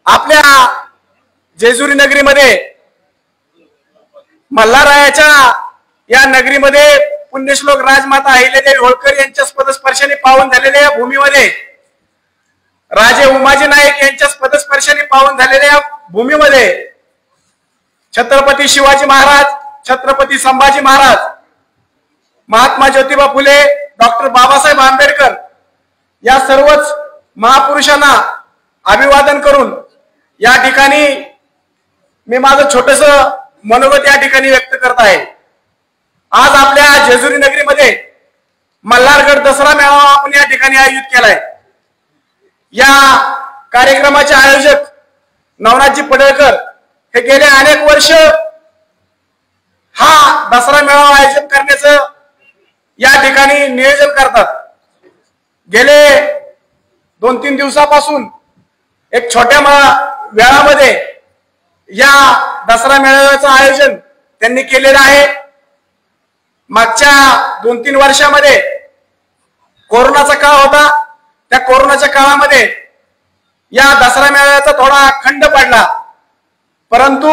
आपल्या जेजुरी नगरीमध्ये मल्हाररायाच्या या नगरीमध्ये पुण्यश्लोक राजमाता अहिल्यादेवी होळकर यांच्या पदस्पर्शाने पावन झालेल्या या भूमीमध्ये राजे उमाजी नाईक यांच्या पदस्पर्शाने पावन झालेल्या या भूमीमध्ये छत्रपती शिवाजी महाराज, छत्रपती संभाजी महाराज, महात्मा ज्योतिबा फुले, डॉक्टर बाबासाहेब आंबेडकर या सर्वच महापुरुषांना अभिवादन करून या ठिकाणी मी माझं छोटस मनोगत या ठिकाणी व्यक्त करत आहे। आज आपल्या जेजुरी नगरीमध्ये मल्हारगड दसरा मेळावा आपण या ठिकाणी आयोजित केलाय। या कार्यक्रमाचे आयोजक नवनाथजी पडळकर हे गेले अनेक वर्ष हा दसरा मेळावा आयोजित करण्याचं या ठिकाणी नियोजन करतात। गेले 2-3 दिवसापासून एक छोट्या वेळामध्ये या दसरा मेळाव्याचं आयोजन त्यांनी केलेलं आहे। मागच्या 2-3 वर्षामध्ये कोरोनाचा काळ होता, त्या कोरोनाच्या काळामध्ये या दसरा मेळाव्याचा थोडा खंड पडला, परंतु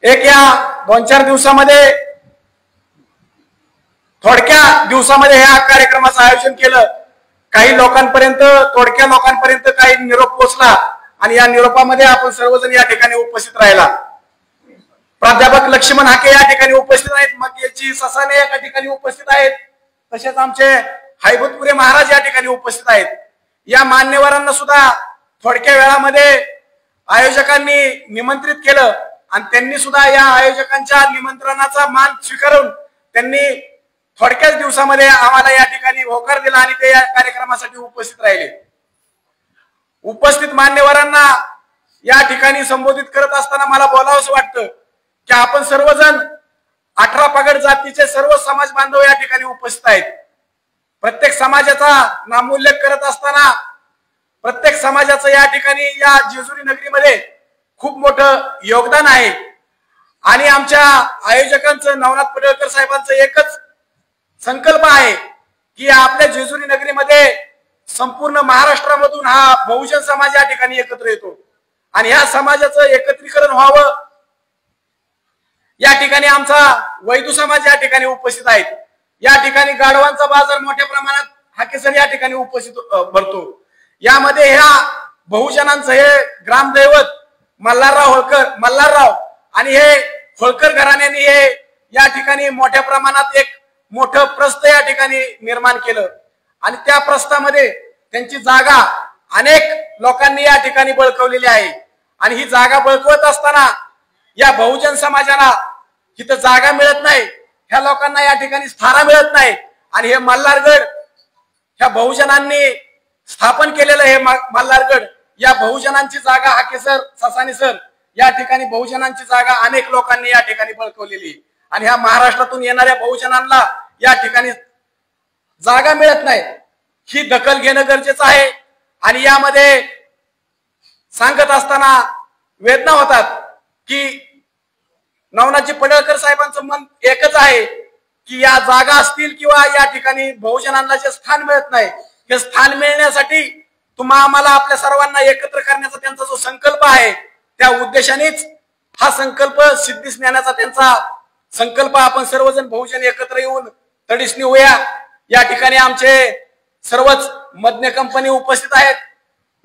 एक या 2-4 दिवसामध्ये थोडक्या दिवसामध्ये या कार्यक्रमाचं आयोजन केलं। काही लोकांपर्यंत, थोडक्या लोकांपर्यंत काही निरोप पोहोचला आणि या निरोपामध्ये आपण सर्वजण या ठिकाणी उपस्थित राहिला। प्राध्यापक लक्ष्मण हाके या ठिकाणी उपस्थित आहेत, मग ससाने या ठिकाणी उपस्थित आहेत, तसेच आमचे हैबतपुरे महाराज या ठिकाणी उपस्थित आहेत। या मान्यवरांना सुद्धा थोडक्या वेळामध्ये आयोजकांनी निमंत्रित केलं आणि त्यांनी सुद्धा या आयोजकांच्या निमंत्रणाचा मान स्वीकारून त्यांनी थोडक्याच दिवसामध्ये आम्हाला या ठिकाणी होकार दिला आणि ते या कार्यक्रमासाठी उपस्थित राहिले। उपस्थित मान्यवरांना या ठिकाणी संबोधित करत असताना मला बोलावंसं वाटतं की आपण सर्वजण 18 पगड जातीचे सर्व समाज बांधव या ठिकाणी उपस्थित आहेत। प्रत्येक समाजाचा नामोल्लेख करत असताना प्रत्येक समाजाचं या ठिकाणी या जेजुरी नगरीमध्ये खूप मोठं योगदान आहे आणि आमच्या आयोजकांचं नवनाथ पडळकर साहेबांचं एकच संकल्प आहे की आपल्या जेजुरी नगरीमध्ये संपूर्ण महाराष्ट्रामधून हा बहुजन समाज या ठिकाणी एकत्र येतो आणि ह्या समाजाचं एकत्रीकरण व्हावं। या ठिकाणी आमचा वैदू समाज या ठिकाणी उपस्थित आहेत। या ठिकाणी गाढवांचा बाजार मोठ्या प्रमाणात हाकेसर या ठिकाणी उपस्थित भरतो। यामध्ये ह्या बहुजनांचं हे ग्रामदैवत मल्हारराव आणि हे होळकर घराण्याने हे या ठिकाणी मोठ्या प्रमाणात एक मोठं प्रस्थ या ठिकाणी निर्माण केलं आणि त्या प्रस्थामध्ये त्यांची जागा अनेक लोकांनी या ठिकाणी बळकवलेली आहे आणि ही जागा बळकवत असताना या बहुजन समाजाला इथं जागा मिळत नाही, ह्या लोकांना या ठिकाणी स्थान मिळत नाही आणि हे मल्हारगड ह्या बहुजनांनी स्थापन केलेलं हे मल्हारगड या बहुजनांची जागा हाकेसर, ससानी सर या ठिकाणी बहुजनांची जागा अनेक लोकांनी या ठिकाणी बळकवलेली आणि ह्या महाराष्ट्रातून येणाऱ्या बहुजनांना या ठिकाणी जागा मिळत नाही, ही दखल घेणं गरजेचं आहे। आणि यामध्ये सांगत असताना वेदना होतात की नवनाथजी पडळकर साहेबांचं मन एकच आहे की या जागा असतील किंवा या ठिकाणी बहुजनांना जे स्थान मिळत नाही, हे स्थान मिळण्यासाठी आम्हाला आपल्या सर्वांना एकत्र करण्याचा त्यांचा जो संकल्प आहे, त्या उद्देशानेच हा संकल्प सिद्धीस नेण्याचा त्यांचा संकल्प आपण सर्वजण बहुजन एकत्र येऊन तडीस नेऊया। या ठिकाणी आमचे सर्वच मज्ञ कंपनी उपस्थित आहेत।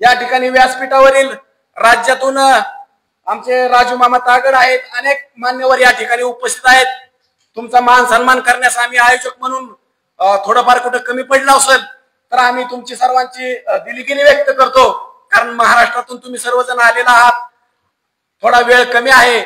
या ठिकाणी व्यासपीठावरील राज्यातून आमचे राजू मामा तागड आहेत, अनेक मान्यवर या ठिकाणी उपस्थित आहेत। तुमचा मान सन्मान करण्यास आम्ही आयोजक म्हणून थोडंफार कुठं कमी पडलं असेल तर आम्ही तुमची सर्वांची दिलगिरी व्यक्त करतो, कारण महाराष्ट्रातून तुम्ही सर्वजण आलेला आहात, थोडा वेळ कमी आहे।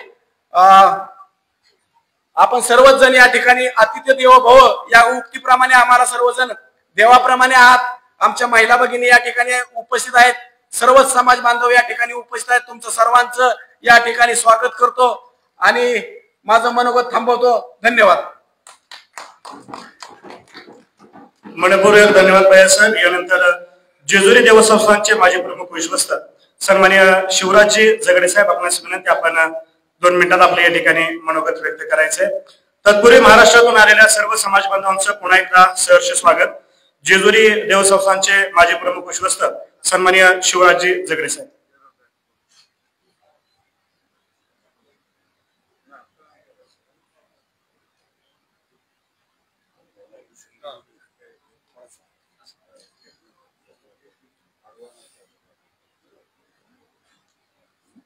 आपण सर्वच जण या ठिकाणी अतिथी देवो भव या उक्तीप्रमाणे आम्हाला सर्वजण देवाप्रमाणे आहात। आमच्या महिला भगिनी या ठिकाणी उपस्थित आहेत, सर्वच समाज बांधव या ठिकाणी उपस्थित आहेत। तुमचं सर्वांचं या ठिकाणी स्वागत करतो आणि माझं मनोगत थांबवतो। धन्यवाद। मनपूर्वक धन्यवाद भैया साहेब। यानंतर जेजुरी देवस्थानचे माजी प्रमुख विश्वस्त सन्माननीय शिवराजजी जगडे साहेब आपणास विनंती, आपण 2 मिनिटात आपल्या या ठिकाणी मनोगत व्यक्त करायचंय। तत्पूर्वी महाराष्ट्रातून आलेल्या सर्व समाज बांधवांचं पुन्हा एकदा सहर्ष स्वागत। जेजुरी देवस्थानचे माजी प्रमुख विश्वस्त सन्माननीय शिवराजजी जगडे साहेब।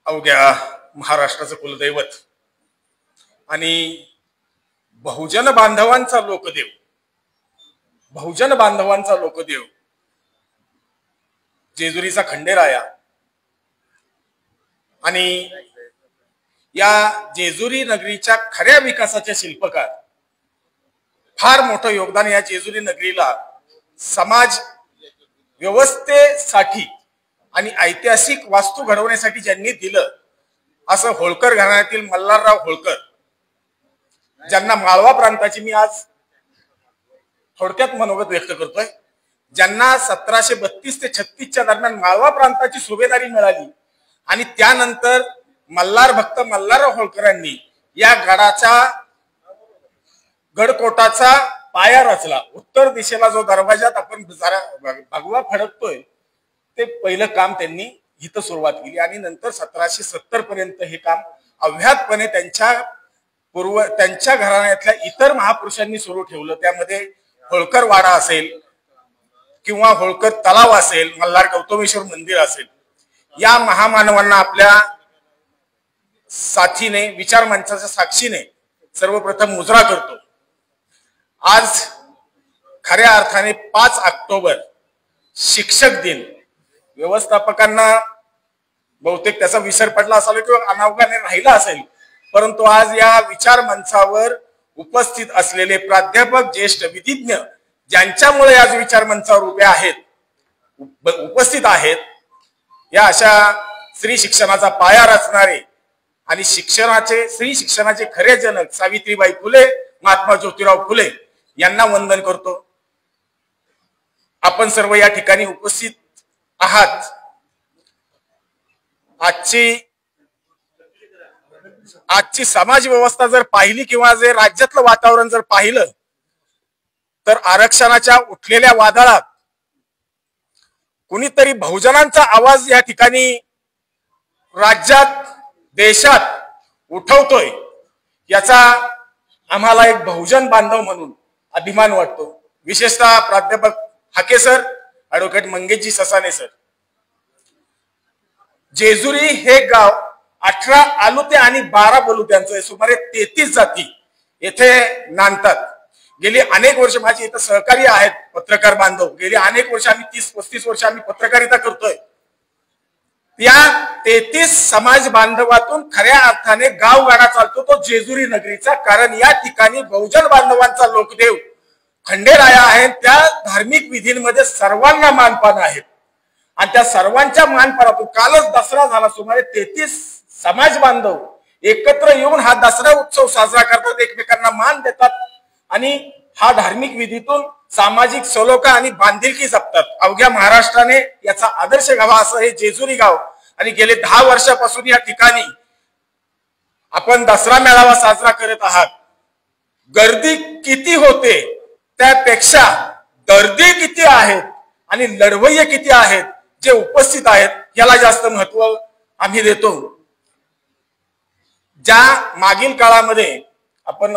अवघ्या महाराष्ट्राचं कुलदैवत आणि बहुजन बांधवांचा लोकदेव, बहुजन बांधवांचा लोकदेव जेजुरीचा खंडेराया आणि या जेजुरी नगरीच्या खऱ्या विकासाचे शिल्पकार, फार मोठं योगदान या जेजुरी नगरीला समाज व्यवस्थेसाठी आणि ऐतिहासिक वास्तू घडवण्यासाठी ज्यांनी दिलं असं होळकर घराण्यातील मल्हारराव होळकर, ज्यांना माळवा प्रांताची मी आज थोडक्यात मनोगत व्यक्त करतोय, ज्यांना 1732 ते 36च्या दरम्यान माळवा प्रांताची सुभेदारी मिळाली आणि त्यानंतर मल्हार भक्त मल्हारराव होळकरांनी या गडकोटाचा पाया रचला. उत्तर दिशेला जो दरवाजात आपण भगवा फडकतोय ते पहिलं काम त्यांनी इथं सुरुवात केली आणि नंतर 1770 पर्यंत हे काम अव्याहतपणे त्यांच्या घराण्यातल्या इतर महापुरुषांनी सुरू ठेवलं. त्यामध्ये होळकर वाडा असेल किंवा होळकर तलाव असेल, मल्हार गौतमेश्वर मंदिर असेल, या महामानवांना आपल्या साथीने, विचार मंचाच्या साक्षीने सर्वप्रथम मुजरा करतो. आज खऱ्या अर्थाने 5 ऑक्टोबर शिक्षक दिन. व्यवस्थापकांना बहुतेक त्याचा विसर पडला असावा किंवा अनावधाने राहिला असेल, परंतु आज या विचार मंचावर उपस्थित असलेले प्राध्यापक, ज्येष्ठ विधिज्ञ, ज्यांच्यामुळे आज विचार मंचावर उपस्थित आहेत, या अशा स्त्री शिक्षणाचा पाया रचणारे आणि स्त्री शिक्षणाचे खरे जनक सावित्रीबाई फुले, महात्मा ज्योतिराव फुले यांना वंदन करतो. आपण सर्व या ठिकाणी उपस्थित आहात. आजची समाज व्यवस्था जर पाहिली किंवा जे राज्यातलं वातावरण जर पाहिलं तर आरक्षणाच्या उठलेल्या वादळात कुणीतरी बहुजनांचा आवाज या ठिकाणी राज्यात, देशात उठवतोय, याचा आम्हाला एक बहुजन बांधव म्हणून अभिमान वाटतो. विशेषतः प्राध्यापक Hake sir, advocate Mangeshji Sasane sir. Jejuri हे गाव 18 आलुते आणि 12 बलुत्यांचं, सुमारे 33 जाती येथे नांदतात. गेली अनेक वर्ष माझी इथं सहकारी आहेत पत्रकार बांधव. गेली अनेक वर्ष आम्ही 30-35 वर्ष आम्ही पत्रकारिता करतोय. या 33 समाज बांधवातून खऱ्या अर्थाने गावगाडा चालतो तो जेजुरी नगरीचा. कारण या ठिकाणी बहुजन बांधवांचा लोकदेव खंडेराया आहे. त्या धार्मिक विधींमध्ये सर्वांना मानपान आहेत आणि त्या सर्वांच्या मानपानातून कालच दसरा झाला. सुमारे 33 समाज बांधव एकत्र येऊन हा दसरा उत्सव साजरा करतात, एकमेकांना मान देतात आणि हा धार्मिक विधीतून सामाजिक सलोखा आणि बांधिलकी जपतात. अवघ्या महाराष्ट्राने याचा आदर्श घ्यावा असं हे जेजुरी गाव. आणि गेले 10 वर्षापासून या ठिकाणी आपण दसरा मेळावा साजरा करत आहात. गर्दी किती होते त्यापेक्षा दर्दी किती आहेत आणि लढवय्ये किती आहेत जे उपस्थित आहेत याला जास्त महत्व आम्ही देतो. ज्या मागील काळामध्ये आपण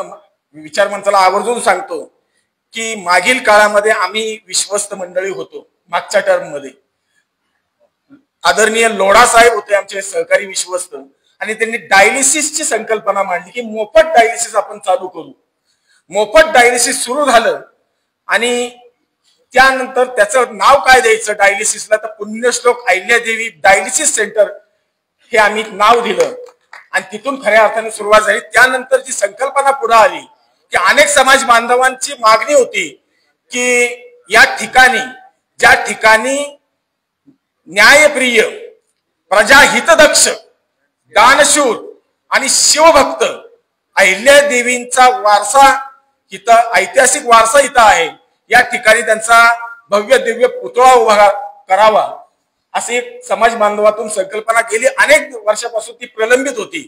विचार मंचाला आवर्जून सांगतो की मागील काळामध्ये आम्ही विश्वस्त मंडळी होतो. मागच्या टर्म मध्ये आदरणीय लोढा साहेब होते आमचे सहकारी विश्वस्त आणि त्यांनी डायलिसिसची संकल्पना मांडली की मोफत डायलिसिस आपण चालू करू. मोफत डायलिसिस सुरू झालं आणि त्यानंतर त्याचं नाव काय द्यायचं डायलिसिसला, तर पुण्यश्लोक अहिल्यादेवी डायलिसिस सेंटर हे आम्ही नाव दिलं आणि तिथून खऱ्या अर्थाने सुरुवात झाली. त्यानंतर जी संकल्पना पुढे आली की अनेक समाज बांधवांची मागणी होती की या ठिकाणी, ज्या ठिकाणी न्यायप्रिय, प्रजाहितदक्ष, दानशूर आणि शिवभक्त अहिल्यादेवींचा वारसा इथं, ऐतिहासिक वारसा इथं आहे, या ठिकाणी त्यांचा भव्य दिव्य पुतळा उभा करावा अशी एक समाज बांधवातून संकल्पना केली. अनेक वर्षापासून ती प्रलंबित होती.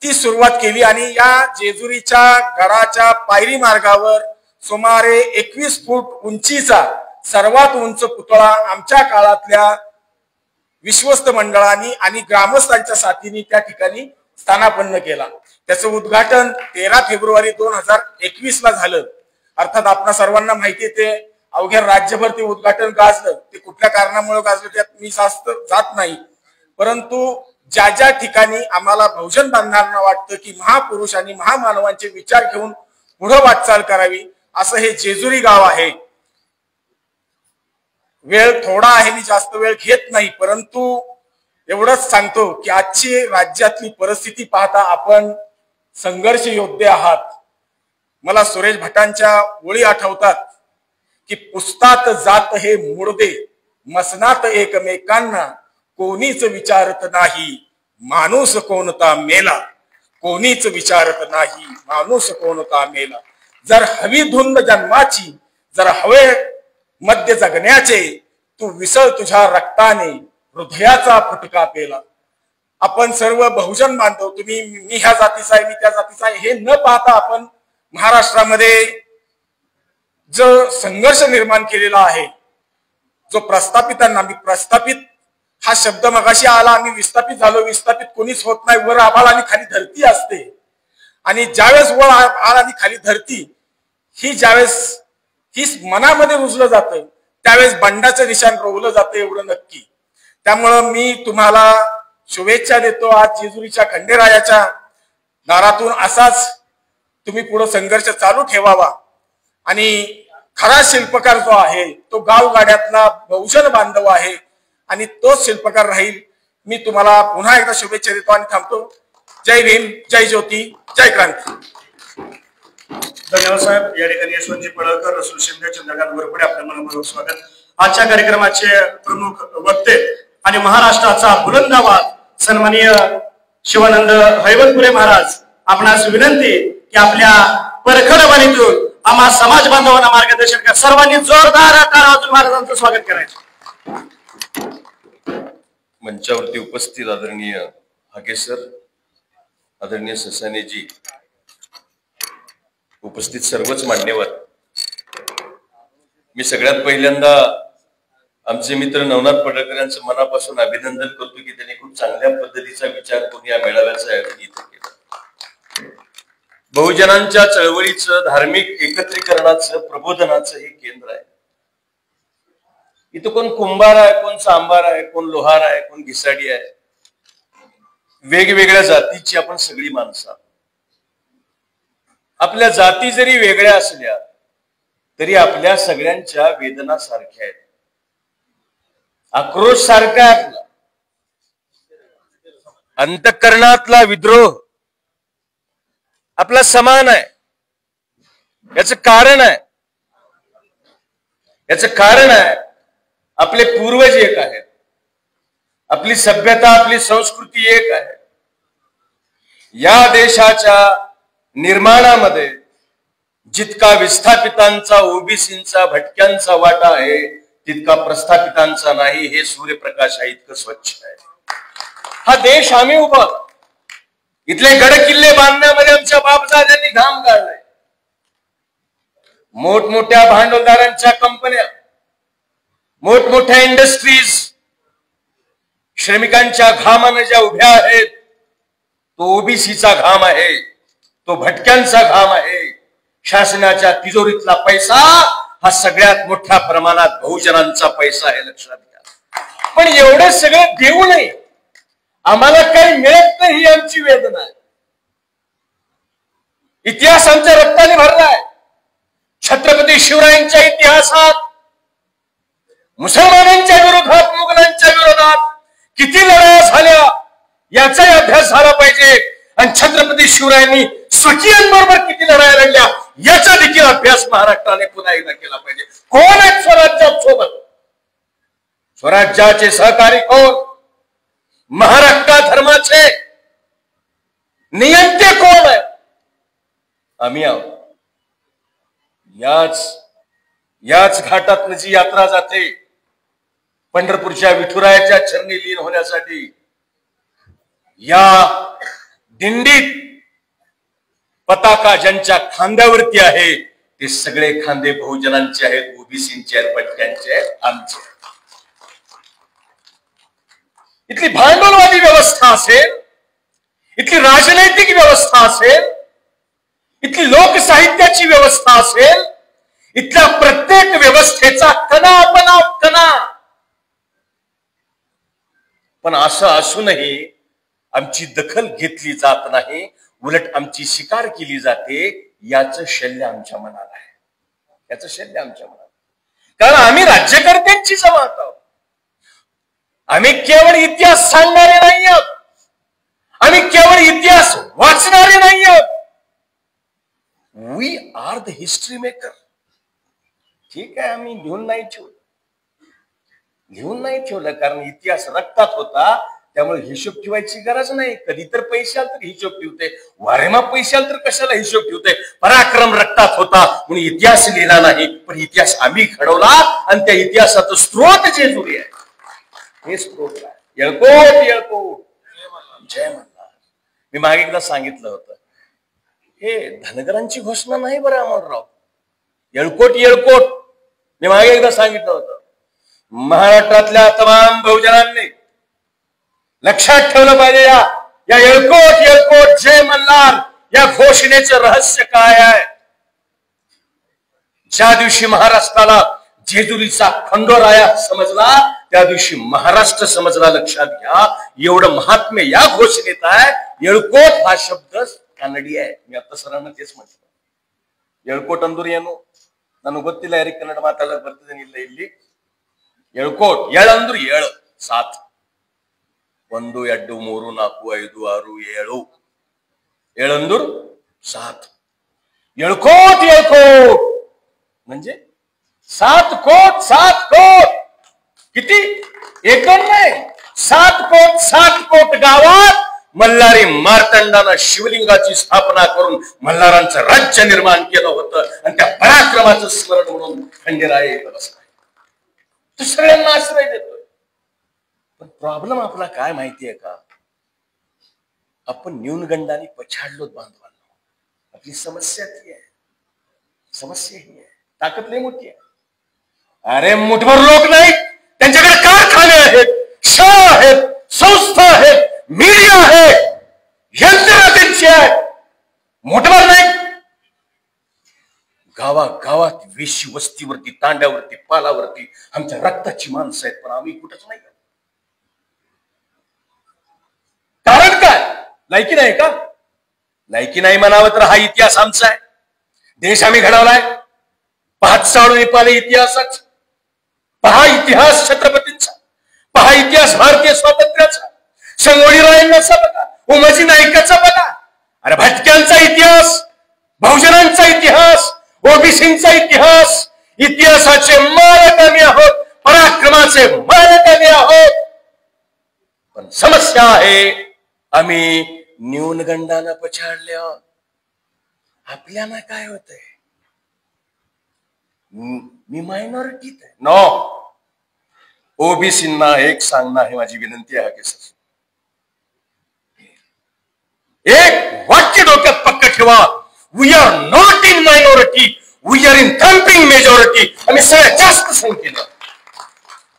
ती सुरुवात केली आणि या जेजुरीच्या गडाच्या पायरी मार्गावर सुमारे 21 फूट उंचीचा सर्वात उंच पुतळा आमच्या काळातल्या विश्वस्त मंडळांनी आणि ग्रामस्थांच्या साथीने त्या ठिकाणी स्थानापन्न केला. त्याचं उद्घाटन 13 फेब्रुवारी 2021 ला झालं. अर्थात आपणा सर्वांना माहिती आहे ते अवघ्या राज्यभर ते उद्घाटन गाजलं. ते कुठल्या कारणामुळे गाजलं त्यात मी जास्त जात नाही, परंतु ज्या ज्या ठिकाणी आम्हाला बहुजन बांधवांना वाटतं की महापुरुष आणि महामानवांचे विचार घेऊन पुढे वाटचाल करावी, असं हे जेजुरी गाव आहे. वेळ थोडा आहे, मी जास्त वेळ घेत नाही, परंतु एवढंच सांगतो की आजची राज्यातली परिस्थिती पाहता आपण संघर्ष योद्धे आहात. मला सुरेश भटांच्या ओळी आठवतात की पुस्तात जात हे मुडदे, मसनात एकमेकांना कोणीच विचारत नाही, माणूस कोणता मेला. कोणीच विचारत नाही, माणूस कोणता मेला. जर हवी धुंद जन्माची, जर हवे मध्य जगण्याचे, तू विसळ तुझ्या रक्ताने हृदयाचा फुटका पेला. आपण सर्व बहुजन बांधव, तुम्ही मी ह्या जातीचा आहे, मी त्या जातीचा आहे, हे न पाहता आपण महाराष्ट्रामध्ये जो संघर्ष निर्माण केलेला आहे, जो प्रस्थापितांना, मी प्रस्थापित हा शब्द मगाशी आला, आम्ही विस्थापित झालो. विस्थापित कोणीच होत नाही. वर आभाळ आणि खाली धरती असते, आणि ज्यावेळेस वर आभाळ आणि खाली धरती ही ज्यावेळेस ही मनामध्ये रुजलं जातं, त्यावेळेस बंडाचं निशाण रोवलं जातं, एवढं नक्की. त्यामुळं मी तुम्हाला शुभेच्छा देतो. आज जेजुरीच्या खंडेरायाच्या दारातून असाच तुम्ही पुढे संघर्ष चालू ठेवावा, आणि खरा शिल्पकार जो आहे तो गावगाड्यातला बहुजन बांधव आहे, आणि तोच शिल्पकार राहील. मी तुम्हाला पुन्हा एकदा शुभेच्छा देतो आणि थांबतो. जय भीम, जय ज्योती, जय क्रांती. धन्यवाद साहेब. या ठिकाणी यशवंतजी पडळकर, रसूल शिंदे, चंद्रकांत गोरपडे, आपल्या मनपूर्वक स्वागत. आजच्या कार्यक्रमाचे प्रमुख वक्ते आणि महाराष्ट्राचा बुलंद आवाज सन्माननीय शिवानंद हैवतपुरे महाराज, आपणास विनंती की आपल्या परखड वाणीतून आम्हा समाज बांधवांना मार्गदर्शन करा. सर्वांनी जोरदार टाळ्या महाराजांचं स्वागत करायचं. मंचावरती उपस्थित आदरणीय हाके सर, आदरणीय ससानेजी, उपस्थित सर्वच मान्यवर, मी सगळ्यात पहिल्यांदा आमचे मित्र नवनाथ पडळकर यांचं मनापासून अभिनंदन करतो की त्यांनी खूप चांगल्या पद्धतीचा विचार करून या मेळाव्याचं आयोजन इथे केलं. बहुजनांच्या चळवळीचं, धार्मिक एकत्रीकरणाचं, प्रबोधनाचं हे केंद्र आहे. इथं कोण कुंभार आहे, कोण सांबार आहे, कोण लोहार आहे, कोण घिसाडी आहे, वेगवेगळ्या जातीची आपण सगळी माणसं. आपल्या जाती जरी वेगळ्या असल्या तरी आपल्या सगळ्यांच्या वेदना सारख्या आहेत, आक्रोश सारखा आहे आपला, अंतःकरणातला विद्रोह आपला समान आहे. याचं कारण आहे आपले पूर्वज एक आहेत, आपली सभ्यता, आपली संस्कृती एक आहे. या देशाच्या निर्माणामध्ये जितका विस्थापितांचा, ओबीसींचा, भटक्यांचा वाटा आहे तितका प्रस्थापितांचा नाही. हे सूर्यप्रकाश आहे इतकं स्वच्छ आहे. हा देश आम्ही उभा, इथले गड किल्ले बांधण्यामध्ये आमच्या बापदाद्यांनी घाम गाळलाय. मोठमोठ्या भांडवलदारांच्या कंपन्या, मोठमोठ्या इंडस्ट्रीज श्रमिकांच्या घामाने ज्या उभ्या आहेत, तो ओबीसीचा घाम आहे, तो भटक्यांचा घाम आहे. शासनाच्या तिजोरीतला पैसा हा सगळ्यात मोठ्या प्रमाणात बहुजनांचा पैसा आहे, लक्षात घ्या. पण एवढे सगळे देऊ नये, आम्हाला काही मिळत नाही ही आमची वेदना आहे. इतिहास आमच्या रक्ताने भरलाय. छत्रपती शिवरायांच्या इतिहासात मुसलमानांच्या विरोधात, मुघलांच्या विरोधात किती लढाया झाल्या याचाही अभ्यास झाला पाहिजे. आणि छत्रपती शिवरायांनी स्वकीयांबरोबर किती लढाया लढल्या याचा देखील अभ्यास महाराष्ट्राने पुन्हा एकदा केला पाहिजे. कोण आहेत स्वराज्यात सोबत? स्वराज्याचे सहकारी कोण? महाराष्ट्र धर्माचे नियंते कोण आहे? आम्ही आहोत. याच घाटातून जी यात्रा जाते पंढरपूरच्या विठुरायाच्या चरणी लीन होण्यासाठी, या दिंडीत पताका ज्यांच्या खांद्यावरती आहे ते सगळे खांदे बहुजनांचे आहेत, ओबीसींचे आहेत, भटक्यांचे आहेत, आमचे. इथली भांडवलवादी व्यवस्था असेल, इथली राजनैतिक व्यवस्था असेल, इथली लोकसाहित्याची व्यवस्था असेल, इथल्या प्रत्येक व्यवस्थेचा कणा आपण आहोत, कणा. पण असं असूनही आमची दखल घेतली जात नाही, उलट आमची शिकार केली जाते, याचं शल्य आमच्या मनाला आहे. याचं शल्य आमच्या मनाला, कारण आम्ही राज्यकर्त्यांची जमात आहोत. आम्ही केवळ इतिहास सांगणारे नाही आहोत, आम्ही केवळ इतिहास वाचणारे नाही आहोत. We are the history maker. ठीक आहे, आम्ही लिहून नाही ठेवलं कारण इतिहास रक्तात होता, त्यामुळे हिशोब ठेवायची गरज नाही. कधी तर पैसे आले तर हिशोब ठेवते, वारेमा पैसे आले तर कशाला हिशोब ठेवते. पराक्रम रक्तात होता म्हणून इतिहास लिहिला नाही, पण इतिहास आम्ही घडवला आणि त्या इतिहासाचं स्रोत जेजुरी आहे. हे स्रोत आहे. येळकोट येळकोट जय मल्हार. मी मागे एकदा सांगितलं होतं, हे धनगरांची घोषणा नाही बरं अमरराव. येळकोट येळकोट मी मागे एकदा सांगितलं होतं. महाराष्ट्रातल्या तमाम बहुजनांनी लक्षात ठेवलं पाहिजे, या येळकोट येळकोट जय मल्हार या घोषणेचं रहस्य काय आहे. ज्या दिवशी महाराष्ट्राला जेजुरीचा खंडोराया समजला, त्या दिवशी महाराष्ट्र समजला. लक्षात घ्या, एवढं महात्म्य या घोषणेत आहे. येळकोट हा शब्द कन्नडी आहे. मी आता सरांना तेच म्हटलं, येळकोट अंदूर येणू ನಾನು ಗೊತ್ತಿಲ್ಲ ಯಾರಿಗೆ ಕನ್ನಡ ಮಾತಾಡಕ್ ಬರ್ತದೇನಿಲ್ಲ. ಇಲ್ಲಿ ಎಳ್ಕೋಟ್ ಏಳಂದ್ರು 7 7 1 2 3 4 5 6 7 ಏಳಂದ್ರು 7. येळकोट येळकोट म्हणजे 7 कोट 7 कोट. किती? एक दोन नाही, 7 कोट गावात मल्हारी मार्तंडानं शिवलिंगाची स्थापना करून मल्हारांचं राज्य निर्माण केलं होतं आणि त्या पराक्रमाचं स्मरण म्हणून खंडेराय येत बसलाय. तो सगळ्यांना आश्रय देतोय. पण प्रॉब्लेम आपला काय माहितीये का, आपण न्यूनगंडाने पछाडलोत बांधवांना. आपली समस्या ती आहे, समस्या ही आहे. ताकद लई मोठी आहे. अरे मुठभर लोक नाहीत, त्यांच्याकडे कारखाने आहेत, शाळा आहेत, संस्था आहेत, मीडिया आहे, यंत्रणा त्यांची आहे. मोठभर नाही. गावागावात वेशी वस्तीवरती, तांड्यावरती, पालावरती आमच्या रक्ताची माणसं आहेत, पण आम्ही कुठंच नाही. कारण काय? लायकी नाही का? लायकी नाही म्हणावं तर हा इतिहास आमचा आहे. देश आम्ही घडवलाय. पाच चाळून पाले इतिहासाच. पहा इतिहास छत्रपतींचा, पहा इतिहास भारतीय स्वातंत्र्याचा. संगोळी रायांचा बघा, उमाजी नाईकाचा बघा. अरे भटक्यांचा इतिहास, बहुजनांचा इतिहास, ओबीसींचा इतिहास. इतिहासाचे मालक आम्ही आहोत, पराक्रमाचे मालक आम्ही आहोत. पण समस्या आहे, आम्ही न्यूनगंडाला पछाडले आहोत. आपल्याला काय होतंय, मी मायनॉरिटीत आहे. नो, ओबीसींना एक सांगणं आहे, माझी विनंती आहे की सर, एक वाक्य डोक्यात पक्क ठेवा. We are not in minority, we are in thumping majority. आम्ही सगळ्यात जास्त संख्येनं,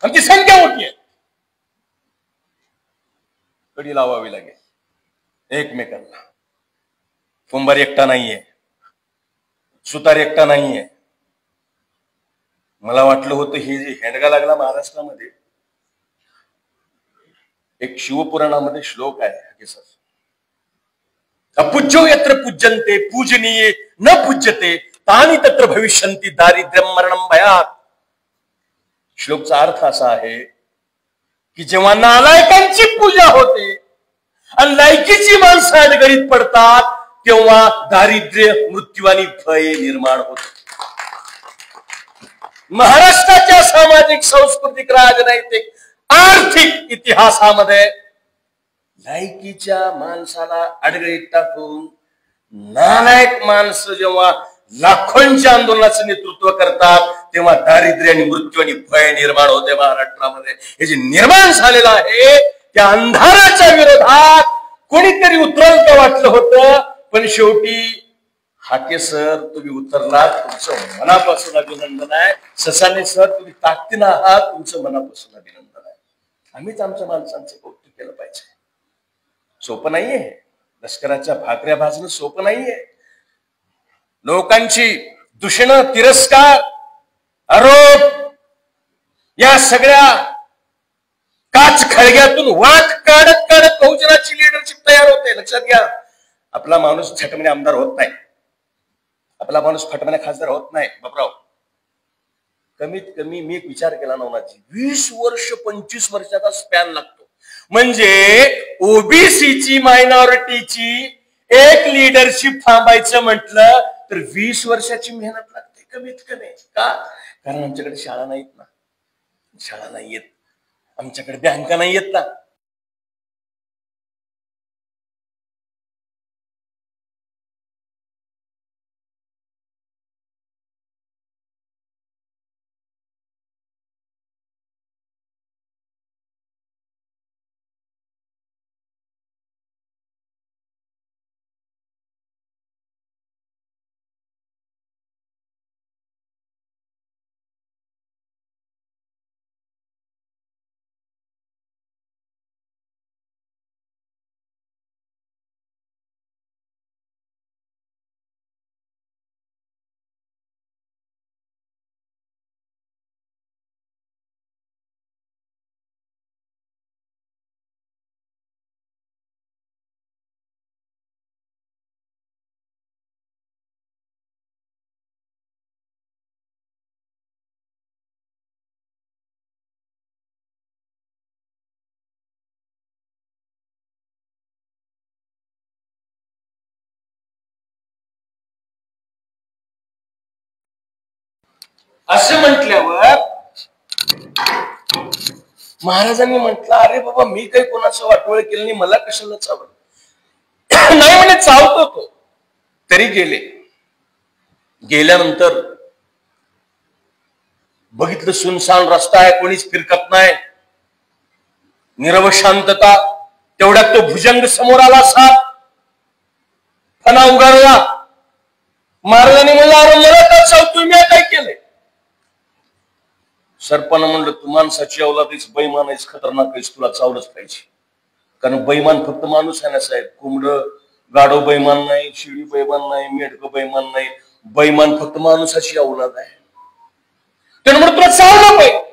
आमची संख्या मोठी आहे. कडी लावावी लागेल एकमेकांना. कुंभार एकटा नाहीये, सुतार एकटा नाहीये. मला वाटलं होतं हे जे हेंडगा लागला महाराष्ट्रामध्ये, एक शिवपुराणामध्ये श्लोक आहे, अपूज्यो यत्र पूज्यन्ते पूजनीये न पूज्यते तानि तत्र भविष्यन्ति दारिद्र्यं मरणं भयात्. श्लोकचा अर्थ असा आहे की जेव्हा नालायकांची पूजा होते आणि लायकीची माणसं अडगळीत पडतात, तेव्हा दारिद्र्य, मृत्यू आणि भय निर्माण होते. महाराष्ट्राच्या सामाजिक, सांस्कृतिक, राजनैतिक, आर्थिक इतिहासामध्ये लायकीच्या माणसाला अडगळीत टाकून नालायक माणसं जेव्हा लाखोंच्या आंदोलनाचं नेतृत्व करतात, तेव्हा दारिद्र्य आणि मृत्यू आणि भय निर्माण होते महाराष्ट्रामध्ये. हे जे निर्माण झालेलं आहे, त्या अंधाराच्या विरोधात कोणीतरी उतरल का वाटलं होतं, पण शेवटी हाके सर तुम्ही उतरलात, तुमचं मनापासून अभिनंदन आहे. ससाने सर तुम्ही ताकदीनं आहात, तुमचं मनापासून अभिनंदन आहे. आम्हीच आमच्या माणसांचं कौतुक केलं पाहिजे. सोपं नाहीये, लष्कराच्या भाकऱ्या भाजणं सोपं नाहीये. लोकांची दूषणं, तिरस्कार, आरोप, या सगळ्या काच खळग्यातून वाट काढत काढत बहुजनाची माणसाची लिडरशिप तयार होते. लक्षात घ्या, आपला माणूस झटमने आमदार होत नाही, आपला माणूस फटमने खासदार होत नाही. बापराव, कमीत कमी मी विचार केला नवनाथजी, 20 वर्ष 25 वर्षाचा स्पॅन लागतो. म्हणजे ओबीसीची मायनॉरिटीची एक लिडरशिप थांबायचं म्हटलं तर 20 वर्षाची मेहनत लागते कमीत कमी. का? कारण आमच्याकडे शाळा नाहीत ना, शाळा नाहीयेत, आमच्याकडे बँका नाहीयेत ना. असं म्हटल्यावर महाराजांनी म्हटलं, अरे बाबा, मी काही कोणाचं वाटोळ केलं नाही, मला कशाला चावलं? नाही म्हणे, चावतो तो. तरी गेले. गेल्यानंतर बघितलं, सुनसान रस्ता आहे, कोणीच फिरकत नाही, निरव शांतता. तेवढ्यात तो भुजंग समोर आला, साप फणा उगारला. महाराजांनी म्हणलं, अरे मला का चावतोय, मी काय केलंय? सर्पानं म्हणलं, तू माणसाची अवलाद आहेस, बैमान आहेस, खतरनाक आहेस, तुला चावलंच पाहिजे. कारण बैमान फक्त माणूस आहे ना साहेब. कोंबड गाढव बैमान नाही, शिडी बैमान नाही, मेढक बैमान नाही, बैमान फक्त माणसाची अवलाद आहे. त्यानं म्हणलं, तुला चावलं पाहिजे.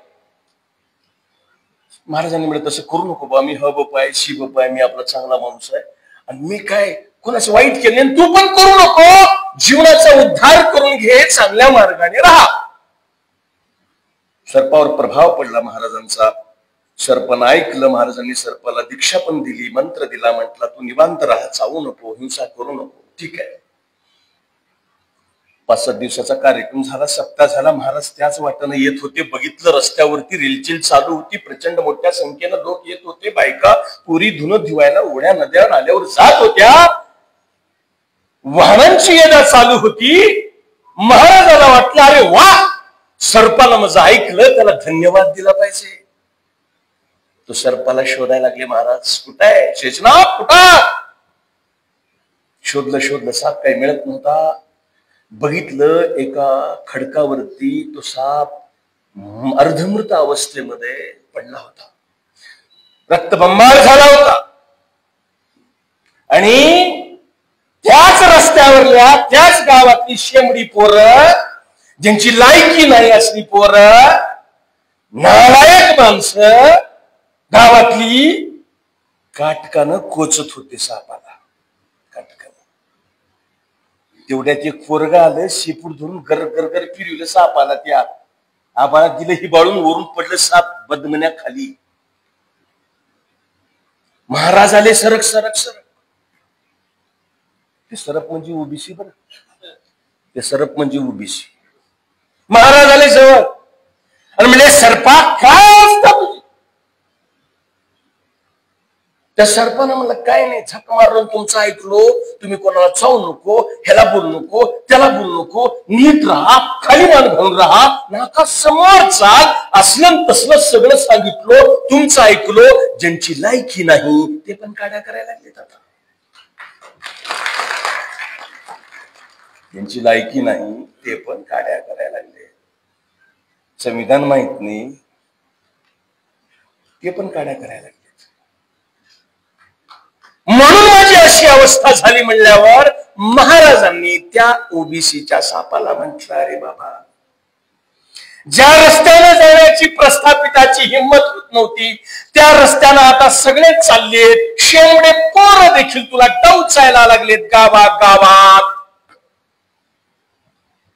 महाराजांनी म्हणलं, तसं करू नको बा, मी ह बाप आहे, शी बाप आहे, मी आपला चांगला माणूस आहे, आणि मी काय कोणाचं वाईट केलं नाही, तू पण करू नको. जीवनाचा उद्धार करून घे, चांगल्या मार्गाने राहा. सर्पावर प्रभाव पडला महाराजांचा. सर्पानं ऐकलं. महाराजांनी सर्पाला दीक्षा पण दिली, मंत्र दिला, म्हटला, तू निवांत राहा, चावू नको, हिंसा करू नको. ठीक आहे. 5-7 दिवसाचा कार्यक्रम झाला, सप्ताह झाला. महाराज त्याच वाटेनं येत होते. बघितलं, रस्त्यावरती रेलचेल चालू होती, प्रचंड मोठ्या संख्येनं लोक येत होते. बायका पुरी धुणं धुवायला ओढ्या नद्या नाल्यावर जात होत्या. वाहनांची येणं चालू होती. महाराजाला वाटलं, अरे वा, सर्पाला माझं ऐकलं, त्याला धन्यवाद दिला पाहिजे. तो सर्पाला शोधायला लागले. महाराज कुठं आहे? शेषनाग कुठं? शोधलं शोधलं, साप काही मिळत नव्हता. बघितलं, एका खडकावरती तो साप अर्धमृत अवस्थेमध्ये पडला होता, रक्तबंबाळ झाला होता. आणि त्याच रस्त्यावरल्या, त्याच गावातली शेंबडी पोरं, ज्यांची लायकी नाही असली पोरं, नालायक माणसं गावातली, काटकानं कोचत होते सापाला, काटकानं. तेवढ्यात एक पोरगा आलं, शेपूट धरून गर गर गर फिरवलं सापाला. त्या आबाला दिलं, ही बाळून वरून पडलं साप बदमण्या खाली. महाराज आले, सरक सरक सरक. ते सरप म्हणजे ओबीसी, बरं, ते सरप म्हणजे ओबीसी. महाराज आले जवळ आणि म्हणजे, सर्पा काय अवस्था तुझी? त्या सर्पानं म्हणलं, काय नाही, झक मारून तुमचं ऐकलो, तुम्ही कोणाला चावू नको, ह्याला बोलू नको, त्याला बोलू नको, नीट राहा, खाली मान घालून राहा, नाका समोर चाल, असलं तसलं सगळं सांगितलं, तुमचं ऐकलो. ज्यांची लायकी नाही ते पण काड्या करायला लागलेत. आता ज्यांची लायकी नाही ते पण काड्या करायला लागले. संविधान माहित नाही ते पण काड्या करायला लागले. म्हणून माझी अशी अवस्था झाली म्हणल्यावर महाराजांनी त्या ओबीसीच्या सापाला म्हटलं, अरे बाबा, ज्या रस्त्याने जाण्याची प्रस्थापिताची हिंमत होत नव्हती त्या रस्त्यानं आता सगळेच चाललेत. शेवडे पोरं देखील तुला टवचायला लागलेत गावागावात.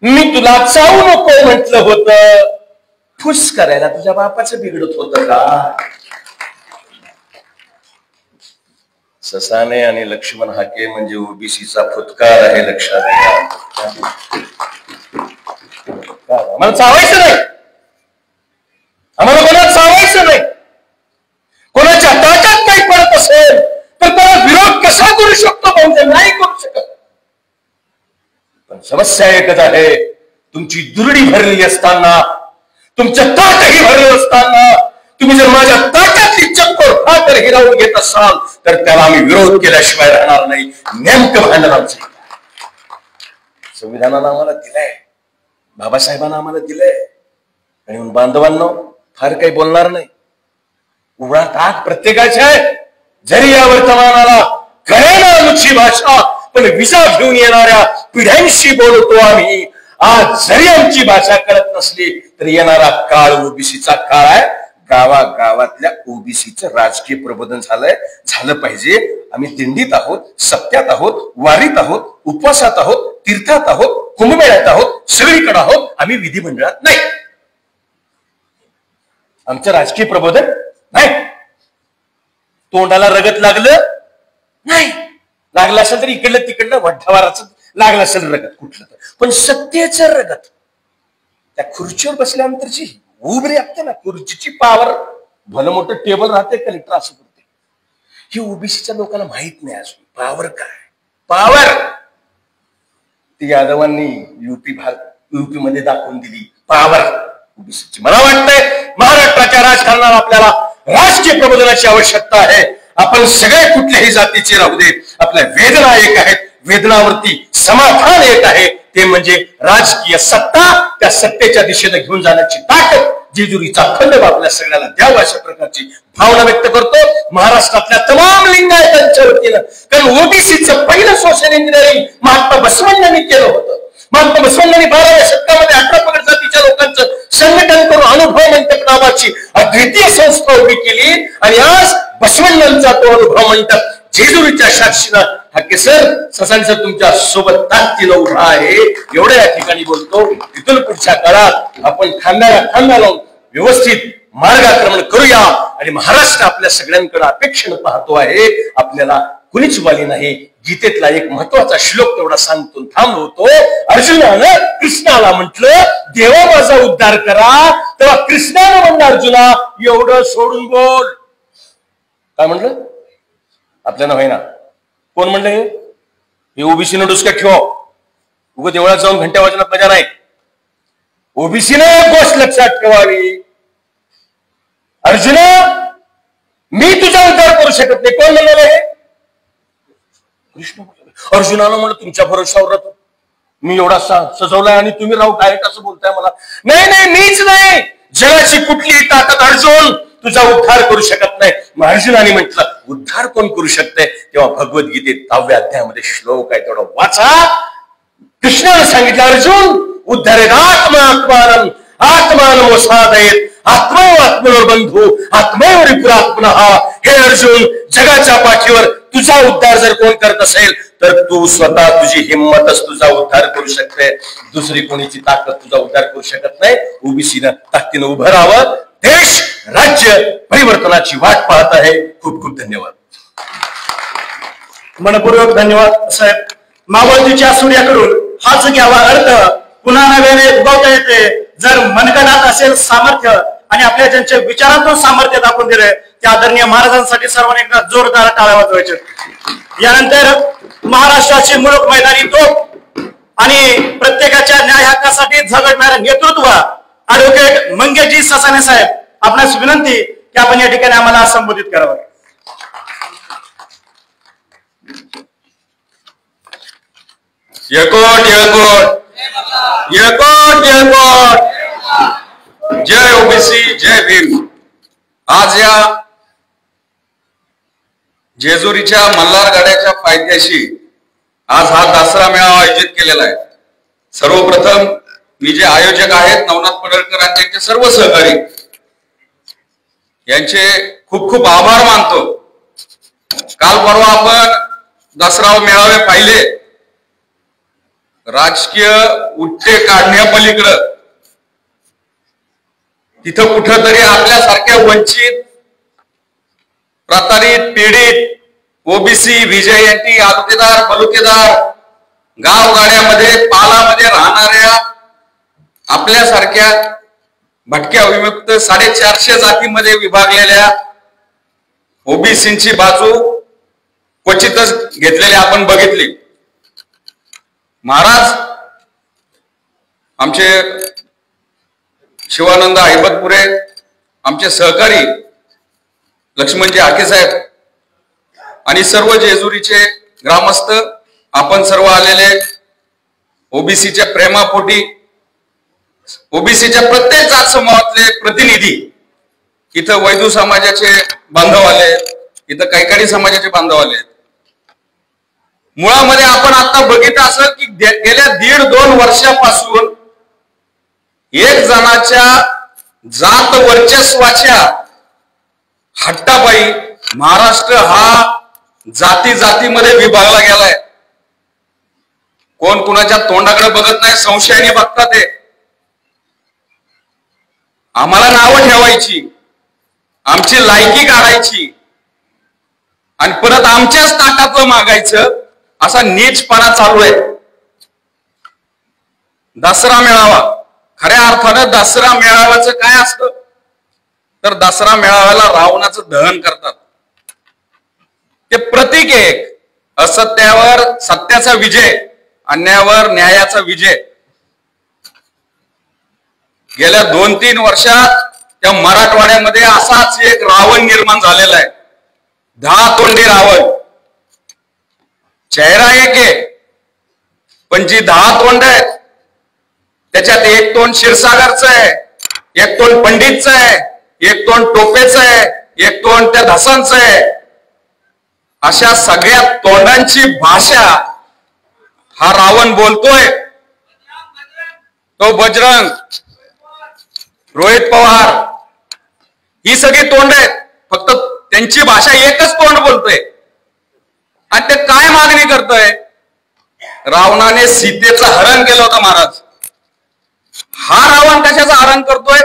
मी तुला चावू नको म्हटलं होतं, फुस करायला तुझ्या बापाचं बिघडत होतं का? ससाने आणि लक्ष्मण हाके म्हणजे ओबीसीचा फुतकार आहे, लक्षात घ्या. आम्हाला चावायचं नाही, आम्हाला कोणाला चावायचं नाही. कोणाच्या ताटात काही पडत असेल तर त्याला विरोध कसा करू शकतो? म्हणजे नाही करू शकत. पण समस्या एकच आहे, तुमची दुरडी भरलेली असताना, तुमचं ताटही भरलेलं असताना तुम्ही जर माझ्या ताटातली चक्कर फाकर हिरावून घेत असाल तर त्याला आम्ही विरोध केल्याशिवाय राहणार नाही. नेमकं भांडण आमचं संविधानानं आम्हाला दिलंय, बाबासाहेबांना आम्हाला दिलंय. आणि बांधवांनो फार काही बोलणार नाही, उघडा ताक प्रत्येकाच्या आहे. जरी या वर्तमानाला कळेना आमची भाषा, पण विजा घेऊन येणाऱ्या पिढ्यांशी बोलतो आम्ही. आज जरी आमची भाषा कळत नसली तरी येणारा काळ ओबीसीचा काळ आहे. गावागावातल्या ओबीसीचं राजकीय प्रबोधन झालं पाहिजे. आम्ही दिंडीत आहोत, सप्त्यात आहोत, वारीत आहोत, उपवासात आहोत, तीर्थात आहोत, कुंभमेळ्यात आहोत, सगळीकडे आहोत. आम्ही विधिमंडळात नाही. आमचं राजकीय प्रबोधन नाही. तोंडाला रगत लागलं नाही, लागलं असेल तर इकडलं तिकडलं वड्ढावाराचं लागलं असेल रगत कुठलं तर, पण सत्तेचं रगत. त्या खुर्चीवर बसल्यानंतरची उभरी असते ना, खुर्चीची पावर, भलं मोठं टेबल राहते, कलेक्टर असं करते. ही ओबीसीच्या लोकांना माहित नाही अजून पावर काय. पावर ती यादवांनी युपी मध्ये दाखवून दिली पावर ओबीसीची. मला वाटतंय महाराष्ट्राच्या राजकारणाला आपल्याला राजकीय प्रबोधनाची आवश्यकता आहे. आपण सगळे कुठल्याही जातीचे राहू दे, आपल्या वेदना एक आहेत, वेदनावरती समाधान एक आहे, ते म्हणजे राजकीय सत्ता. त्या सत्तेच्या दिशेने घेऊन जाण्याची ताकद जेजुरीचा खंड आपल्या सगळ्याला द्यावं अशा प्रकारची भावना व्यक्त करतो महाराष्ट्रातल्या तमाम लिंगायतांच्या वतीनं. कारण ओबीसीचं पहिलं सोशल इंजिनिअरिंग महात्मा बसवण्णांनी केलं होतं. महात्मा बसवण्णांनी 12व्या शतकामध्ये 18 पगड जातीच्या लोकांचं संघटन करून अनुभव मंडप नावाची अद्वितीय संस्था उभी केली. आणि आज बसवण्णांचा तो अनुभव मंडप जेजुरीच्या साक्षीनं हाके सर, ससाने सर तुमच्या सोबत ताकदीनं उभा आहे. एवढं या ठिकाणी बोलतो. इथून पुढच्या काळात आपण खांद्याला खांदा लावून व्यवस्थित मार्गाक्रमण करूया. आणि महाराष्ट्र आपल्या सगळ्यांकडे अपेक्षेनं पाहतो आहे. आपल्याला कुणीच वाली नाही. गीतेतला एक महत्वाचा श्लोक तेवढा सांगतो थांबलो होतो. अर्जुनानं कृष्णाला म्हटलं देवा माझा उद्धार करा, तेव्हा कृष्णानं म्हणलं अर्जुना एवढं सोडून बोल. काय म्हटलं? आपल्याला होईना. कोण म्हणलं हे ओबीसीनं डुसक्यात ठेवा. उगा देवळात जाऊन घंट्या वाजवण्यात मजा नाही. ओबीसीनं एक गोष्ट लक्षात ठेवावी, अर्जुना मी तुझा उद्धार करू शकत नाही. कोण म्हणाल हे? कृष्ण. अर्जुनानं म्हणलं तुमच्या भरोशावर राहतो मी, एवढा सजवलाय आणि तुम्ही राहू डायरेक्ट असं बोलताय मला? नाही नाही, मीच नाही, जगाची कुठलीही ताकद अर्जुन तुझा उद्धार करू शकत नाही. मग अर्जुनाने म्हटलं उद्धार कोण करू शकते? तेव्हा भगवद्गीतेत 10व्या अध्यायामध्ये श्लोक आहे, तेवढं वाचा. कृष्णाने सांगितलं अर्जुन उद्धारेत आत्मात्मानं आत्मानमोसादयेत आत्मैव आत्मनोर बंधू आत्मैव रिपुरात्मनः. हे अर्जुन, जगाच्या पाठीवर तुझा उद्धार जर कोण करत असेल तर तू स्वतः, तुझी हिंमतच तुझा उद्धार करू शकते. दुसरी कोणीची ताकद तुझा उद्धार करू शकत नाही. ओबीसीनं ताकदीनं उभं राहावं. देश राज्य परिवर्तनाची वाट पाहत आहे. खूप खूप धन्यवाद. मनपूर्वक धन्यवाद साहेब. मावळतीच्या सूर्याकडून हाच घ्यावा अर्थ पुन्हा नव्याने उगवता येते जर मनगणात असेल सामर्थ्य. आणि आपल्या ज्यांच्या विचारातून सामर्थ्य दाखवून दिले त्या आदरणीय महाराजांसाठी सर्वांनी एकदा जोरदार टाळ्या वाजवायचे. यानंतर महाराष्ट्राची मुलूक मैदानी तोप आणि प्रत्येकाच्या न्याय हक्कासाठी झगडणारे नेतृत्व ऍडव्होकेट मंगेशजी ससाने साहेब, आपणास विनंती की आपण या ठिकाणी आम्हाला संबोधित करावं. यकोट यकोट यकोट यकोट. जय ओबीसी, जय भीम. आज या जेजुरीच्या मल्हार गाड्याच्या पायथ्याशी आज हा दसरा मेळावा आयोजित केलेला आहे. सर्वप्रथम मी जे आयोजक आहेत नवनाथ पडळकर आणि त्यांचे सर्व सहकारी यांचे खूप खूप आभार मानतो. काल परवा आपण दसरा मेळावे पाहिले. राजकीय उठ्ठे काढण्यापलीकडं तिथं कुठंतरी आपल्यासारख्या वंचित, प्रताडित, पीडित, ओबीसी, व्हीजेएनटी, आलुतेदार, बलुतेदार, गावगाड्यामध्ये पालामध्ये राहणाऱ्या आपल्यासारख्या भटक्या विमुक्त 450 जातीमध्ये विभागलेल्या ओबीसींची बाजू क्वचितच घेतलेली आपण बघितली. महाराज आमचे शिवानंद हैबतपुरे, आमचे सहकारी लक्ष्मणजी आकेसाहेब आणि सर्व जेजुरीचे ग्रामस्थ, आपण सर्व आलेले ओबीसीच्या प्रेमापोटी, ओबीसीच्या प्रत्येक जात समूहातले प्रतिनिधी, इथं वैदू समाजाचे बांधव आले, इथं कैकाडी समाजाचे बांधव आले. मुळामध्ये आपण आता बघितलं असं की गेल्या 1.5-2 वर्षापासून एक जणाच्या जात वर्चस्वाच्या हट्टापायी महाराष्ट्र हा जाती जातीमध्ये विभागला गेलाय. कोण कुणाच्या तोंडाकडे बघत नाही, संशयाने बघतात. ते आम्हाला नावं ठेवायची, आमची लायकी काढायची आणि परत आमच्याच ताटातलं मागायचं, असा नीचपणा चालू आहे. दसरा मेळावा, खऱ्या अर्थानं दसरा मेळाव्याचं काय असतं तर दसरा मेळाव्याला रावणाचं दहन करतात. ते प्रतीक एक असत्यावर सत्याचा विजय, अन्यायावर न्यायाचा विजय. गेल्या 2-3 वर्षात त्या मराठवाड्यामध्ये असाच एक रावण निर्माण झालेला आहे. 10 तोंडी रावण. चेहरा एक आहे, पण जी 10 तोंड आहेत त्याच्यात एक तोंड क्षीरसागरचं आहे, एक तोंड पंडितचं आहे, एक तोंड टोपेचं आहे, एक तोंड त्या धसांचं आहे. अशा सगळ्या तोंडांची भाषा हा रावण बोलतोय. तो बजरंग, रोहित पवार, ही सगळी तोंड आहेत, फक्त त्यांची भाषा एकच तोंड बोलतोय. आणि ते काय मागणी करतोय? रावणाने सीतेचं हरण केलं होतं महाराज. हा रावण कशाचं हरण करतोय?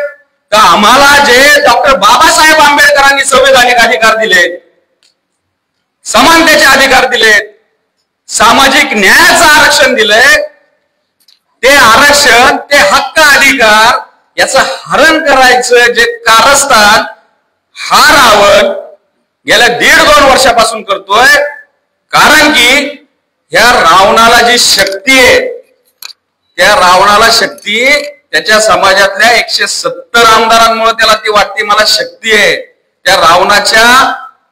तर आम्हाला जे डॉक्टर बाबासाहेब आंबेडकरांनी संवैधानिक अधिकार दिले, समानतेचे अधिकार दिले, सामाजिक न्यायाचं आरक्षण दिलंय, ते आरक्षण, ते हक्क अधिकार याचं हरण करायचं जे कारस्थान हा रावण गेल्या 1.5-2 वर्षापासून करतोय. कारण की ह्या रावणाला जी शक्ती आहे, त्या रावणाला शक्ती त्याच्या समाजातल्या 170 आमदारांमुळे त्याला ती वाटते मला शक्ती आहे. त्या रावणाच्या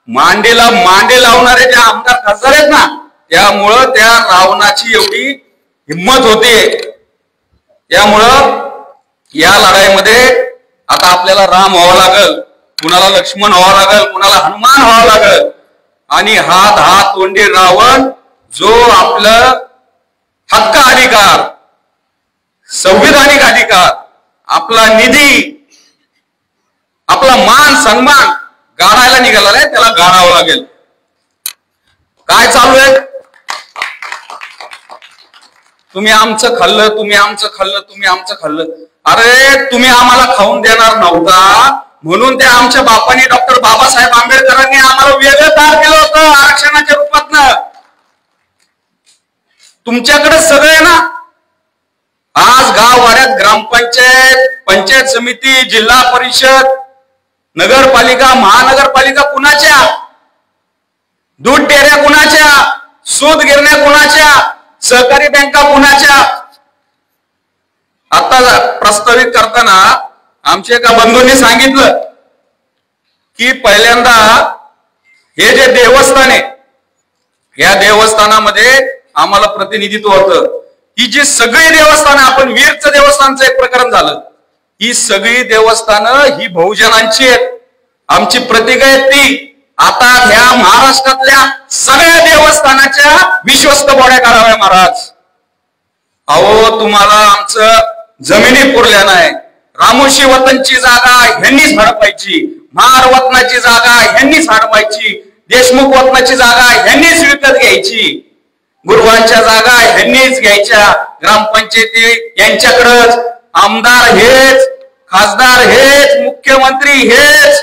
मांडीला मांडे लावणारे जे आमदार खासदार आहेत ना, त्यामुळं त्या रावणाची एवढी हिंमत होते. त्यामुळं या लढाईमध्ये आता आपल्याला राम व्हावं लागल, कुणाला लक्ष्मण व्हावं लागल, कुणाला हनुमान व्हावं लागल. आणि हा 10 तोंडी रावण जो आपलं हक्क अधिकार, संविधानिक अधिकार, आपला निधी, आपला मान सन्मान गाडायला निघाला आहे, त्याला गाडावं लागेल. काय चालू आहे? तुम्ही आमचं खाल्लं, तुम्ही आमचं खाल्लं, तुम्ही आमचं खाल्लं. अरे तुम्ही आम्हाला खाऊन देणार नव्हता म्हणून ते आमच्या बापांनी डॉक्टर बाबासाहेब आंबेडकरांनी आम्हाला वेगळं दार दिलं होतं आरक्षणाच्या रूपातनं. तुमच्याकडे सगळं आहे ना. आज गाववाड्यात ग्रामपंचायत, पंचायत समिती, जिल्हा परिषद, नगरपालिका, महानगरपालिका कुणाच्या? दूध डेऱ्या कुणाच्या? सूत गिरण्या कुणाच्या? सहकारी बँका कुणाच्या? आता प्रस्तावित करताना आमच्या एका बंधूंनी सांगितलं की पहिल्यांदा हे जे देवस्थान आहे, या देवस्थानामध्ये आम्हाला प्रतिनिधित्व होतं. ही जी सगळी देवस्थानं, आपण वीरचं देवस्थानचं एक प्रकरण झालं, ही सगळी देवस्थानं ही बहुजनांची आहेत, आमची प्रतीक आहेत ती. आता ह्या महाराष्ट्रातल्या सगळ्या देवस्थानाच्या विश्वस्त बॉड्या काढाव्या महाराज. अहो तुम्हाला आमचं जमिनी पुरल्या नाही. रामोशी वतनची जागा ह्यांनीच हडपायची, महार वतनाची जागा ह्यांनीच हडपायची, देशमुख वतनाची जागा ह्यांनीच विकत घ्यायची, गुरुवांच्या जागा ह्यांनीच घ्यायच्या, ग्रामपंचायती यांच्याकडच, आमदार हेच, खासदार हेच, मुख्यमंत्री हेच.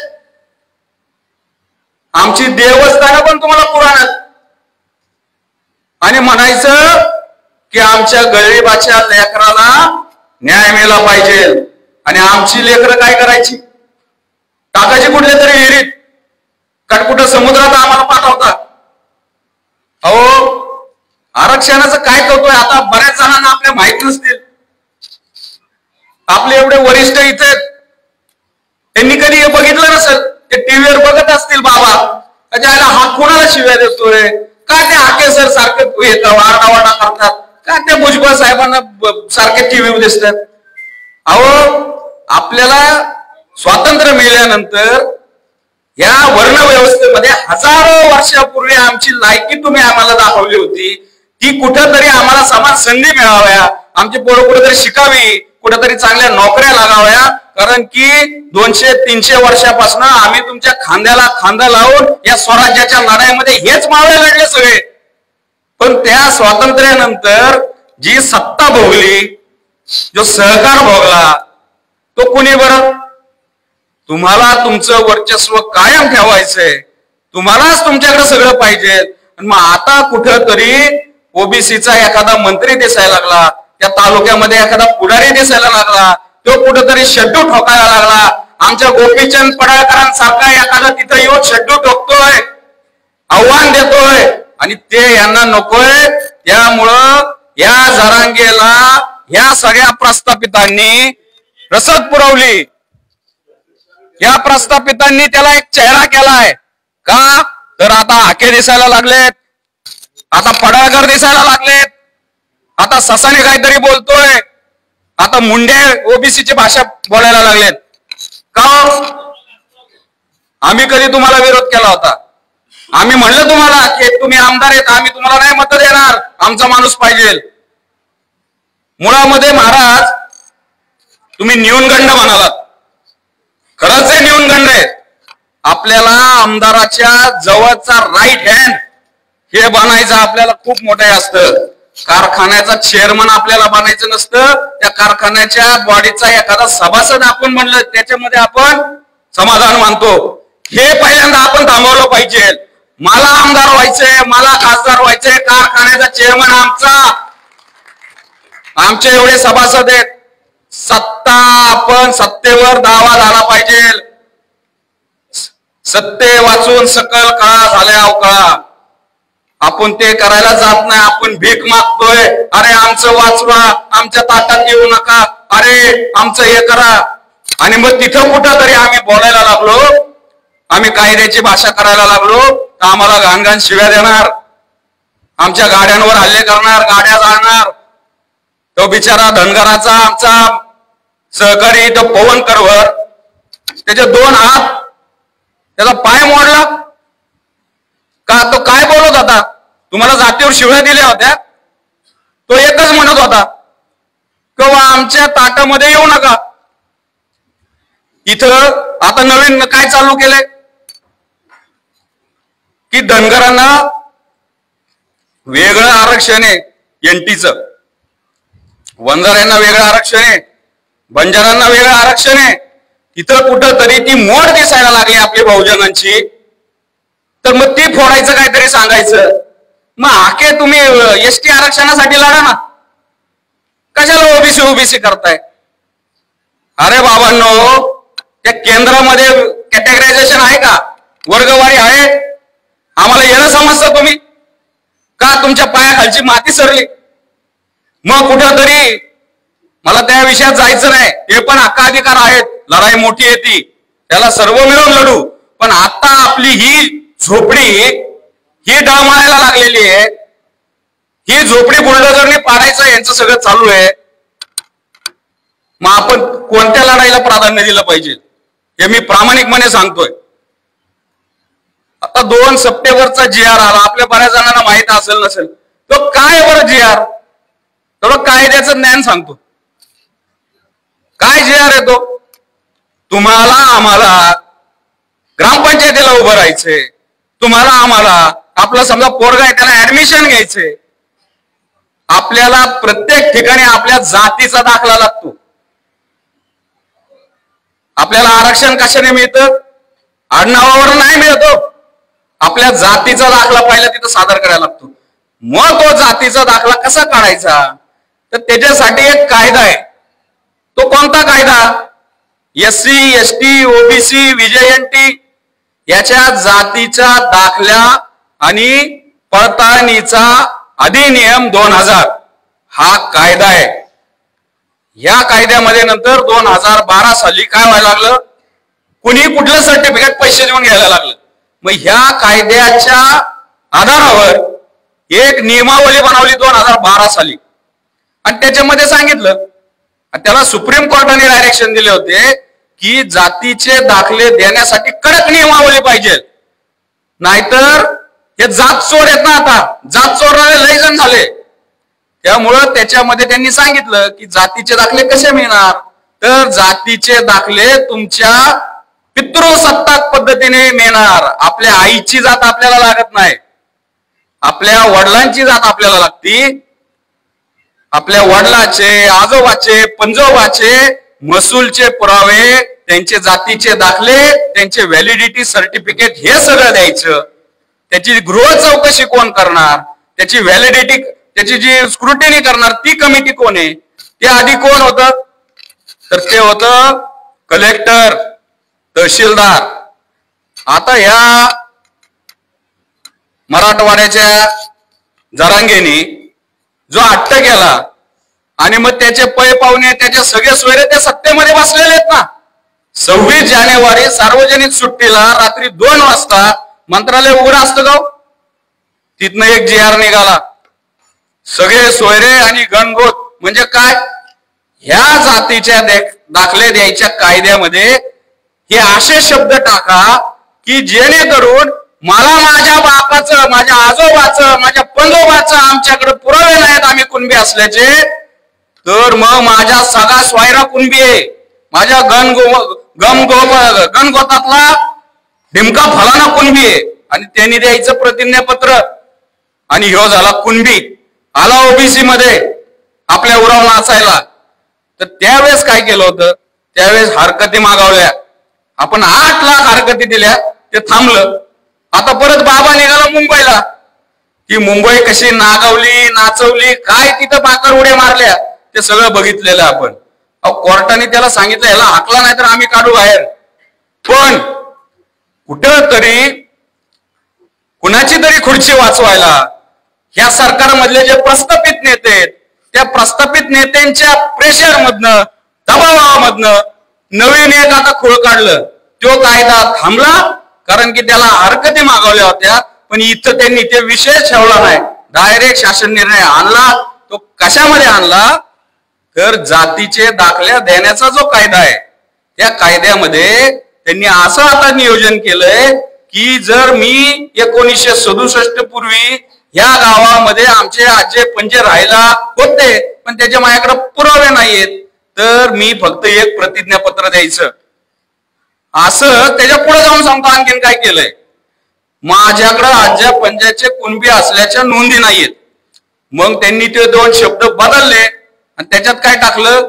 आमची देवस्थानं पण तुम्हाला पुराणात. आणि म्हणायचं की आमच्या गरिबाच्या लेकराला न्याय मिळाला पाहिजे. आणि आमची लेकरं काय करायची? टाकायची कुठल्या तरी विहिरीत, कुठं समुद्रात आम्हाला पाठवता. अहो, आरक्षणाचं काय करतोय आता बऱ्याच जणांना आपल्या माहित नसतील. आपले एवढे वरिष्ठ इथे त्यांनी कधी हे बघितलं नसेल. ते टीव्हीवर बघत असतील, बाबा त्याला हा कोणाला शिव्या देतोय, का ते हाके सर सारखे वारडावाडा करतात, का त्या भुजबळ साहेबांना सारखे टीव्ही दिसतात. अहो, आपल्याला स्वातंत्र्य मिळाल्यानंतर या वर्ण व्यवस्थेमध्ये हजारो वर्षापूर्वी आमची लायकी तुम्ही आम्हाला दाखवली होती. ती कुठंतरी आम्हाला समान संधी मिळाव्या, आमची पोरं कुठेतरी शिकावी, कुठेतरी चांगल्या नोकऱ्या लागाव्या. कारण की 200-300 वर्षापासून आम्ही तुमच्या खांद्याला खांदा लावून या स्वराज्याच्या लढाईमध्ये हेच मावळे लढले सगळे. पण त्या स्वातंत्र्यानंतर जी सत्ता भोगली, जो सहकार भोगला, तो कुणी बरं? तुम्हाला तुमचं वर्चस्व कायम ठेवायचंय, तुम्हालाच तुमच्याकडे सगळं पाहिजे. मग आता कुठंतरी ओबीसीचा एखादा मंत्री दिसायला लागला, त्या तालुक्यामध्ये एखादा पुढारी दिसायला लागला, तो कुठंतरी शड्डू ठोकायला लागला. आमच्या गोपीचंद पडळकरांसारखा एखादा तिथं येऊन शड्डू ठोकतोय, आव्हान देतोय, आणि ते यांना नकोय. त्यामुळं या जरांगेला या सगळ्या प्रस्थापितांनी रसद पुरवली. या प्रस्थापितांनी त्याला एक चेहरा केलाय. का तर आता हाके दिसायला लागलेत, आता पडळकर दिसायला लागलेत, आता ससाने काहीतरी बोलतोय, आता मुंडे ओबीसीची भाषा बोलायला लागलेत. का? आम्ही कधी तुम्हाला विरोध केला होता? आम्ही म्हणलं तुम्हाला की तुम्ही आमदार आहेत, आम्ही तुम्हाला नाही मत देणार, आमचा माणूस पाहिजे. मुळामध्ये महाराज तुम्ही न्यूनगंड म्हणालात, खरंच आहे न्यूनगंड आहे. आपल्याला आमदाराच्या जवळचा राईट हँड हे बनायचं आपल्याला खूप मोठं असतं. कारखान्याचा चेअरमन आपल्याला बनायचं नसतं. त्या कारखान्याच्या बॉडीचा एखादा सभासद आपण म्हणलं त्याच्यामध्ये आपण समाधान मानतो. हे पहिल्यांदा आपण थांबवलं पाहिजे. मला आमदार व्हायचंय, मला खासदार व्हायचंय, कारखान्याचा चेअरमन आमचे एवढे सभासद आहेत. सत्ता आपण सत्तेवर दावा झाला पाहिजे. सत्ते वाचून सकल कळा झाल्या अवकळा. आपण ते करायला जात नाही. आपण भीक मागतोय, अरे आमचं वाचवा, आमच्या ताटात येऊ नका, अरे आमचं हे करा. आणि मग तिथं कुठं तरी आम्ही बोलायला लागलो, आम्ही कायद्याची भाषा करायला लागलो, तर आम्हाला घाणघाण शिव्या देणार, आमच्या गाड्यांवर हल्ले करणार, गाड्या जाळणार. तो बिचारा धनगराचा आमचा सहकारी तो पवनकरवर त्याचे 2 हात, त्याचा पाय मोडला. का? तो काय बोलत होता? तुम्हाला जातीवर शिव्या दिल्या होत्या. तो एकच म्हणत होता किंवा आमच्या ताटामध्ये येऊ नका. इथं आता नवीन काय चालू केलंय की धनगरांना वेगळं आरक्षण आहे, एनटीचं, वंजाऱ्यांना वेगळं आरक्षण आहे, बंजारांना वेगळं आरक्षण आहे. इथं कुठं तरी ती मोड दिसायला लागली आपली बहुजनांची, तर मग ती फोडायचं काहीतरी सांगायचं. मग हाके तुम्ही एसटी आरक्षणासाठी लढा ना, कशाला ओबीसी करताय? अरे बाबांनो, त्या केंद्रामध्ये कॅटेगरायझेशन आहे का? वर्गवारी आहे? आम्हाला येणं समजतं तुम्ही का? तुमच्या पायाखालची माती सरली. मग कुठं तरी मला त्या विषयात जायचं नाही. हे पण हक्काधिकार आहेत, लढाई मोठी येते, त्याला सर्व मिळून लढू. पण आता आपली ही झोपडी ही डळमळायला लागलेली आहे. ही झोपडी बुलडोझरने पाडायचं यांचं सगळं चालू आहे. मग आपण कोणत्या लढाईला प्राधान्य दिलं पाहिजे हे मी प्रामाणिकपणे सांगतोय. आता 2 सप्टेंबरचा GR आला, आपल्या बऱ्याच जणांना माहित असेल नसेल. तो काय बरं GR? थोडं कायद्याचं ज्ञान सांगतो. काय जी आर येतो? तुम्हाला आम्हाला ग्रामपंचायतीला उभं राहायचंय, तुम्हाला आम्हाला आपला समजा पोरगा आहे त्याला ऍडमिशन घ्यायचंय, आपल्याला प्रत्येक ठिकाणी आपल्या जातीचा दाखला लागतो. आपल्याला आरक्षण कशाने मिळतं? आडनावावर नाही मिळतो, आपल्या जातीचा दाखला पहिला तिथं सादर करायला लागतो. मग तो जातीचा दाखला कसा काढायचा? तर त्याच्यासाठी एक कायदा आहे. तो कोणता कायदा? SC, ST, OBC, VJNT याच्या जातीच्या दाखल्या आणि पडताळणीचा अधिनियम 2000 हा कायदा आहे. या कायद्यामध्ये नंतर 2012 साली काय व्हायला लागलं? कुणी कुठलं सर्टिफिकेट पैसे देऊन घ्यायला लागलं. मग ह्या कायद्याच्या आधारावर एक नियमावली बनवली 2012 साली आणि त्याच्यामध्ये सांगितलं, त्याला सुप्रीम कोर्टाने डायरेक्शन दिले होते की जातीचे दाखले देण्यासाठी कडक नियमावली पाहिजे, नाहीतर हे जात चोर आहेत ना, आता जात चोरणारे लय जण झाले. त्यामुळं त्याच्यामध्ये त्यांनी सांगितलं की जातीचे दाखले कसे मिळणार? तर जातीचे दाखले तुमच्या पितृसत्ताक पद्धतीने मिळणार. आपल्या आईची जात आपल्याला लागत नाही, आपल्या वडिलांची जात आपल्याला लागती. आपल्या वडिलाचे, आजोबाचे, पंजोबाचे महसूलचे पुरावे, त्यांचे जातीचे दाखले, त्यांचे व्हॅलिडिटी सर्टिफिकेट हे सगळं द्यायचं. त्याची गृह चौकशी कोण करणार? त्याची व्हॅलिडिटी, त्याची जी स्क्रुटिनी करणार ती कमिटी कोण आहे? ते आधी कोण होतं? तर ते होतं कलेक्टर, तहसीलदार. आता या मराठवाड्याच्या जरांगेने जो हट्ट केला आणि मग त्याचे पै पाहुणे, त्याचे सगळे सोयरे ते सत्तेमध्ये बसलेले आहेत ना. 26 जानेवारी सार्वजनिक सुट्टीला रात्री 2 वाजता मंत्रालय उघडं असतं का? तिथनं एक GR निघाला, सगळे सोयरे आणि गणगोत. म्हणजे काय? ह्या जातीच्या दाखले द्यायच्या कायद्यामध्ये हे असे शब्द टाका की जेणेकरून मला माझ्या बापाचं, माझ्या आजोबाचं, माझ्या पंजोबाचं आमच्याकडे पुरावे नाहीत आम्ही कुणबी असल्याचे, तर मग माझ्या सगळा स्वायरा कुणबी आहे, माझ्या गणगोतातला ढिमका फलाना कुणबी आहे, आणि त्यांनी द्यायचं प्रतिज्ञापत्र. आणि ह्यो झाला कुणबी, आला OBC मध्ये आपल्या उराव नाचायला. तर त्यावेळेस काय केलं होतं? त्यावेळेस हरकती मागावल्या, आपण 8 लाख हरकती दिल्या, ते थांबलं. आता परत बाबा निघाला मुंबईला, की मुंबई कशी नागावली, नाचवली, काय तिथं बाकर उड्या मारल्या, ते सगळं बघितलेलं आपण. कोर्टाने त्याला सांगितलं याला हाकला नाही तर आम्ही काढू बाहेर. पण कुठं तरी कुणाची तरी खुर्ची वाचवायला ह्या सरकारमधले जे प्रस्थापित नेते आहेत, त्या प्रस्थापित नेत्यांच्या प्रेशर मधनं, दबावामधनं नवीन एक आता खोळ काढलं. तो कायदा थांबला, कारण की त्याला हरकती मागवल्या होत्या. पण इथं त्यांनी ते विषय ठेवला नाही, डायरेक्ट शासन निर्णय आणला. तो कशामध्ये आणला? तर जातीचे दाखल्या देण्याचा जो कायदा आहे त्या कायद्यामध्ये त्यांनी असं आता नियोजन केलंय की जर मी 1967 पूर्वी या गावामध्ये आमचे आजे पंजे राहायला होते, पण त्याच्या माझ्याकडे पुरावे नाहीयेत, तर मी फक्त एक प्रतिज्ञापत्र द्यायचं. असं त्याच्या पुढे जाऊन सांगतो आणखीन काय केलंय, माझ्याकडे आज्या पंजाचे कुणबी असल्याच्या नोंदी नाहीयेत. मग त्यांनी ते 2 शब्द बदलले आणि त्याच्यात काय टाकलं?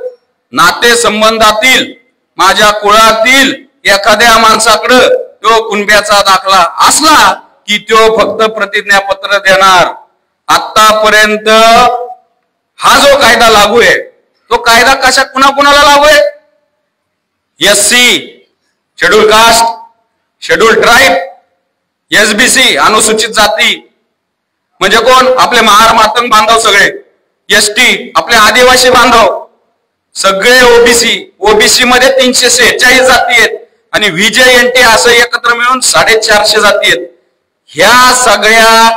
नाते संबंधातील माझ्या कुळातील एखाद्या माणसाकडे तो कुणब्याचा दाखला असला की तो फक्त प्रतिज्ञापत्र देणार. आतापर्यंत हा जो कायदा लागू आहे तो कायदा कशा कुणाकुणाला लागू आहे? SC schedule caste, schedule tribe, SBC अनुसूचित जाती म्हणजे कोण? आपले महार मातंग बांधव सगळे, ST आपले आदिवासी बांधव सगळे, OBC मध्ये 346 जाती आहेत आणि VJNT असं एकत्र मिळून 450 जाती आहेत. ह्या सगळ्या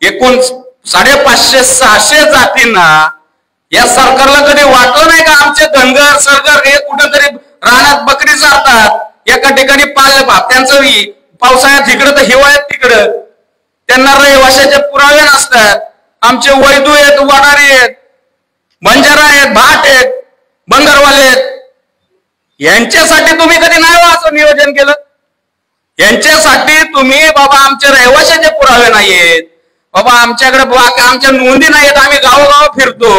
एकूण 550-600 जातींना या सरकारला कधी वाटलं नाही का आमचे धनगर सरगर हे कुठेतरी रानात बकरी चारतात, एका ठिकाणी त्यांचं पावसाळ्यात इकडं तर हिवाळ्यात तिकडं, त्यांना रहिवाशाचे पुरावे नसतात. आमचे वैदू आहेत, वडारी आहेत, बंजारा आहेत, भाट आहेत, बंदरवाले आहेत, यांच्यासाठी तुम्ही कधी नाही असं नियोजन केलं? यांच्यासाठी तुम्ही बाबा आमच्या रहिवाशाचे पुरावे नाहीयेत, बाबा आमच्याकडे आमच्या नोंदी नाहीयेत, आम्ही गावोगाव फिरतो,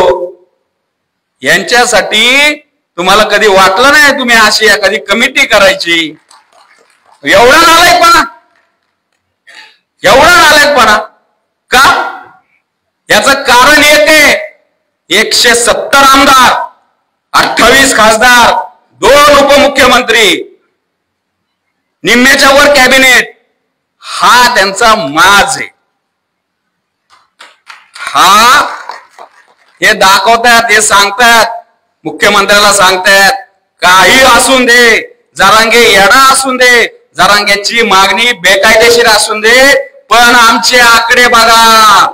यांच्यासाठी तुम्हाला कधी वाटलं नाही तुम्ही अशी एखादी कमिटी करायची? एवढा नालायकपणा का? याचं कारण एक आहे, 170 आमदार, 28 खासदार, 2 उपमुख्यमंत्री, निम्म्याच्या वर कॅबिनेट, हा त्यांचा माज आहे. हे दाखवतात, हे सांगतात, मुख्यमंत्र्याला सांगतात काही असून दे, जरांगे येडा असून दे, जरांगेची मागणी बेकायदेशीर असून दे, पण आमचे आकडे बघा,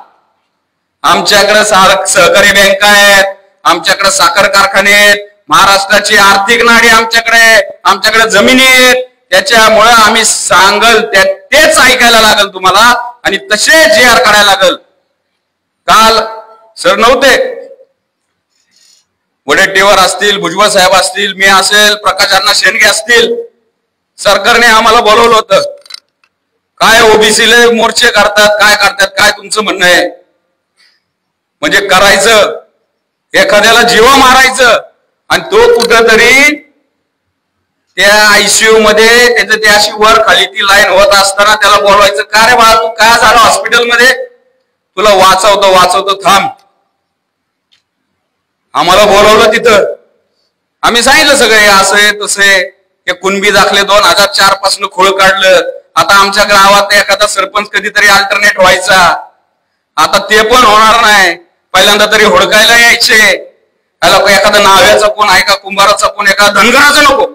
आमच्याकडे सहकारी बँका आहेत, आमच्याकडे साखर कारखाने आहेत, महाराष्ट्राची आर्थिक नाडी आमच्याकडे जमिनी आहेत, त्याच्यामुळे आम्ही सांगल तेच ऐकायला लागल तुम्हाला आणि तसे GR काढायला लागल. काल सर नव्हते, वडेट्टीवार असतील, भुजबळ साहेब असतील, मी असेल, प्रकाश अण्णा शेंडगे असतील, सरकारने आम्हाला बोलवलं होतं. काय ओबीसीला मोर्चे करतात, काय करतात, काय तुमचं म्हणणं आहे? म्हणजे करायचं, एखाद्याला जीवा मारायचं आणि तो कुठंतरी त्या ICU मध्ये त्याचं ते अशी वर खाली ती लाईन होत असताना त्याला बोलवायचं, का रे बाळा तू काय झालं हॉस्पिटलमध्ये, तुला वाचवतो थांब. आम्हाला बोलवलं तिथं, आम्ही सांगितलं सगळे असं तसे, हे कुणबी दाखले 2004 पासून खोळ काढलं. आता आमच्या गावात एखादा सरपंच कधीतरी अल्टरनेट व्हायचा, आता ते पण होणार नाही. पहिल्यांदा तरी हुडकायला यायचे, एखादा नाव्याचा कोण आहे का, कुंभाराचा कोण आहे का, धनगराचं नको,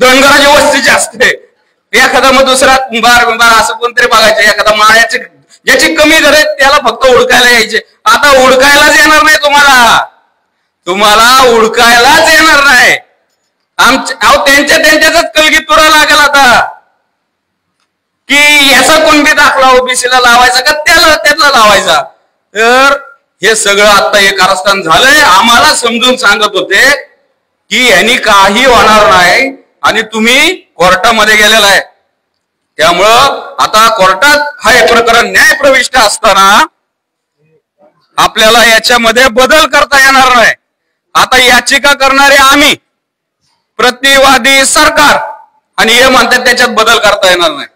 धनगराची वस्ती जास्त आहे, एखादा मग दुसरा कुंभार असं कोणतरी बघायचे, एखादा माळ्याचे ज्याची कमी घर आहे त्याला फक्त हुडकायला यायचे. आता हुडकायलाच येणार नाही तुम्हाला हुडकायलाच येणार नाही. त्यांच्याच कलगी तुरा लागेल आता की याचा कोणती दाखला ओबीसीला लावायचा का त्याला लावायचा. तर हे सगळं आता हे कारस्थान झालंय. आम्हाला समजून सांगत होते की यांनी काही होणार नाही आणि तुम्ही कोर्टामध्ये गेलेला आहे, त्यामुळं आता कोर्टात हा प्रकरण न्यायप्रविष्ट असताना आपल्याला याच्यामध्ये बदल करता येणार नाही. आता याचिका करणारे आम्ही, प्रतिवादी सरकार, आणि हे म्हणतात त्याच्यात बदल करता येणार नाही.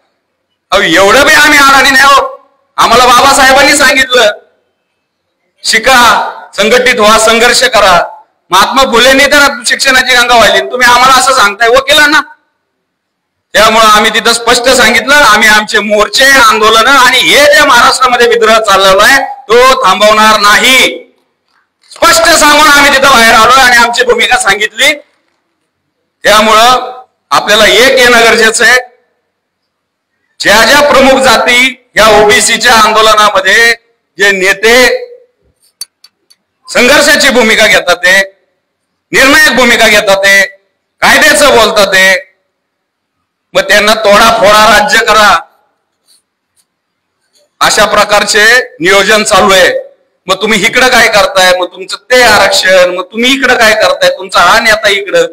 एवढं बी आम्ही अडाणी नाही आहोत. आम्हाला बाबासाहेबांनी सांगितलं शिका, संघटित व्हा, संघर्ष करा. महात्मा फुलेंनी तर शिक्षणाची गंगा वाहिली, तुम्ही आम्हाला असं सांगताय वकिलांना. त्यामुळं आम्ही तिथं स्पष्ट सांगितलं, आम्ही आमचे मोर्चे, आंदोलन आणि हे जे महाराष्ट्रामध्ये विद्रोह चाललेला आहे तो थांबवणार नाही. स्पष्ट सांगून आम्ही तिथं बाहेर आलो आणि आमची भूमिका सांगितली. त्यामुळं आपल्याला एक येणं गरजेचं आहे, ज्या प्रमुख जाती या ओबीसीच्या आंदोलनामध्ये जे नेते संघर्षाची भूमिका घेतात, ते निर्णायक भूमिका घेतात, ते कायद्याचं बोलतात, ते मग त्यांना तोडाफोडा राज्य करा अशा प्रकारचे नियोजन चालू आहे. मग तुम्ही इकडं काय करताय, मग तुमचं ते आरक्षण, मग तुम्ही इकडं काय करताय, तुमचा हा नेता इकडं,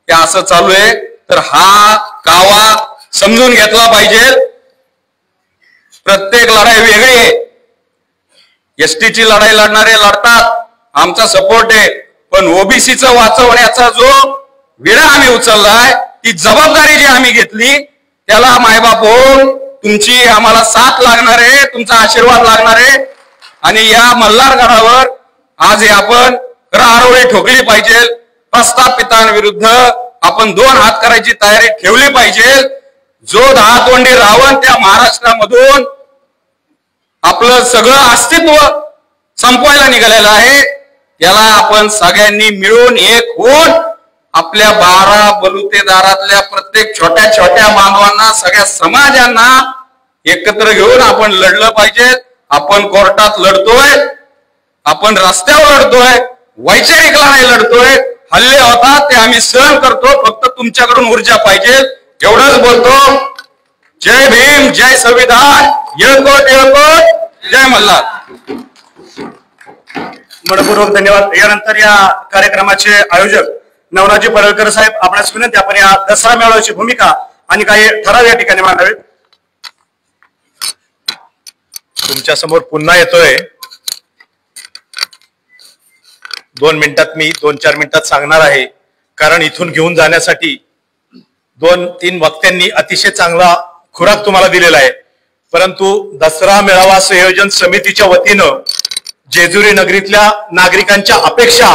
हे असं चालू आहे. तर हा कावा समजून घेतला पाहिजे. प्रत्येक लढाई वेगळी आहे. एसटीची लढाई लढणारे लढतात, आमचा सपोर्ट आहे, पण ओबीसीचं वाचवण्याचा जो विडा आम्ही उचललाय, ती जबाबदारी जी आम्ही घेतली, त्याला मायबाप होऊन तुमची आम्हाला साथ लागणार आहे, तुमचा आशीर्वाद लागणार आहे. आणि या मल्हारगडावर आज आपण आरोळी ठोकली पाहिजे. प्रस्थापितांविरुद्ध आपण 2 हात करायची तयारी ठेवली पाहिजे. जो 10 तोंडी रावण त्या महाराष्ट्रामधून आपलं सगळं अस्तित्व संपवायला निघालेलं आहे, याला आपण सगळ्यांनी मिळून एक होऊन आपल्या 12 बलुतेदारातल्या प्रत्येक छोट्या छोट्या बांधवांना, सगळ्या समाजांना एकत्र घेऊन आपण लढलं पाहिजे. आपण कोर्टात लढतोय, आपण रस्त्यावर लढतोय, वैचारिक लढाई लढतोय. हल्ले होतात ते आम्ही सहन करतो, फक्त तुमच्याकडून ऊर्जा पाहिजे. एवढंच बोलतो. जय भीम, जय संविधान, येळकोट येळकोट, जय मल्हार. मनपूर्वक धन्यवाद. यानंतर या कार्यक्रमाचे आयोजक नवनाथजी पडळकर साहेब, आपल्यास विनंती आपण या दसरा मेळाव्याची भूमिका आणि काही ठराव या ठिकाणी मांडावेत. तुमच्या समोर पुन्हा येतोय. 2 मिनिटात मी 2-4 मिनिटात सांगणार आहे, कारण इथून घेऊन जाण्यासाठी 2-3 वक्त्यांनी अतिशय चांगला खुराक तुम्हाला दिलेला आहे. परंतु दसरा मेळावा संयोजन समितीच्या वतीनं जेजुरी नगरीतल्या नागरिकांच्या अपेक्षा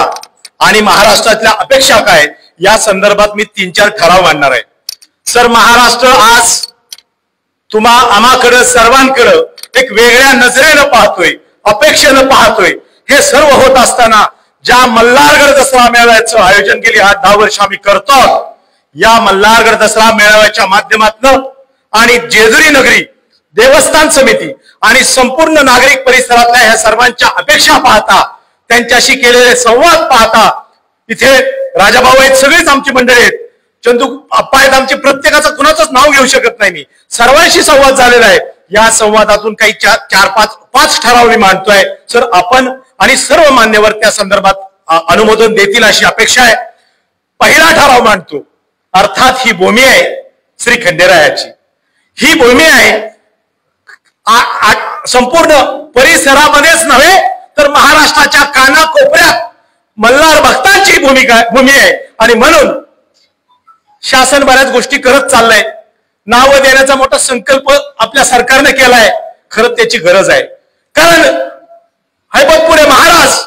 आणि महाराष्ट्रातल्या अपेक्षा काय या संदर्भात मी 3-4 ठराव मांडणार आहे. सर, महाराष्ट्र आज आम्हाकडं सर्वांकडं एक वेगळ्या नजरेनं पाहतोय, अपेक्षेनं पाहतोय. हे सर्व होत असताना ज्या मल्हारगड दसरा मेळाव्याचं आयोजन गेली 8-10 वर्ष आम्ही करतो, या मल्हारगड दसरा मेळाव्याच्या माध्यमातून आणि जेजुरी नगरी देवस्थान समिती आणि संपूर्ण नागरिक परिसरातल्या ह्या सर्वांच्या अपेक्षा पाहता, त्यांच्याशी केलेले संवाद पाहता, इथे राजाभाऊ आहेत, सगळीच आमची मंडळी आहेत, चंदू अप्पा आहेत आमचे, प्रत्येकाचं कुणाचंच नाव घेऊ शकत नाही मी, सर्वांशी संवाद झालेला आहे. या संवादातून काही 4-5 ठराव मी मांडतोय. सर, आपण आणि सर्व मान्यवर त्या संदर्भात अनुमोदन देतील अशी अपेक्षा आहे. पहिला ठराव मांडतो, अर्थात ही भूमी आहे श्री खंडेरायाची. ही भूमी आहे संपूर्ण परिसरामध्येच नव्हे तर महाराष्ट्राच्या कानाकोपऱ्यात मल्हार भक्तांची भूमी आहे. आणि म्हणून शासन बऱ्याच गोष्टी करत चाललंय. नाव देण्याचा मोठा संकल्प आपल्या सरकारने केलाय. खरं त्याची गरज आहे, कारण हैबतपुरे महाराज,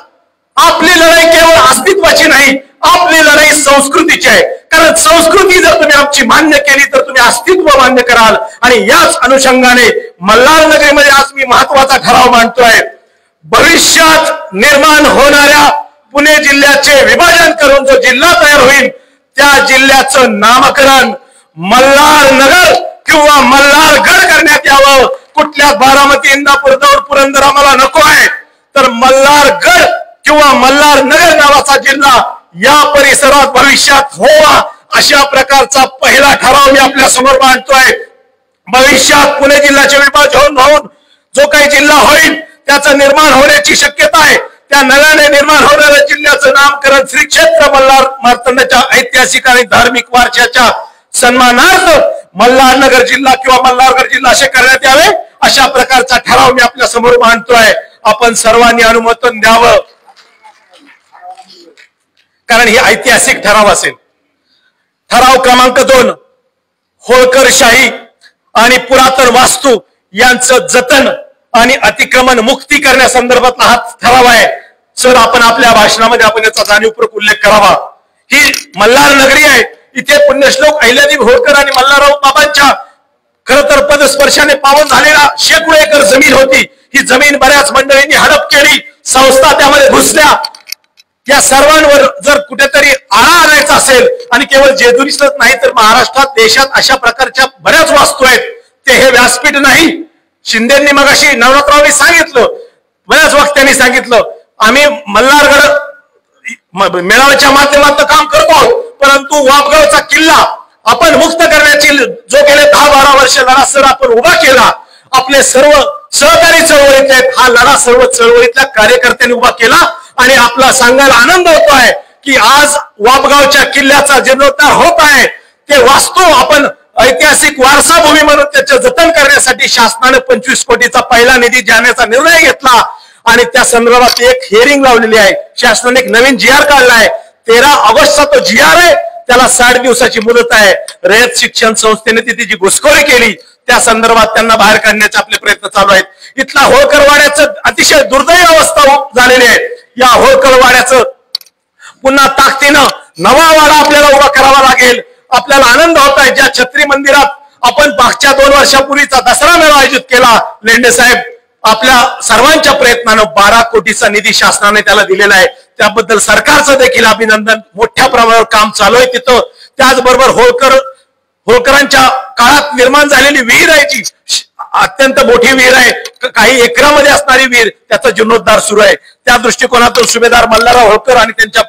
आपली लढाई केवळ अस्तित्वाची नाही, आपली लढाई संस्कृतीची आहे. कारण संस्कृती जर तुम्ही आमची मान्य केली तर तुम्ही अस्तित्व मान्य कराल. आणि याच अनुषंगाने मल्हार नगरीमध्ये आज मी महत्वाचा ठराव मांडतोय. भविष्यात निर्माण होणाऱ्या पुणे जिल्ह्याचे विभाजन करून जो जिल्हा तयार होईल त्या जिल्ह्याचं नामकरण मल्हार नगर किंवा मल्हारगड करण्यात यावं. कुठल्या बारामती, इंदापूर, दौंड, पुरंदर आम्हाला नको आहे, तर मल्हारगड किंवा मल्हार नगर नावाचा जिल्हा या परिसरात भविष्यात होवा, अशा प्रकारचा पहिला ठराव मी आपल्या समोर मांडतोय. भविष्यात पुणे जिल्ह्याचे विभाजन होऊन जो काही जिल्हा होईल त्याचं निर्माण होण्याची शक्यता आहे. त्या नव्याने निर्माण होणाऱ्या जिल्ह्याचं नामकरण श्री क्षेत्र मल्हार मार्तंडाच्या ऐतिहासिक आणि धार्मिक वारशाच्या सन्मानार्थ मल्हारनगर जिल्हा किंवा मल्हारगड जिल्हा असे करण्यात यावे, अशा प्रकारचा ठराव मी आपल्या समोर मांडतोय. आपण सर्वांनी अनुमोदन द्यावं, कारण ही ऐतिहासिक ठराव असेल. ठराव क्रमांक 2, होळकरशाही आणि पुरातन वास्तू यांचं जतन आणि अतिक्रमण मुक्ती करण्यासंदर्भातला हा ठराव आहे. सर, आपण आपल्या भाषणामध्ये आपण याचा जाणीवपूर्वक उल्लेख करावा. ही मल्हार नगरी आहे. इथे पुण्यश्लोक अहिल्यादेवी होळकर आणि मल्हारराव बाबांच्या खरं तर पदस्पर्शाने पावन झालेला शेकडो एकर जमीन होती. ही जमीन बऱ्याच मंडळींनी हडप केली, संस्था त्यामध्ये घुसल्या. या सर्वांवर जर कुठेतरी आळा आणायचा असेल, आणि केवळ जेजुरीच नाही तर महाराष्ट्रात, देशात अशा प्रकारच्या बऱ्याच वास्तू आहेत, ते हे व्यासपीठ नाही. शिंदेंनी मगाशी, नवनाथरावांनी सांगितलं, बऱ्याच वक्त्यांनी सांगितलं, आम्ही मल्हारगड मेळाव्याच्या माध्यमातून काम करतो, परंतु वापगावचा किल्ला आपण मुक्त करण्याची जो गेले 10-12 वर्ष लढा सर आपण उभा केला, आपले सर्व सहकारी चळवळीत आहेत, हा लढा सर्व चळवळीतल्या कार्यकर्त्यांनी उभा केला. आणि आपला सांगायला आनंद होतो आहे की आज वापगावच्या किल्ल्याचा जीर्णोद्धार होत आहे. ते वास्तू आपण ऐतिहासिक वारसा भूमी म्हणून त्याचे जतन करण्यासाठी शासनाने 25 कोटीचा पहिला निधी जाण्याचा निर्णय घेतला. आणि त्या संदर्भात एक हिअरिंग लावलेली आहे. शासनाने एक नवीन GR काढलाय. 13 ऑगस्टचा तो GR आहे. त्याला 60 दिवसाची मुदत आहे. रयत शिक्षण संस्थेने ती जी घुसखोरी केली त्या संदर्भात त्यांना बाहेर काढण्याचे आपले प्रयत्न चालू आहेत. इथला होळकरवाड्याचं अतिशय दुर्दैवी अवस्था झालेली आहे. या होळकरवाड्याचं पुन्हा ताकदीनं नवा वाडा आपल्याला उभा करावा लागेल. आपल्याला आनंद होत आहे, ज्या छत्री मंदिरात आपण मागच्या 2 वर्षापूर्वीचा दसरा मेळावा आयोजित केला, लेंडे साहेब आपल्या सर्वांच्या प्रयत्नानं 12 कोटीचा निधी शासनाने त्याला दिलेला आहे. त्याबद्दल सरकारचं देखील अभिनंदन. मोठ्या प्रमाणावर काम चालू आहे तिथं. त्याचबरोबर होळकरांच्या काळात निर्माण झालेली विहीर आहे, जी अत्यंत मोठी विहीर आहे, काही एकरामध्ये असणारी विहीर, त्याचा जीर्णोद्धार सुरू आहे. त्या दृष्टिकोनातून सुभेदार मल्हारराव होळकर आणि त्यांच्या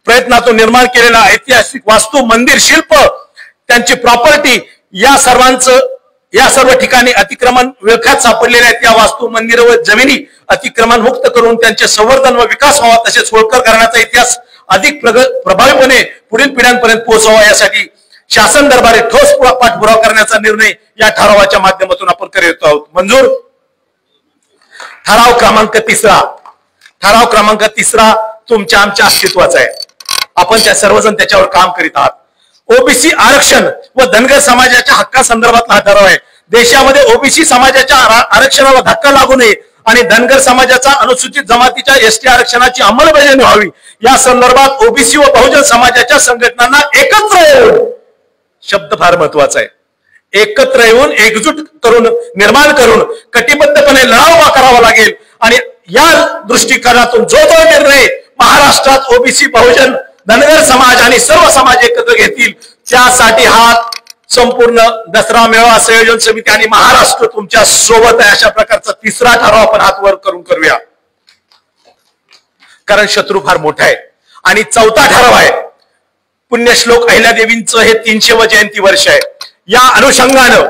प्रयत्नातून निर्माण केलेला ऐतिहासिक वास्तू, मंदिर, शिल्प, त्यांची प्रॉपर्टी, या सर्व ठिकाणी अतिक्रमण विळख्यात सापडलेल्या आहेत. या वास्तू, मंदिर व जमिनी अतिक्रमण मुक्त करून त्यांचे संवर्धन व विकास व्हावा, तसेच होळकर घराण्याचा इतिहास अधिक प्रभावीपणे पुढील पिढ्यांपर्यंत पोहोचवा यासाठी शासन दरबारी ठोस पाठपुरावा करण्याचा निर्णय या ठरावाच्या माध्यमातून आपण करीत आहोत. मंजूर. ठराव क्रमांक तिसरा तुमच्या आमच्या अस्तित्वाचा आहे. आपण त्या सर्वजण त्याच्यावर काम करीत आहात. ओबीसी आरक्षण व धनगर समाजाच्या हक्कासंदर्भातला हा ठराव आहे. देशामध्ये ओबीसी समाजाच्या आरक्षणाला धक्का लागू नये आणि धनगर समाजाचा अनुसूचित जमातीच्या एसटी आरक्षणाची अंमलबजावणी व्हावी या संदर्भात ओबीसी व बहुजन समाजाच्या संघटनांना एकत्र येऊन, शब्द फार महत्वाचा आहे, एकत्र येऊन एकजूट करून निर्माण करून कटिबद्धपणे लढा उभा करावा लागेल. आणि या दृष्टिकोनातून जो निर्णय महाराष्ट्रात ओबीसी बहुजन धनगर समाज आणि सर्व समाज एकत्र घेतील त्यासाठी हा संपूर्ण दसरा मेळावा संयोजन समिती आणि महाराष्ट्र तुमच्या सोबत आहे. अशा प्रकारचा तिसरा ठराव आपण हात वर करून करूया, कारण शत्रू फार मोठा आहे. आणि चौथा ठराव आहे पुण्यश्लोक अहिल्यादेवींचं हे 300व जयंती वर्ष आहे. या अनुषंगानं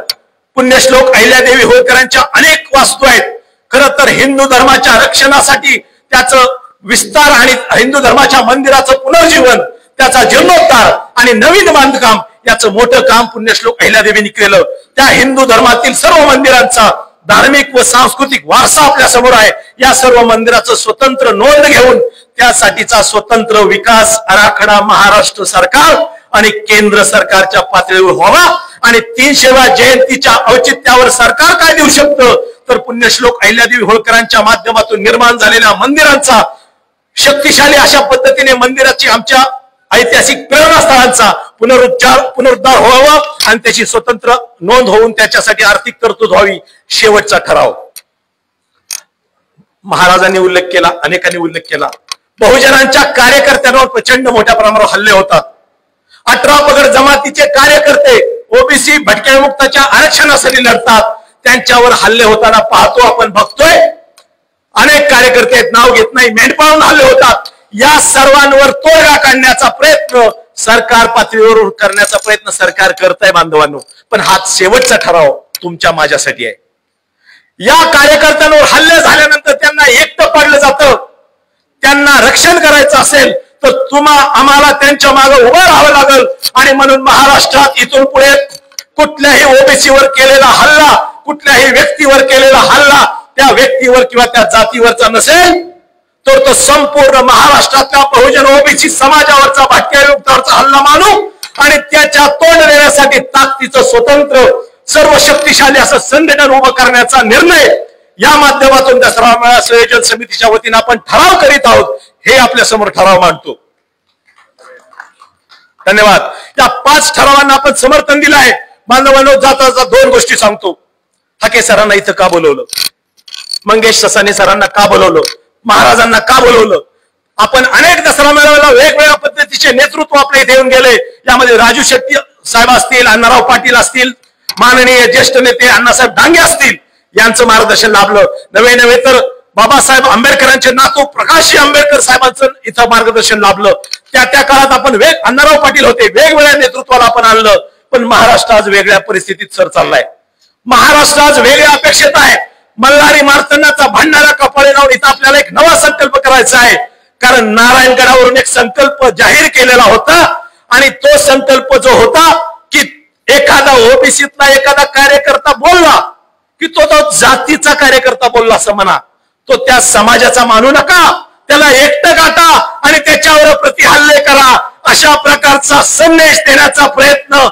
पुण्यश्लोक अहिल्यादेवी होळकरांच्या अनेक वास्तू आहेत. खरं तर हिंदू धर्माच्या रक्षणासाठी त्याचं विस्तार आणि हिंदू धर्माच्या मंदिराचं पुनर्जीवन, त्याचा जीर्णोद्धार आणि नवीन बांधकाम याचं मोठं काम पुण्यश्लोक अहिल्यादेवींनी केलं. त्या हिंदू धर्मातील सर्व मंदिरांचा धार्मिक व सांस्कृतिक वारसा आपल्या समोर आहे. या सर्व मंदिराचं स्वतंत्र नोंद घेऊन त्यासाठीचा स्वतंत्र विकास आराखडा महाराष्ट्र सरकार आणि केंद्र सरकारच्या पातळीवर व्हावा. आणि 300व्या जयंतीच्या औचित्यावर सरकार काय देऊ शकतं तर पुण्यश्लोक अहिल्यादेवी होळकरांच्या माध्यमातून निर्माण झालेल्या मंदिरांचा शक्तिशाली अशा पद्धतीने मंदिराची आमच्या ऐतिहासिक प्रेरणास्थळांचा पुनरुद्धार व्हावा आणि त्याची स्वतंत्र नोंद होऊन त्याच्यासाठी आर्थिक तरतूद व्हावी. शेवटचा ठराव महाराजांनी उल्लेख केला, अनेकांनी उल्लेख केला, बहुजनांच्या कार्यकर्त्यांवर प्रचंड मोठ्या प्रमाणावर हल्ले होतात. 18 पगड जमातीचे कार्यकर्ते ओबीसी भटक्या मुक्ताच्या आरक्षणासाठी लढतात, त्यांच्यावर हल्ले होताना पाहतो, आपण बघतोय. अनेक कार्यकर्ते नाव घेत नाही, मेंढपाळून हल्ले होतात. या सर्वांवर तोडगा काढण्याचा प्रयत्न सरकार पातळीवर करण्याचा प्रयत्न सरकार करत आहे बांधवांनो. पण हा शेवटचा ठराव तुमच्या माझ्यासाठी आहे. या कार्यकर्त्यांवर हल्ले झाल्यानंतर त्यांना एकटं पाडलं जातं. त्यांना रक्षण करायचं असेल तर आम्हाला त्यांच्या मागे उभं राहावं लागेल. आणि म्हणून महाराष्ट्रात इथून पुढे कुठल्याही ओबीसीवर केलेला हल्ला, कुठल्याही व्यक्तीवर केलेला हल्ला त्या व्यक्तीवर किंवा त्या जातीवरचा नसेल तर तो संपूर्ण महाराष्ट्रातल्या बहुजन ओबीसी समाजावरचा भटक्या युक्तावरचा हल्ला मानू आणि त्याच्या तोंड देण्यासाठी ताकदीचं स्वतंत्र सर्व शक्तिशाली असं संघटन उभं करण्याचा निर्णय या माध्यमातून दसरा मेळावा संयोजन समितीच्या वतीने आपण ठराव करीत आहोत. हे आपल्या समोर ठराव मांडतो. धन्यवाद. या 5 ठरावांना आपण समर्थन दिलं आहे. बांधवांनो, जाता जाता 2 गोष्टी सांगतो. हाके सरांना इथं का बोलवलं, मंगेश ससाने सरांना का बोलवलं, महाराजांना का बोलवलं. आपण अनेक दसरा मेळाव्याला वेगवेगळ्या पद्धतीचे नेतृत्व आपल्या इथे येऊन गेले. यामध्ये राजू शेट्टी साहेब असतील, अण्णाराव पाटील असतील, माननीय ज्येष्ठ नेते अण्णासाहेब डांगे असतील, यांचं मार्गदर्शन लाभलं. नवे तर बाबासाहेब आंबेडकरांचे नातू प्रकाश आंबेडकर साहेबांचं इथं मार्गदर्शन लाभलं. त्या काळात आपण अण्णाराव पाटील होते, वेगवेगळ्या नेतृत्वाला आपण आणलं. पण महाराष्ट्र आज वेगळ्या परिस्थितीत सर चाललाय. महाराष्ट्र आज वेगळ्या अपेक्षित आहे. मल्हारी मार्तंडाचा भांडारा कपाळी लावून इथं आपल्याला एक नवा संकल्प करायचा आहे. कारण नारायणगडावरून एक संकल्प जाहीर केलेला होता आणि तो संकल्प जो होता की एखादा ओबीसीतला एखादा कार्यकर्ता बोलला की तो जातीचा कार्यकर्ता बोलला असं म्हणा, तो त्या समाजाचा मानू नका, त्याला एकटं गाठा आणि त्याच्यावर प्रतिहल्ले करा. अशा प्रकारचा संदेश देण्याचा प्रयत्न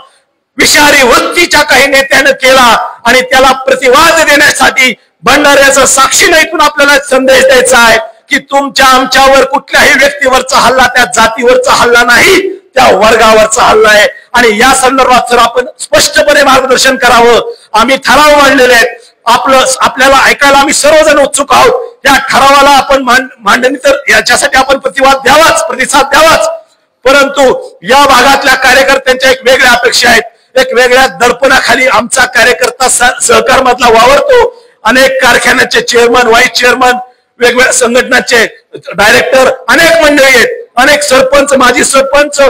विषारी वृत्तीच्या काही नेत्यानं केला आणि त्याला प्रतिवाद देण्यासाठी भंडाऱ्याचा साक्षीने इथून आपल्याला संदेश द्यायचा आहे की तुमच्या आमच्यावर कुठल्याही व्यक्तीवरचा हल्ला त्या जातीवरचा हल्ला नाही, त्या वर्गावरचा हल्ला आहे. आणि या संदर्भात सर आपण स्पष्टपणे मार्गदर्शन करावं. आम्ही ठराव मांडलेले आहेत. आपल्याला ऐकायला आम्ही सर्वजण उत्सुक आहोत. या ठरावाला आपण मांडणी तर याच्यासाठी आपण प्रतिसाद द्यावाच. परंतु या भागातल्या कार्यकर्त्यांच्या एक वेगळ्या अपेक्षा आहेत. एक वेगळ्या दडपणाखाली आमचा कार्यकर्ता सहकार मधला वावरतो. अनेक कारखान्याचे चेअरमन, व्हाईस चेअरमन, वेगवेगळ्या संघटनाचे डायरेक्टर, अनेक मंडळी आहेत, अनेक सरपंच, माजी सरपंच,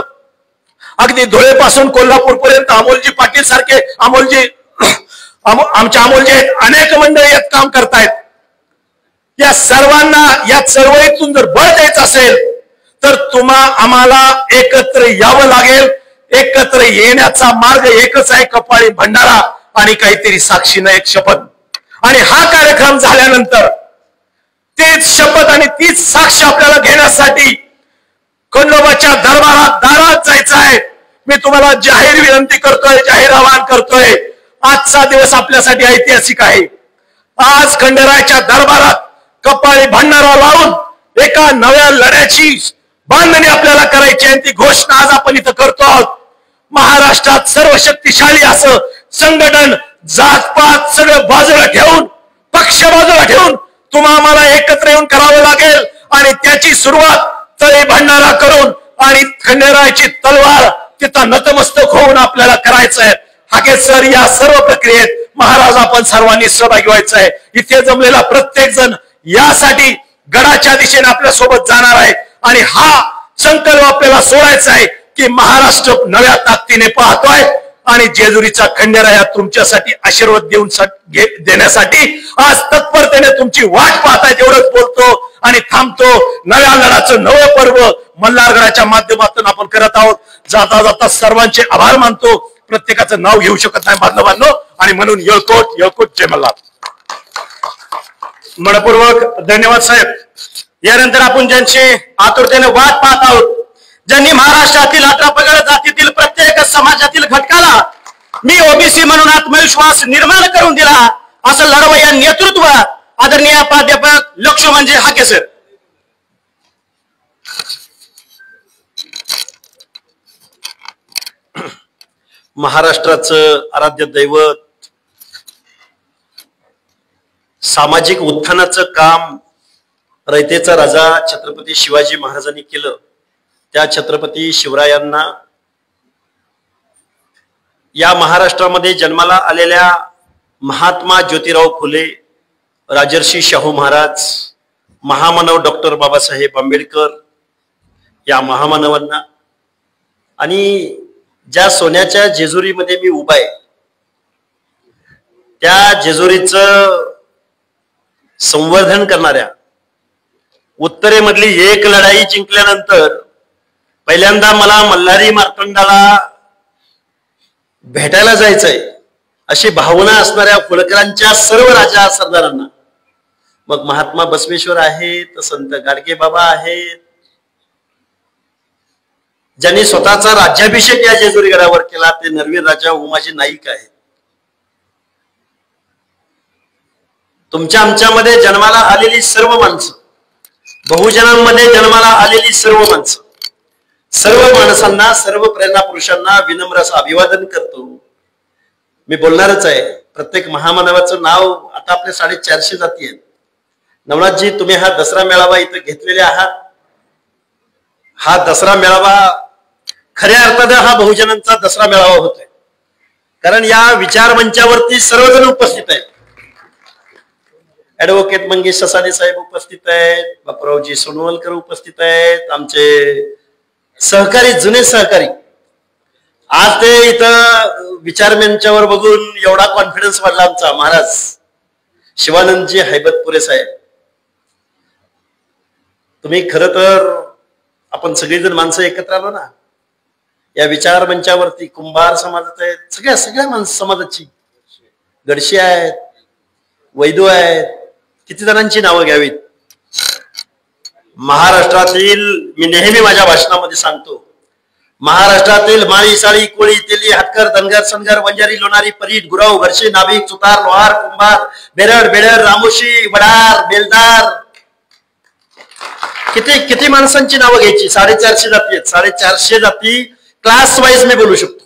अगदी धुळेपासून कोल्हापूर पर्यंत अमोलजी पाटील सारखे आमच्या अमोलजी आहेत, अनेक मंडळी यात काम करतायत. या सर्वांना या चळवळीतून जर बळ द्यायचं असेल तर आम्हाला एकत्र यावं लागेल. एकत्र येण्याचा मार्ग एकच आहे, कपाळी भंडारा आणि काहीतरी साक्षीनं एक शपथ. आणि हा कार्यक्रम झाल्यानंतर तीच शपथ आणि तीच साक्ष आपल्याला घेण्यासाठी खंडोबाच्या दारात जायचं आहे. मी तुम्हाला जाहीर विनंती करतोय, जाहीर आवाहन करतोय. आजचा दिवस आपल्यासाठी ऐतिहासिक आहे. आज खंडेरायाच्या दरबारात कपाळी भंडारा लावून एका नव्या लढ्याची बांधणी आपल्याला करायची आहे. ती घोषणा आज आपण इथं करतो आहोत. महाराष्ट्रात सर्व शक्तिशाली असं संघटन, जातपात सगळं बाजूला ठेवून, पक्ष बाजूला ठेवून आम्हाला एकत्र येऊन करावं लागेल. आणि त्याची सुरुवात तळी भंडारा करून आणि खंडेरायाची तलवार तिथं नतमस्तक होऊन आपल्याला करायचं आहे. हाके सर, या सर्व प्रक्रियेत महाराज आपण सर्वांनी सहभागी व्हायचं आहे. इथे जमलेला प्रत्येक जण यासाठी गडाच्या दिशेने आपल्या सोबत जाणार आहे. आणि हा संकल्प आपल्याला सोडायचा आहे की महाराष्ट्र नव्या ताकदीने पाहतोय आणि जेजुरीचा खंडेराया तुमच्यासाठी आशीर्वाद देण्यासाठी आज तत्परतेने तुमची वाट पाहताय. एवढंच बोलतो आणि थांबतो. नव्या लढाचं नवं पर्व मल्हारगडाच्या माध्यमातून आपण करत आहोत. जाता जाता सर्वांचे आभार मानतो. प्रत्येकाचं नाव घेऊ शकत नाही बांधवांनो, आणि म्हणून येळकोट येळकोट जय मल्हार. मनपूर्वक धन्यवाद साहेब. यानंतर आपण ज्यांची आतुरतेने वाट पाहत आहोत, ज्यांनी महाराष्ट्रातील 18 पगड जातीतील प्रत्येक समाजातील घटकाला मी ओबीसी म्हणून आत्मविश्वास निर्माण करून दिला, असं लढवय्या नेतृत्व आदरणीय प्राध्यापक लक्ष्मणजी हाके सर. महाराष्ट्राचं आराध्य दैवत, सामाजिक उत्थानाचं काम रयतेचा राजा छत्रपती शिवाजी महाराजांनी केलं. त्या छत्रपती शिवरायांना या महाराष्ट्रामध्ये जन्माला आलेल्या महात्मा ज्योतिराव फुले, राजर्षी शाहू महाराज, महामानव डॉक्टर बाबासाहेब आंबेडकर या महामानवांना आणि ज्या सोन्याच्या जेजुरीमध्ये मी उभा आहे त्या जेजुरीचं संवर्धन करणाऱ्या, उत्तरेमधली एक लढाई जिंकल्यानंतर पहिल्यांदा मला मल्हारी मार्तंडाला भेटायला जायचंय अशी भावना असणाऱ्या होळकरांच्या सर्व राजा सरदारांना, मग महात्मा बसवेश्वर आहेत, संत गाडगे बाबा आहेत, ज्यांनी स्वतःचा राज्याभिषेक या जेजुरी गडावर केला, ते नरवीर राजा उमाजी नाईक आहेत. तुमच्या आमच्यामध्ये जन्माला आलेली सर्व माणसं, बहुजनांमध्ये जन्माला आलेली सर्व माणसं, सर्व माणसांना, सर्व प्रेरणा पुरुषांना विनम्र असं अभिवादन करतो. मी बोलणारच आहे. प्रत्येक महामानवाचं नाव, आता आपले 450 जाती आहेत. नवनाथजी, तुम्ही हा दसरा मेळावा इथं घेतलेले आहात. हा दसरा मेळावा खऱ्या अर्थानं हा बहुजनांचा दसरा मेळावा होतोय, कारण या विचार मंचावरती सर्वजण उपस्थित आहेत. ऍडव्होकेट मंगेश ससाने साहेब उपस्थित आहेत, बापूरावजी सोनवलकर उपस्थित आहेत, आमचे सहकारी, जुने सहकारी. आज ते इथं विचार मंचावर बघून एवढा कॉन्फिडन्स वाढला आमचा. महाराज शिवानंदजी हैबतपुरे साहेब, तुम्ही खरं तर आपण सगळीजण माणसं एकत्र आलो ना या विचार मंचावरती. कुंभार समाजात आहेत, सगळ्या माणसं समाजाची, गडशी आहेत, वैदू आहेत, किती जणांची नावं घ्यावीत. महाराष्ट्रातील, मी नेहमी माझ्या भाषणामध्ये सांगतो, महाराष्ट्रातील माळी, साळी, कोळी, तेली, हातकर, धनगर, सनगर, वंजारी, लोणारी, परीट, गुराव, घरशी, नाभिक, सुतार, लोहार, कुंभार, बेरड, बेडर, रामोशी, वडार, बेलदार, किती माणसांची नावं घ्यायची. 450 जाती आहेत. 450 जाती क्लास वाईज मी बोलू शकतो.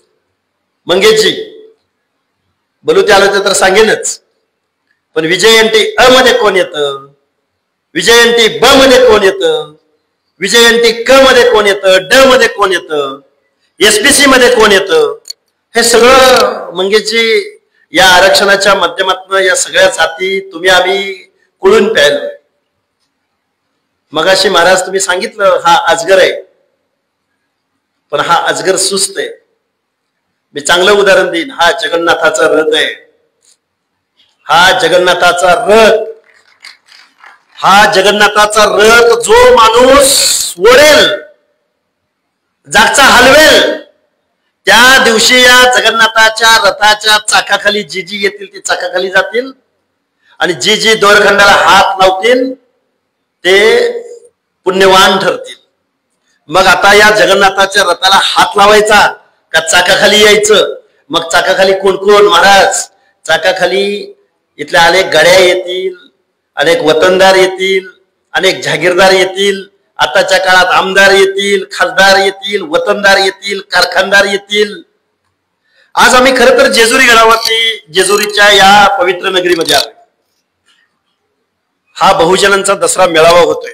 मंगेशजी बोलू ते आलं तर सांगेनच, पण विजयंती अ मध्ये कोण येतं, विजयंती ब मध्ये कोण येतं, विजयंती क मध्ये कोण येतं, ड मध्ये कोण येतं, एसपीसी मध्ये कोण येतं, हे सगळं मंगेशजी या आरक्षणाच्या माध्यमातून या सगळ्या जाती तुम्ही आम्ही कुळून प्यायलो. मगाशी महाराज तुम्ही सांगितलं हा अजगर आहे, पण हा अजगर सुस्त आहे. मी चांगलं उदाहरण देईन. हा जगन्नाथाचा रथ आहे. हा जगन्नाथाचा रथ, हा जगन्नाथाचा रथ जो माणूस ओढेल जागचा हलवेल त्या दिवशी या जगन्नाथाच्या रथाच्या चाकाखाली जी जी येतील ती चाकाखाली जातील आणि जी जी दोरखंडाला हात लावतील ते पुण्यवान ठरतील. मग आता या जगन्नाथाच्या रथाला हात लावायचा का चाकाखाली यायचं? मग चाकाखाली कोण कोण महाराज? चाकाखाली इथल्या अनेक गाड्या येतील, अनेक वतनदार येतील, अनेक जागीरदार येतील, आताच्या काळात आमदार येतील, खासदार येतील, वतनदार येतील, कारखानदार येतील. आज आम्ही खरं तर जेजुरी गडावरती जेजुरीच्या या पवित्र नगरीमध्ये आलो. हा बहुजनांचा दसरा मेळावा होतोय.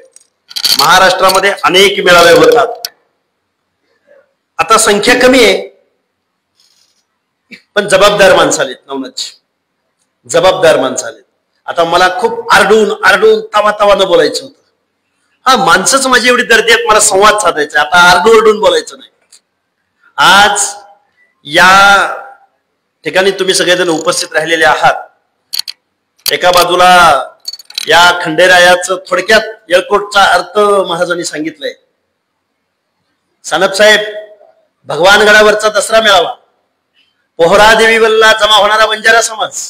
महाराष्ट्रामध्ये अनेक मेळावे होतात. आता संख्या कमी आहे पण जबाबदार माणसं आलीत. नवनाथजी जबाबदार माणसं आलीत. आता मला खूप आरडून आरडून तावा बोलायचं होतं. हा माणसंच माझी एवढी दर्दी आहेत, मला संवाद साधायचा. आता आरडून बोलायचं नाही. आज या ठिकाणी तुम्ही सगळेजण उपस्थित राहिलेले आहात. एका बाजूला या खंडेरायाचं थोडक्यात येळकोटचा अर्थ महाराजांनी सांगितलंय. सानप साहेब, भगवानगडावरचा दसरा मेळावा, पोहरा देवीवल्ला जमा होणारा बंजारा समाज,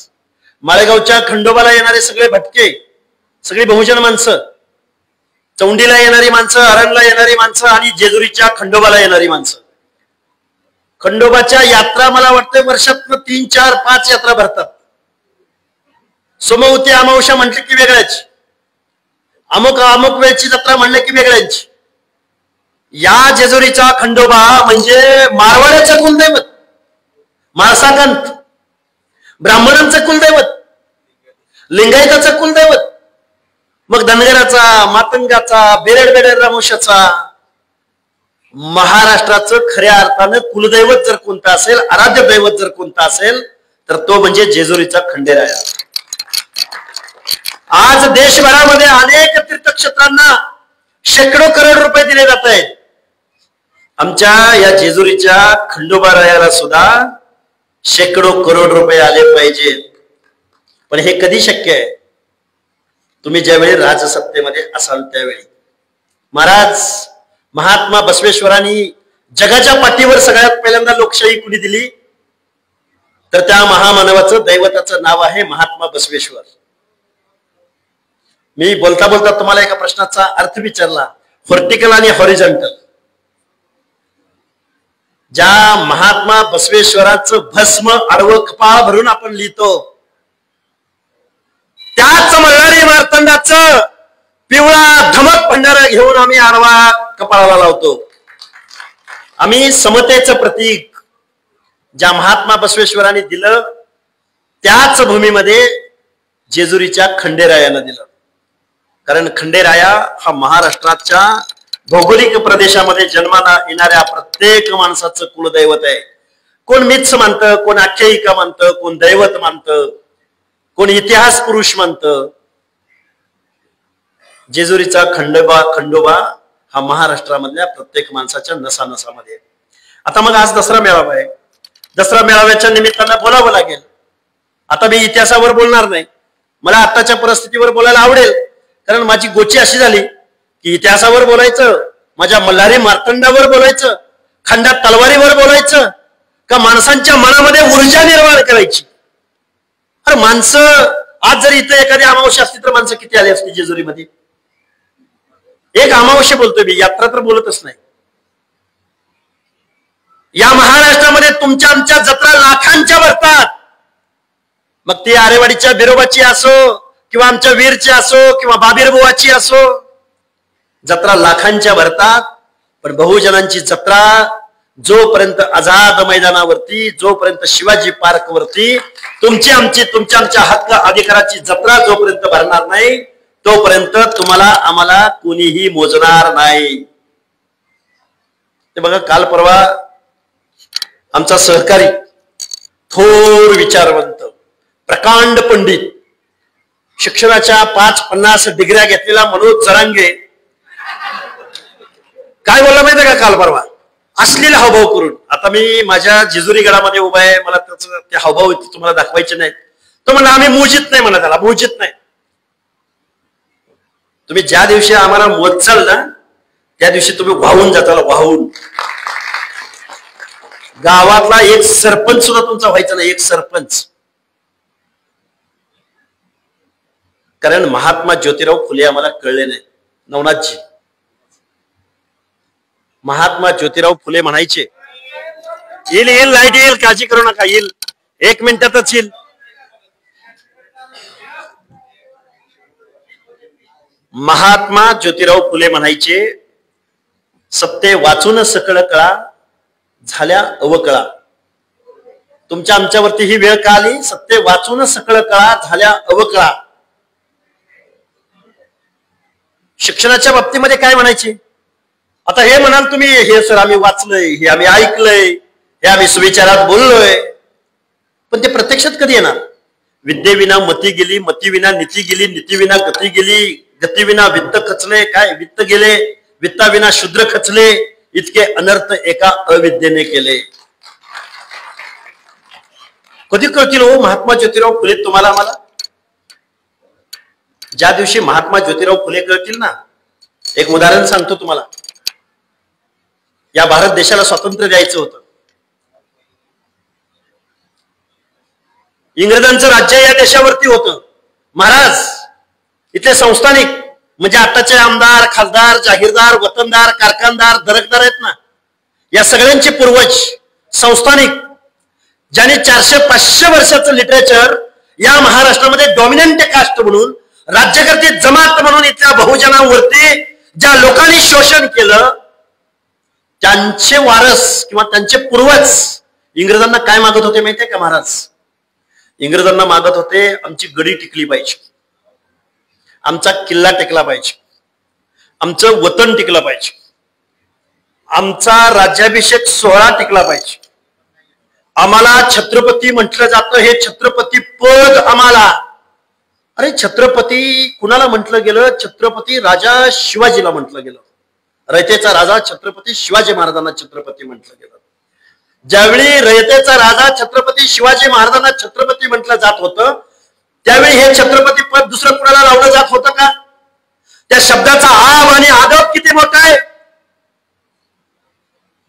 माळेगावच्या खंडोबाला येणारे सगळे भटके, सगळी बहुजन माणसं, चौंडीला येणारी माणसं, अरणला येणारी माणसं आणि जेजुरीच्या खंडोबाला येणारी माणसं. खंडोबाच्या यात्रा मला वाटतं वर्षातनं 3, 4, 5 यात्रा भरतात. सोमवती अमावस्या म्हटली की वेगळ्याची, अमुक वेळची जत्रा म्हणले की वेगळ्यांची. या जेजुरीचा खंडोबा म्हणजे मारवाड्याचं कुलदैवत, माळसागंत, ब्राह्मणांचं कुलदैवत, लिंगायताचं कुलदैवत, मग धनगराचा, मातंगाचा, बेरड रामोशाचा. महाराष्ट्राचं खऱ्या अर्थानं कुलदैवत जर कोणतं असेल, आराध्य दैवत जर कोणतं असेल तर तो म्हणजे जेजुरीचा खंडेराया. आज देशभरामध्ये अनेक तीर्थक्षेत्रांना शेकडो करोड रुपये दिले जात आहेत. आमच्या या जेजुरीच्या खंडोबारायाला सुद्धा शेकडो करोड रुपये आले पाहिजेत. पण हे कधी शक्य आहे? तुम्ही ज्यावेळी राजसत्तेमध्ये असाल त्यावेळी. महाराज महात्मा बसवेश्वरांनी जगाच्या पाठीवर सगळ्यात पहिल्यांदा लोकशाही कुणी दिली तर त्या महामानवाचं दैवताचं नाव आहे महात्मा बसवेश्वर. मी बोलता बोलता तुम्हाला एका प्रश्नाचा अर्थ विचारला, व्हर्टिकल आणि हॉरिझॉन्टल. ज्या महात्मा बसवेश्वराचं भस्म आडवं कपाळ भरून आपण लिहितो, त्याच मल्हारी मार्तंडाचं पिवळा धमक भंडारा घेऊन आम्ही आडवा कपाळाला लावतो. आम्ही समतेचं प्रतीक ज्या महात्मा बसवेश्वरांनी दिलं त्याच भूमीमध्ये जेजुरीच्या खंडेरायानं दिलं. कारण खंडेराया हा महाराष्ट्राच्या भौगोलिक प्रदेशामध्ये जन्माला येणाऱ्या प्रत्येक माणसाचं कुलदैवत आहे. कोण मिथ्स मानतं, कोण आख्यायिका मानतं, कोण दैवत मानतं, कोण इतिहास पुरुष मानतं. जेजुरीचा खंडोबा हा महाराष्ट्रामधल्या प्रत्येक माणसाच्या नसानसामध्ये. आता मग आज दसरा मेळावा आहे. दसरा मेळाव्याच्या निमित्तानं बोलावं लागेल. आता मी इतिहासावर बोलणार नाही, मला आताच्या परिस्थितीवर बोलायला आवडेल. कारण माझी गोची अशी झाली की इतिहासावर बोलायचं, माझ्या मल्हारी मार्तंडावर बोलायचं, खंडात तलवारीवर बोलायचं, का माणसांच्या मनामध्ये ऊर्जा निर्माण करायची. अरे माणसं आज जरी इथं एखादी अमावस्या असती तर माणसं किती आली असती जेजुरीमध्ये? एक अमावस्या बोलतोय मी, यात्रा तर बोलतच नाही. या महाराष्ट्रामध्ये तुमच्या आमच्या जत्रा लाखांच्या भरतात. मग ती आरेवाडीच्या बिरोबाची असो किंवा आमच्या वीरची असो किंवा बाबीरबुवाची असो, जत्रा लाखांच्या भरतात. पण बहुजनांची जत्रा जोपर्यंत आझाद मैदानावरती, जोपर्यंत शिवाजी पार्क वरती तुमच्या आमच्या हक्क अधिकाराची जत्रा जोपर्यंत भरणार नाही तोपर्यंत तुम्हाला आम्हाला कोणीही मोजणार नाही. ते बघा, काल परवा आमचा सहकारी, थोर विचारवंत, प्रकांड पंडित, शिक्षणाच्या 5-50 डिग्र्या घेतलेला मनोज जरांगे काय बोलला माहिती का काल परवा? अश्लील हावभाव करून. आता मी माझ्या जेजुरी गडामध्ये उभा आहे, मला त्याचं ते हावभाव तुम्हाला दाखवायचे नाहीत. तो म्हणला आम्ही मोजित नाही, म्हणा त्याला मोजित नाही. तुम्ही ज्या दिवशी आम्हाला मोजचाल ना त्या दिवशी तुम्ही वाहून जाताल, वाहून. गावातला एक सरपंच सुद्धा तुमचा व्हायचा नाही, एक सरपंच. कारण महात्मा ज्योतिराव फुले आम्हाला कळले नाही. नवनाथजी, महात्मा ज्योतिराव फुले म्हणायचे, येईल येईल लाईट येईल, काळजी करू नका, येईल 1 मिनिटातच येईल. महात्मा ज्योतिराव फुले म्हणायचे, सत्य वाचून सकळ कळा, झाल्या अवकळा. तुमच्या आमच्यावरती ही वेळ का आली? सत्य वाचून सकळ कळा, झाल्या अवकळा. शिक्षणाच्या बाबतीमध्ये काय म्हणायचे? आता हे म्हणाल तुम्ही, हे सर आम्ही वाचलंय, हे आम्ही ऐकलंय, हे आम्ही सुविचारात बोललोय, पण ते प्रत्यक्षात कधी येणार? विद्येविना मती गेली, मतीविना नीती गेली, नीतीविना गती गेली, गतीविना वित्त खचले. काय वित्त गेले? वित्ताविना शूद्र खचले. इतके अनर्थ एका अविद्येने केले. कधी कळतील हो महात्मा ज्योतिराव फुले तुम्हाला आम्हाला? ज्या दिवशी महात्मा ज्योतिराव फुले कळतील ना. एक उदाहरण सांगतो तुम्हाला. या भारत देशाला स्वातंत्र्य द्यायचं होतं. इंग्रजांचं राज्य या देशावरती होतं. महाराज इथले संस्थानिक म्हणजे आताचे आमदार, खासदार, जागीरदार, वतनदार, कारखानदार, दरकदार आहेत ना, या सगळ्यांचे पूर्वज संस्थानिक, ज्यांनी 400-500 वर्षाचं लिटरेचर या महाराष्ट्रामध्ये डॉमिनंट कास्ट म्हणून, राज्यकर्ते जमात म्हणून इथल्या बहुजनांवरती ज्या लोकांनी शोषण केलं, त्यांचे वारस किंवा त्यांचे पूर्वज इंग्रजांना काय मागत होते माहितीये का महाराज? इंग्रजांना मागत होते, आमची गडी टिकली पाहिजे, आमचा किल्ला टिकला पाहिजे, आमचं वतन टिकलं पाहिजे, आमचा राज्याभिषेक सोहळा टिकला पाहिजे, आम्हाला छत्रपती म्हटलं जातं, हे छत्रपती पद आम्हाला. अरे छत्रपती कुणाला म्हटलं गेलं? छत्रपती राजा शिवाजीला म्हटलं गेलं. रयतेचा राजा छत्रपती शिवाजी महाराजांना छत्रपती म्हटलं गेलं. ज्यावेळी रयतेचा राजा छत्रपती शिवाजी महाराजांना छत्रपती म्हटलं जात होतं, त्यावेळी हे छत्रपती पद दुसरं कुणाला लावलं जात होतं का? त्या शब्दाचा आव आणि आदब किती मोठा आहे.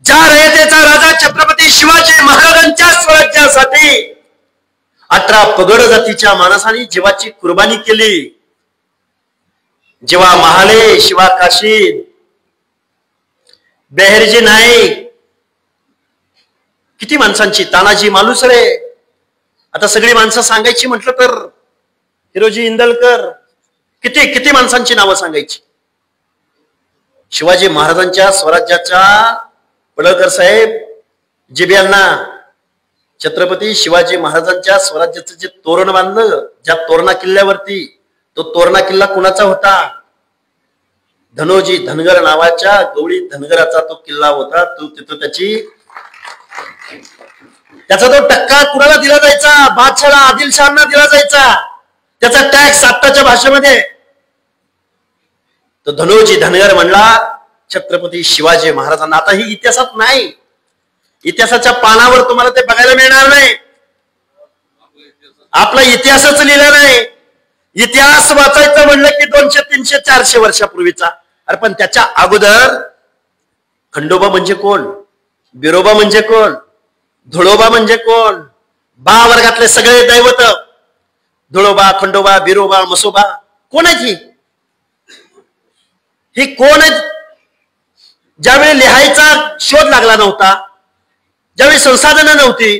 ज्या रयतेचा राजा छत्रपती शिवाजी महाराजांच्या स्वराज्यासाठी 18 पगड जातीच्या माणसांनी जीवाची कुर्बानी केली. जेव्हा महाले, शिवा काशी, बेहरजी नाईक, किती माणसांची, तानाजी मालुसरे, आता सगळी माणसं सांगायची म्हटलं तर हिरोजी इंदलकर, किती किती माणसांची नावं सांगायची. शिवाजी महाराजांच्या स्वराज्याच्या पडळकर साहेब जिब्यांना छत्रपती शिवाजी महाराजांच्या स्वराज्याचं जे तोरण बांधलं, ज्या तोरणा किल्ल्यावरती, तो तोरणा किल्ला कुणाचा होता? धनोजी धनगर नावाच्या गवळी धनगराचा तो किल्ला होता. तो तिथं त्याचा तो टक्का कुणाला दिला जायचा? बादशाला, आदिलशहांना दिला जायचा. त्याचा टॅक्स आत्ताच्या भाषेमध्ये तो धनोजी धनगर म्हणला छत्रपती शिवाजी महाराजांना. आता ही इतिहासात नाही, इतिहासाच्या पानावर तुम्हाला ते बघायला मिळणार नाही. आपला इतिहासच लिहिला नाही. इतिहास वाचायचं म्हणलं की 200, 300, 400 वर्षापूर्वीचा. अरे पण त्याच्या अगोदर खंडोबा म्हणजे कोण? बिरोबा म्हणजे कोण? धुळोबा म्हणजे कोण? बा वर्गातले सगळे दैवत, धुळोबा, खंडोबा, बिरोबा, मसोबा, कोण आहेत ही कोण आहेत? ज्यावेळी लिहायचा शोध लागला नव्हता, ज्यावेळी संसाधनं नव्हती,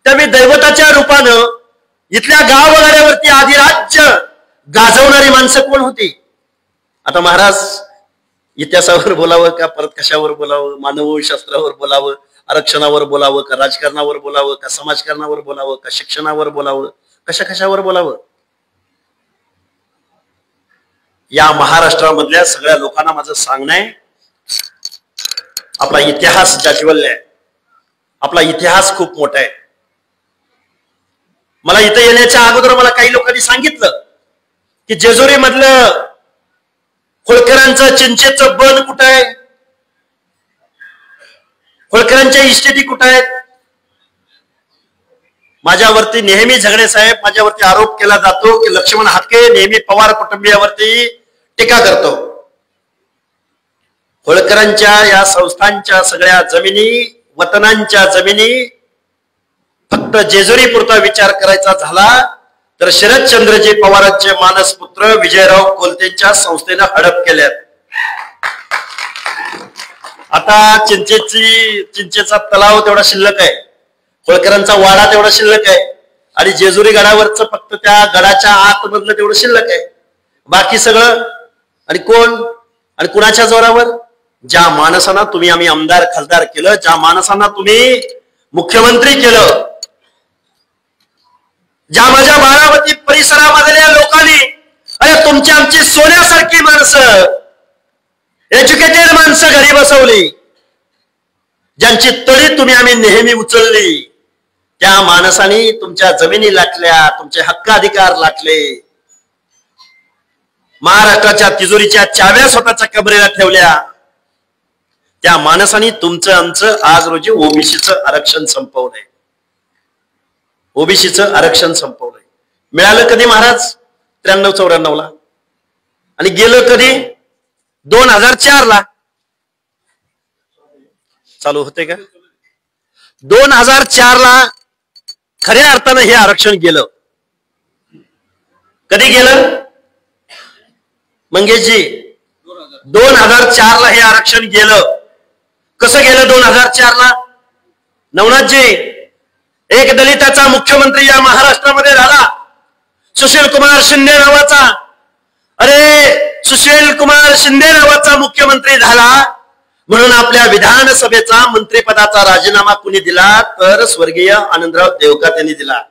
त्यावेळी दैवताच्या रूपानं इथल्या गावगाड्यावरती अधिराज्य गाजवणारी माणसं कोण होती? आता महाराज इतिहासावर बोलावं का परत कशावर बोलावं? मानवशास्त्रावर बोलावं, आरक्षणावर बोलावं का राजकारणावर बोलावं का समाजकारणावर बोलावं का शिक्षणावर बोलावं, कशावर बोलावं? या महाराष्ट्रामधल्या सगळ्या लोकांना माझं सांगणं आहे, आपला इतिहास जाज्वल्य आहे. आपला इतिहास खूप मोठा आहे. मला इथं येण्याच्या अगोदर मला काही लोकांनी सांगितलं की जेजुरी मधलं होळकरांचं चिंचेचं बन कुठं आहे, होळकरांच्या इस्टेटी कुठं आहेत. माझ्यावरती नेहमी झगडे साहेब, माझ्यावरती आरोप केला जातो की लक्ष्मण हाके नेहमी पवार कुटुंबियावरती टीका करतो. होळकरांच्या या संस्थांच्या सगळ्या जमिनी वतनांच्या जमिनी फक्त जेजुरी पुरता विचार करायचा झाला तर शरदचंद्रजी पवारांचे मानसपुत्र विजयराव कोलतेंच्या संस्थेनं हडप केल्यात. आता चिंचेचा तलाव तेवढा शिल्लक आहे, होळकरांचा वाडा तेवढा शिल्लक आहे आणि जेजुरी गडावरच फक्त त्या गडाच्या आतमधलं तेवढं शिल्लक आहे. बाकी सगळं आणि कोण आणि कुणाच्या जोरावर? ज्या माणसांना तुम्ही आम्ही आमदार खासदार केलं, ज्या माणसांना तुम्ही मुख्यमंत्री केलं, ज्या माझ्या बारामती परिसरामधल्या लोकांनी, अरे तुमची आमची सोन्यासारखी माणसं, एज्युकेटेड माणसं घरी बसवली, ज्यांची तळी तुम्ही आम्ही नेहमी उचलली, त्या माणसांनी तुमच्या जमिनी लाटल्या, तुमचे हक्काधिकार लाटले, महाराष्ट्राच्या तिजोरीच्या चाव्या स्वतःच्या कबरेला ठेवल्या. त्या माणसांनी तुमचं आमचं आज रोजी ओबीसीचं आरक्षण संपवलंय. ओबीसीचं आरक्षण संपवलंय. मिळालं कधी महाराज? 93-94 ला. आणि गेलं कधी? 2004 ला. चालू होते का? 2004 ला खऱ्या अर्थानं हे आरक्षण गेलं. कधी गेलं मंगेशजी? 2004 ला हे आरक्षण गेलं. कसं गेलं 2004 ला? नवनाथजी, एक दलिताचा मुख्यमंत्री या महाराष्ट्रामध्ये झाला, सुशील कुमार शिंदे नावाचा. अरे सुशील कुमार शिंदे नावाचा मुख्यमंत्री झाला म्हणून आपल्या विधानसभेचा मंत्रिपदाचा राजीनामा कुणी दिला? तर स्वर्गीय आनंदराव देवकात यांनी दिला.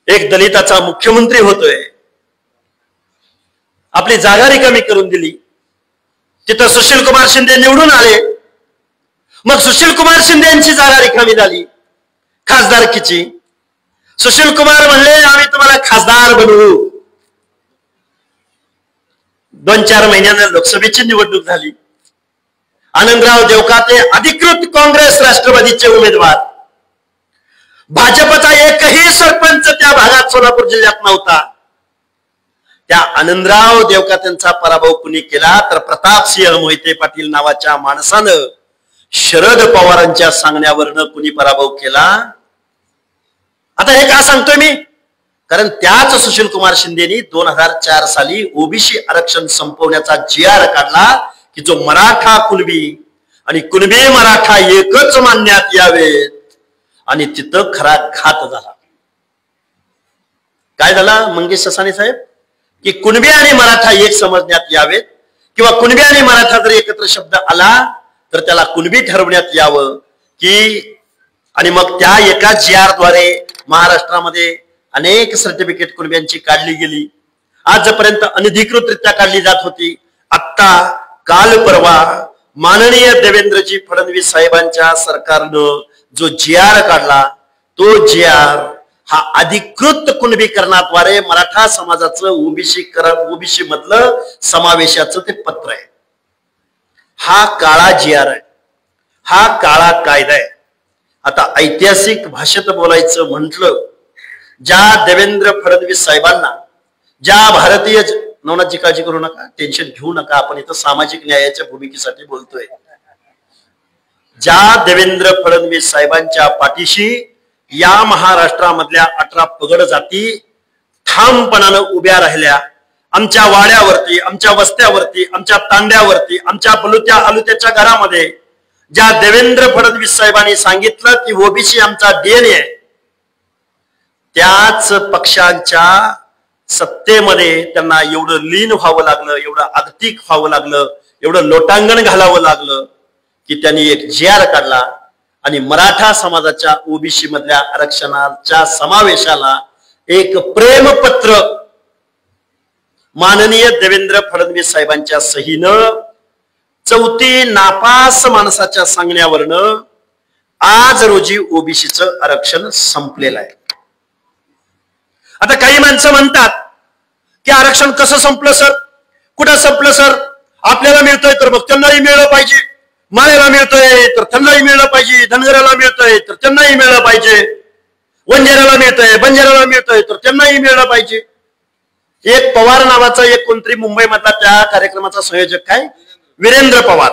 एक दलिताचा मुख्यमंत्री होतोय, आपली जागा रिकामी करून दिली, तिथं सुशील कुमार शिंदे निवडून आले. मग सुशील कुमार शिंदे यांची जागा रिकामी झाली खासदारकीची. सुशील कुमार म्हणले आम्ही तुम्हाला खासदार बनवू. 2-4 महिन्यानं लोकसभेची निवडणूक झाली. आनंदराव देवकाते अधिकृत काँग्रेस राष्ट्रवादीचे उमेदवार. भाजपचा एकही सरपंच त्या भागात सोलापूर जिल्ह्यात नव्हता. त्या आनंदराव देवकातेंचा पराभव कुणी केला? तर प्रतापसिंह मोहिते पाटील नावाच्या माणसानं शरद पवारांच्या सांगण्यावरनं कुणी पराभव केला? आता हे का सांगतोय मी? कारण त्याच सुशील कुमार शिंदेनी 2004 साली ओबीसी आरक्षण संपवण्याचा GR काढला की जो मराठा कुणबी आणि कुणबी मराठा एकच मानण्यात यावेत, आणि तिथं खरा घात झाला. काय झाला मंगेश ससाने साहेब? की कुणबी आणि मराठा एक समजण्यात यावेत, किंवा कुणबी आणि मराठा जर एकत्र शब्द आला तर त्याला कुणबी ठरवण्यात यावं की. आणि मग त्या एका GR द्वारे महाराष्ट्रामध्ये अनेक सर्टिफिकेट कुणब्यांची काढली गेली. आजपर्यंत अनधिकृतरित्या काढली जात होती. आत्ता काल परवा माननीय देवेंद्रजी फडणवीस साहेबांच्या सरकारनं जो GR काढला, तो GR हा अधिकृत कुणबीकरणाद्वारे मराठा समाजाचं ओबीसी मधलं समावेशाचं ते पत्र आहे. हा काळा GR आहे, हा काळा कायदा आहे. आता ऐतिहासिक भाषेत बोलायचं म्हटलं, ज्या देवेंद्र फडणवीस साहेबांना, ज्या भारतीय, नवनाथजी काळजी करू नका, टेन्शन घेऊ नका, आपण इथं सामाजिक न्यायाच्या भूमिकेसाठी बोलतोय. ज्या देवेंद्र फडणवीस साहेबांच्या पाठीशी या महाराष्ट्रामधल्या 18 पगड जाती ठामपणानं उभ्या राहिल्या, आमच्या वाड्यावरती, आमच्या वस्त्यावरती, आमच्या तांड्यावरती, आमच्या बलुत्या आलुत्याच्या घरामध्ये ज्या देवेंद्र फडणवीस साहेबांनी सांगितलं की ओबीसी आमचा DNA आहे, त्याच पक्षांच्या सत्तेमध्ये त्यांना एवढं लीन व्हावं लागलं, एवढं आगतिक व्हावं लागलं, एवढं लोटांगण घालावं लागलं की त्यांनी एक GR काढला आणि मराठा समाजाच्या ओबीसी मधल्या आरक्षणाच्या समावेशाला एक प्रेमपत्र माननीय देवेंद्र फडणवीस साहेबांच्या सहीनं 34 नापास माणसाच्या सांगण्यावरनं आज रोजी ओबीसीचं आरक्षण संपलेलं आहे. आता काही माणसं म्हणतात की आरक्षण कसं संपलं सर, कुठं संपलं सर, आपल्याला मिळतोय तर मग त्यांनाही मिळलं पाहिजे, माळ्याला मिळतोय तर त्यांनाही मिळलं पाहिजे, धनगराला मिळतोय तर त्यांनाही मिळलं पाहिजे, वंजाराला मिळतोय, बंजाराला मिळतोय तर त्यांनाही मिळलं पाहिजे. एक पवार नावाचा एक कोणतरी मुंबई मधला त्या कार्यक्रमाचा संयोजक काय, वीरेंद्र पवार,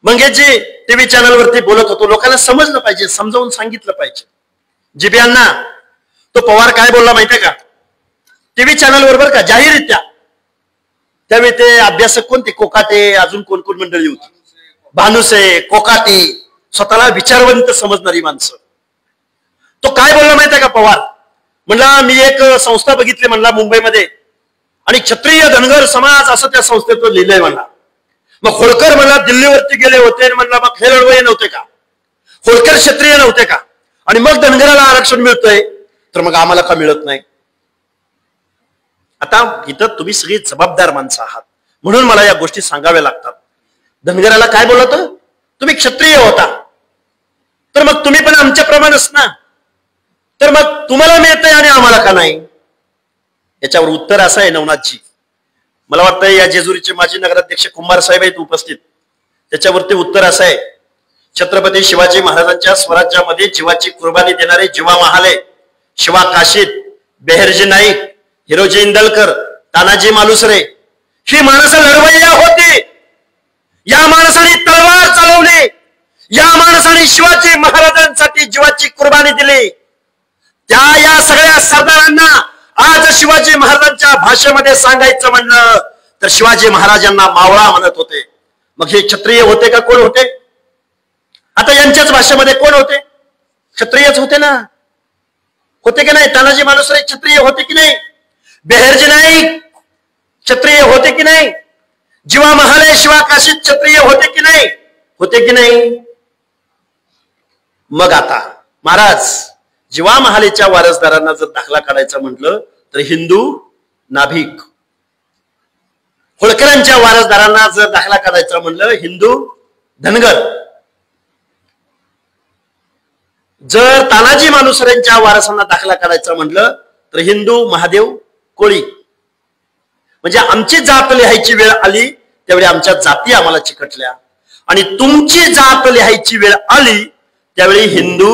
मंगेशजी टीव्ही चॅनलवरती बोलत होतो, लोकांना समजलं पाहिजे, समजावून सांगितलं पाहिजे. जीबी अण्णा, तो पवार काय बोलला माहितीये का टीव्ही चॅनलवर, बरं का, जाहीररित्या. त्यावेळी ते अभ्यासक कोणते, कोकाटे, अजून कोण कोण मंडळी होती, भानुसे, कोकाटे, स्वतःला विचारवंत समजणारी माणसं. तो काय बोलला माहितीये का पवार? म्हणला मी एक संस्था बघितली म्हणला मुंबईमध्ये, आणि क्षत्रिय धनगर समाज असं त्या संस्थेत लिहिलंय म्हणला. मग होळकर म्हणला दिल्लीवरती गेले होते, म्हणला मग हे लढवय नव्हते का, होळकर क्षत्रिय नव्हते का, आणि मग धनगराला आरक्षण मिळतंय, तर मग आम्हाला का मिळत नाही? आता इथं तुम्ही सगळी जबाबदार माणसं आहात, म्हणून मला या गोष्टी सांगाव्या लागतात. धनगराला काय बोलत, तुम्ही क्षत्रिय होता, तर मग तुम्ही पण आमच्याप्रमाणेच ना, तर मग तुम्हाला मिळतंय आणि आम्हाला का नाही? याच्यावर उत्तर असं आहे नवनाथजी, मला वाटतं या जेजुरीचे माजी नगराध्यक्ष कुंभार साहेब आहेत उपस्थित, त्याच्यावरती उत्तर असं आहे, छत्रपती शिवाजी महाराजांच्या स्वराज्यामध्ये जीवाची कुर्बानी देणारे जीवा महाले, शिवा काशीद, बेहरजी नाईक, हिरोजी इंदलकर, तानाजी मालुसरे, ही माणसं लढवय्या होती. या माणसाने तलवार चालवली, या माणसाने शिवाजी महाराजांसाठी जीवाची कुर्बानी दिली. या सगळ्या सरदारांना आज शिवाजी महाराजांच्या भाषेमध्ये सांगायचं म्हणलं तर शिवाजी महाराजांना मावळा म्हणत होते. मग हे क्षत्रिय होते का कोण होते? आता यांच्याच भाषेमध्ये कोण होते? क्षत्रियच होते ना, होते की नाही? तानाजी मालुसरे क्षत्रिय होते की नाही? बेहरजी नाईक क्षत्रिय होते की नाही? जीवा महाले, शिवा काशीद क्षत्रिय होते की नाही? होते की नाही? मग आता महाराज जीवा महालेच्या वारसदारांना जर दाखला काढायचा म्हटलं तर हिंदू नाभिक, होळकरांच्या वारसदारांना जर दाखला काढायचा म्हटलं हिंदू धनगर, जर तानाजी मालुसरेंच्या वारसांना दाखला काढायचा म्हटलं तर हिंदू महादेव कोळी. म्हणजे आमची जात लिहायची वेळ आली त्यावेळी आमच्या जाती आम्हाला चिकटल्या, आणि तुमची जात लिहायची वेळ आली त्यावेळी हिंदू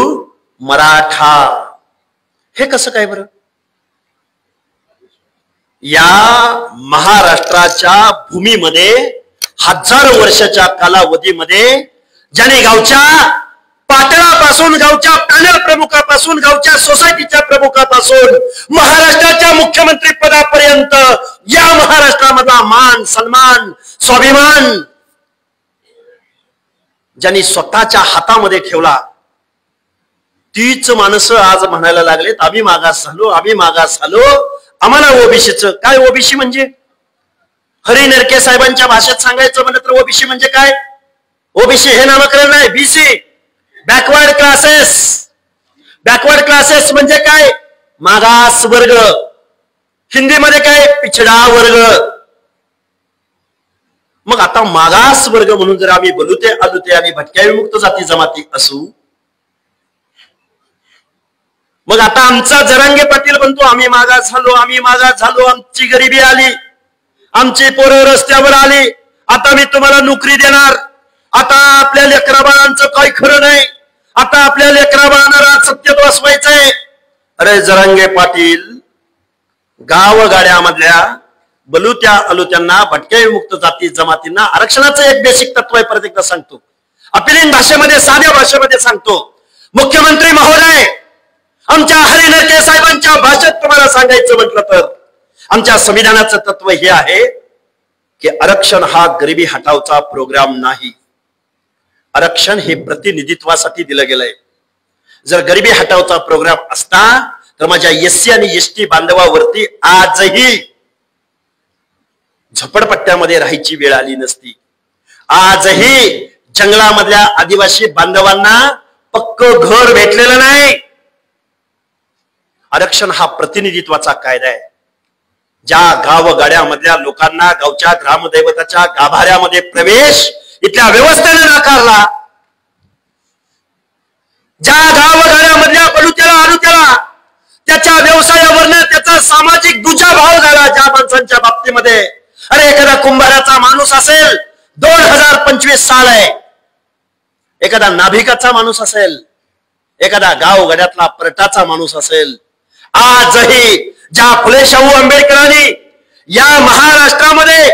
मराठा. हे कसं काय बरं? या महाराष्ट्राच्या भूमीमध्ये हजारो वर्षाच्या कालावधीमध्ये ज्याने गावच्या पातळापासून, गावच्या पॅनल प्रमुखापासून, गावच्या सोसायटीच्या प्रमुखापासून महाराष्ट्राच्या मुख्यमंत्री पदापर्यंत या महाराष्ट्रामधला मान, सन्मान, स्वाभिमान ज्यांनी स्वतःच्या हातामध्ये ठेवला, तीच माणसं आज म्हणायला लागलेत आम्ही मागास झालो, आम्ही मागास झालो, आम्हाला ओबीसीचं काय? ओबीसी म्हणजे हरी नरके साहेबांच्या भाषेत सांगायचं म्हणलं तर ओबीसी म्हणजे काय? ओबीसी हे नामकरण नाही, BC backward classes. Backward classes म्हणजे काय? मागास वर्ग, हिंदीमध्ये काय? पिछडा वर्ग. मग आता मागास वर्ग म्हणून जर आम्ही बलुते, आलुते आणि भटक्या विमुक्त जाती जमाती असू, मग आता आमचा जरांगे पाटील म्हणतो आम्ही मागास झालो, आम्ही मागास झालो, आमची गरिबी आली, आमची पोरं रस्त्यावर आली, आता मी तुम्हाला नोकरी देणार, आता आपल्या लेकरा बाळांचं काही खरं नाही, आता आपल्या लेकरा बाळांना सत्यात वाचवायचंय. अरे जरांगे पाटील, गावगाड्यामधल्या बलुत्या अलुत्यांना, भटक्या विमुक्त जाती जमातींना आरक्षणाचं एक बेसिक तत्व आहे, परत एकदा सांगतो, अपिलीन भाषेमध्ये, साध्या भाषेमध्ये सांगतो. मुख्यमंत्री महोदय, आमच्या हरी नरके साहेबांच्या भाषेत तुम्हाला सांगायचं म्हटलं तर आमच्या संविधानाचं तत्व हे आहे की आरक्षण हा गरिबी हटावचा प्रोग्राम नाही. आरक्षण हे प्रतिनिधित्वासाठी दिलं गेलंय. जर गरिबी हटावचा प्रोग्राम असता तर माझ्या एससी आणि एसटी बांधवावरती आजही झोपडपट्ट्यामध्ये राहायची वेळ आली नसती. आजही जंगलामधल्या आदिवासी बांधवांना पक्क घर भेटलेलं नाही. आरक्षण हा प्रतिनिधित्वाचा कायदा आहे. ज्या गावगाड्यामधल्या लोकांना गावच्या ग्रामदैवताच्या गाभाऱ्यामध्ये प्रवेश इथल्या व्यवस्थेने नाकारला, ज्या गावगाड्यामधल्या बलुत्याला आलुत्याला त्याच्या व्यवसायावरनं त्याचा सामाजिक दुजाभाव झाला, ज्या माणसांच्या बाबतीमध्ये, अरे एखादा कुंभाराचा माणूस असेल, 2025 साल आहे, एखादा नाभिकाचा माणूस असेल, एखादा गावगाड्यातला परटाचा माणूस असेल, आजही ज्या फुले शाहू आंबेडकरांनी या महाराष्ट्रामध्ये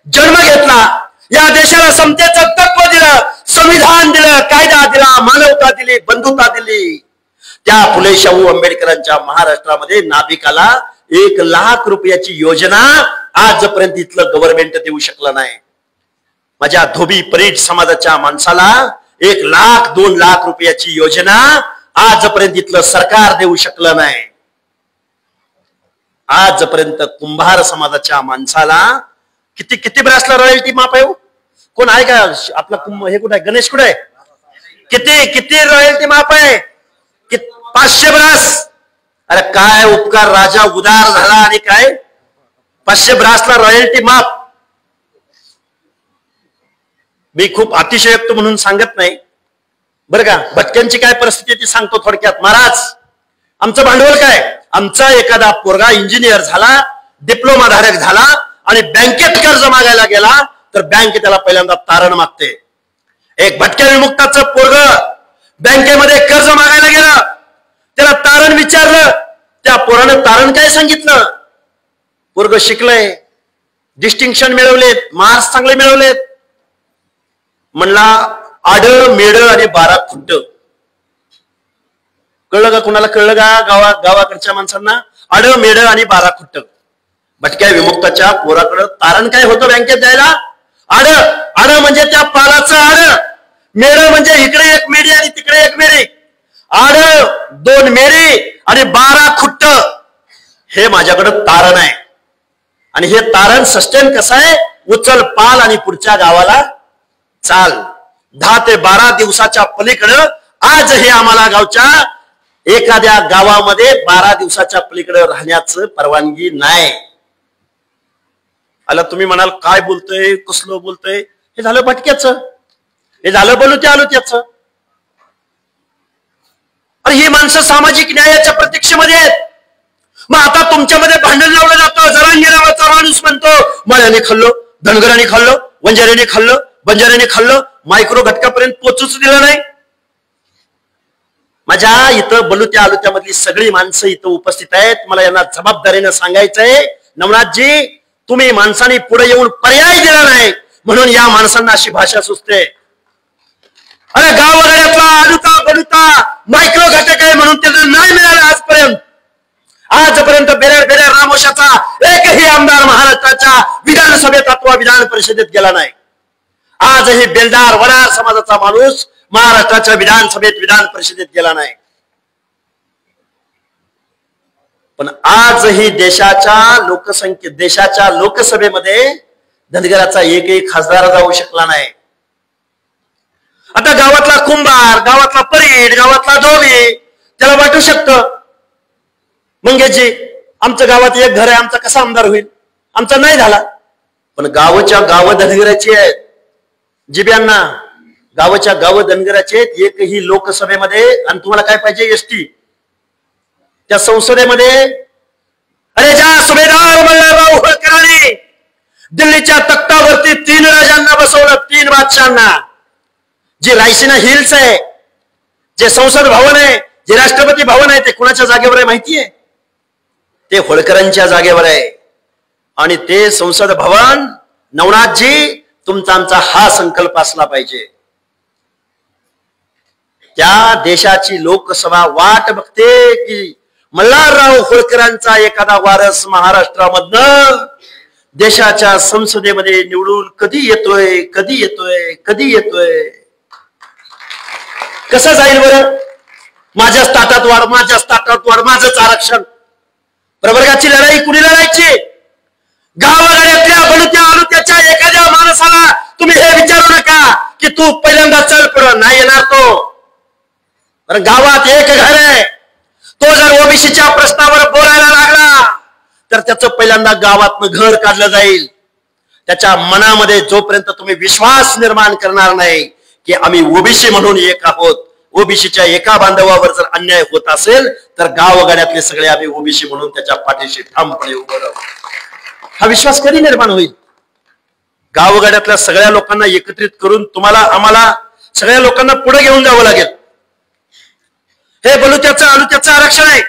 जन्म घेतला, या देशाला समतेचं तत्व दिलं, संविधान दिलं, कायदा दिला, मानवता दिली, बंधुता दिली. त्या फुले शाहू आंबेडकरांच्या महाराष्ट्रामध्ये नाभिकाला 1 लाख रुपयाची योजना आजपर्यंत इथलं गव्हर्नमेंट देऊ शकलं नाही. माझ्या धोबी परीट समाजाच्या माणसाला 1 लाख 2 लाख रुपयाची योजना आजपर्यंत इथलं सरकार देऊ शकलं नाही. आजपर्यंत कुंभार समाजाच्या माणसाला किती ब्रासला रॉयल्टी माफ आहे? कोण आहे का आपला हे कुठे आहे? गणेश कुठे आहे? किती रॉयल्टी माफ आहे? 500 ब्रास. अरे काय उपकार, राजा उदार झाला आणि काय 500 ब्रासला रॉयल्टी माफ. मी खूप अतिशयोक्त म्हणून सांगत नाही बरं का. भटक्यांची काय परिस्थिती ती सांगतो थोडक्यात. महाराज, आमचं भांडवल काय? आमचा एखादा पोरगा इंजिनियर झाला, डिप्लोमा धारक झाला आणि बँकेत कर्ज मागायला गेला तर बँक त्याला पहिल्यांदा तारण मागते. एक भटक्या विमुक्ताचं पोरग बँकेमध्ये कर्ज मागायला गेलं, त्याला तारण विचारलं, त्या पोरानं तारण काय सांगितलं? पोरग शिकलंय, डिस्टिंक्शन मिळवलेत, मार्क्स चांगले मिळवलेत. म्हणला आड मेड आणि 12 खुंट. कळलं का? कुणाला कळलं का? गावाकडच्या माणसांना आड मेड आणि 12 खुंट. भटक्या विमुक्ताच्या पोराकडं तारण काय होतं बँकेत द्यायला? आड म्हणजे त्या पालाचं आड, मेड म्हणजे इकडे एक मेडी आणि तिकडे एक मेडी. आड 2 मेडी आणि 12 खुट्ट हे माझ्याकडं तारण आहे. आणि हे तारण सस्टेन कसं आहे? उचल पाल आणि पुढच्या गावाला चाल. 10 ते 12 दिवसाच्या पलीकडं आजही आम्हाला गावच्या एखाद्या गावामध्ये 12 दिवसाच्या पलीकडे राहण्याचं परवानगी नाही. आला तुम्ही म्हणाल काय बोलतोय, कसलं बोलतोय? हे झालं भटक्याचं, हे झालं बलुत्याचं. अरे ही माणसं सामाजिक न्यायाच्या प्रतीक्षेमध्ये आहेत. मग आता तुमच्यामध्ये भांडण लावलं जातं. जरांगे नावाचा माणूस म्हणतो मळ्याने खाल्लो, धनगराने खाल्लो, वंजाऱ्याने खाल्लो, बंजाऱ्याने खाल्लं, मायक्रो घटकापर्यंत पोचूच दिलं नाही. माझ्या इथं बलुत्या आलुत्यामधली सगळी माणसं इथं उपस्थित आहेत. मला यांना जबाबदारीनं सांगायचंय, नवनाथजी, तुम्ही माणसांनी पुढे येऊन पर्याय दिला नाही म्हणून या माणसांना अशी भाषा सुचते. अरे गाववाड्यातला आलुता बलुता मायक्रो घटक आहे म्हणून त्याला नाही मिळालं आजपर्यंत. आजपर्यंत बेरेड रामोशाचा एकही आमदार महाराष्ट्राच्या विधानसभेत अथवा विधान परिषदेत गेला नाही. आजही बेलदार वडार समाजाचा माणूस महाराष्ट्राच्या विधानसभेत विधान परिषदेत गेला नाही. पण आजही देशाच्या लोकसभेमध्ये धनगराचा एकही खासदार जाऊ शकला नाही. आता गावातला कुंभार, गावातला परीट, गावातला धोबी त्याला वाटू शकतं मंगेशजी आमच्या गावात एक घर आहे, आमचा कसा आमदार होईल? आमचा नाही झाला. पण गावच्या गाव धनगराची आहेत. जिब्यांना गावच्या गाव धनगराचे आहेत. एकही लोकसभेमध्ये, आणि तुम्हाला काय पाहिजे? एसटी. त्या संसदेमध्ये अरे ज्या सुभेदार मल्हारराव होळकरांनी दिल्लीच्या तख्तावरती 3 राजांना बसवलं, 3 बादशाहांना. जे रायसीना हिल्स आहे, जे संसद भवन आहे, जे राष्ट्रपती भवन आहे, ते कुणाच्या जागेवर आहे माहितीये? ते होळकरांच्या जागेवर आहे. आणि ते संसद भवन, नवनाथजी, तुमचा आमचा हा संकल्प असला पाहिजे. त्या देशाची लोकसभा वाट बघते की मल्हारराव होळकरांचा एखादा वारस महाराष्ट्रामधनं देशाच्या संसदेमध्ये निवडून कधी येतोय. कसं जाईल बरं? माझ्या ताटात वाढ, माझंच आरक्षण. प्रवर्गाची लढाई कुणी लढायची? गावागाड्यातल्या बलुत्या आलुत्याच्या एखाद्या माणसाला तुम्ही हे विचारू नका की तू पहिल्यांदा चल पुढं. नाही येणार तो. कारण गावात एक घर आहे. तो जर ओबीसीच्या प्रश्नावर बोलायला लागला तर त्याचं पहिल्यांदा गावातनं घर काढलं जाईल. त्याच्या मनामध्ये जोपर्यंत तुम्ही विश्वास निर्माण करणार नाही की आम्ही ओबीसी म्हणून एक आहोत, ओबीसीच्या एका बांधवावर जर अन्याय होत असेल तर गावगाड्यातले सगळे आम्ही ओबीसी म्हणून त्याच्या पाठीशी ठामपणे उभं राहू. हा विश्वास कधी निर्माण होईल? गावगाड्यातल्या सगळ्या लोकांना एकत्रित करून तुम्हाला आम्हाला सगळ्या लोकांना पुढे घेऊन जावं लागेल. हे बलुत्याचं आलुत्याचं आरक्षण आहे.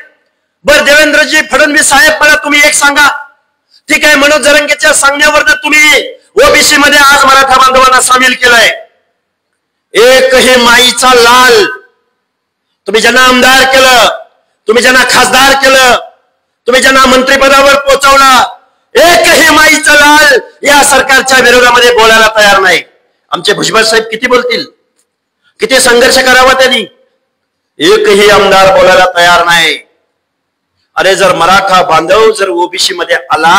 बर देवेंद्रजी फडणवीस साहेब, मला तुम्ही एक सांगा. ठीक आहे, मनोज जरंगेच्या सांगण्यावरनं तुम्ही ओबीसी मध्ये आज मराठा बांधवांना सामील केलंय. एकही माईचा लाल तुम्ही ज्यांना आमदार केलं, तुम्ही ज्यांना खासदार केलं, तुम्ही ज्यांना मंत्रिपदावर पोहोचवला, एकही माईचा लाल या सरकारच्या विरोधामध्ये बोलायला तयार नाही. आमचे भुजबळ साहेब किती बोलतील, किती संघर्ष करावा त्यांनी, एकही आमदार बोलायला तयार नाही. अरे जर मराठा बांधव जर ओबीसी मध्ये आला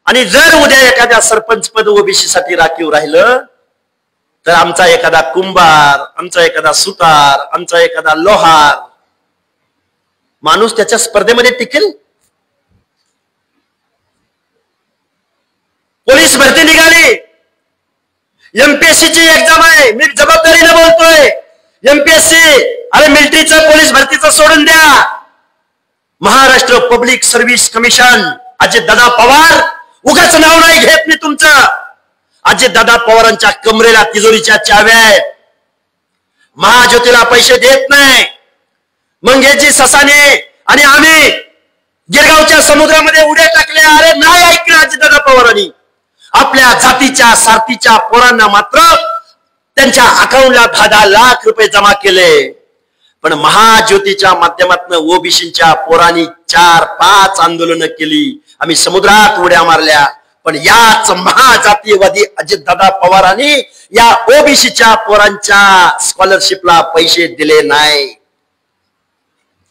आणि जर उद्या एखाद्या सरपंच पद ओबीसी साठी राखीव राहिलं तर आमचा एखादा कुंभार, आमचा एखादा सुतार, आमचा एखादा लोहार माणूस त्याच्या स्पर्धेमध्ये टिकेल? पोलीस भरती निघाली, एमपीएससीची एक्झाम आहे, मी जबाबदारीने बोलतोय. एमपीएससी, अरे मिलिटरीचं पोलीस भरतीचं सोडून द्या. Maharashtra public service commission, Ajitdada Pawar, उगाच नाव नाही घेत मी तुमचं. अजितदादा पवारांच्या कमरेला तिजोरीच्या चाव्या आहेत. महाज्योतीला पैसे देत नाही. मंगेशजी ससाने आणि आम्ही गिरगावच्या समुद्रामध्ये उड्या टाकल्या. अरे नाही ऐकलं अजितदादा पवारांनी. आपल्या जातीच्या सारथीच्या पोरांना मात्र त्यांच्या अकाउंटला 10 लाख रुपये जमा केले. पण महाज्योतीच्या माध्यमातून ओबीसीच्या पोरांनी 4-5 आंदोलनं केली. आम्ही समुद्रात उड्या मारल्या. पण याच महाजातीयवादी अजितदादा पवारांनी या ओबीसीच्या पोरांच्या स्कॉलरशिपला पैसे दिले नाही.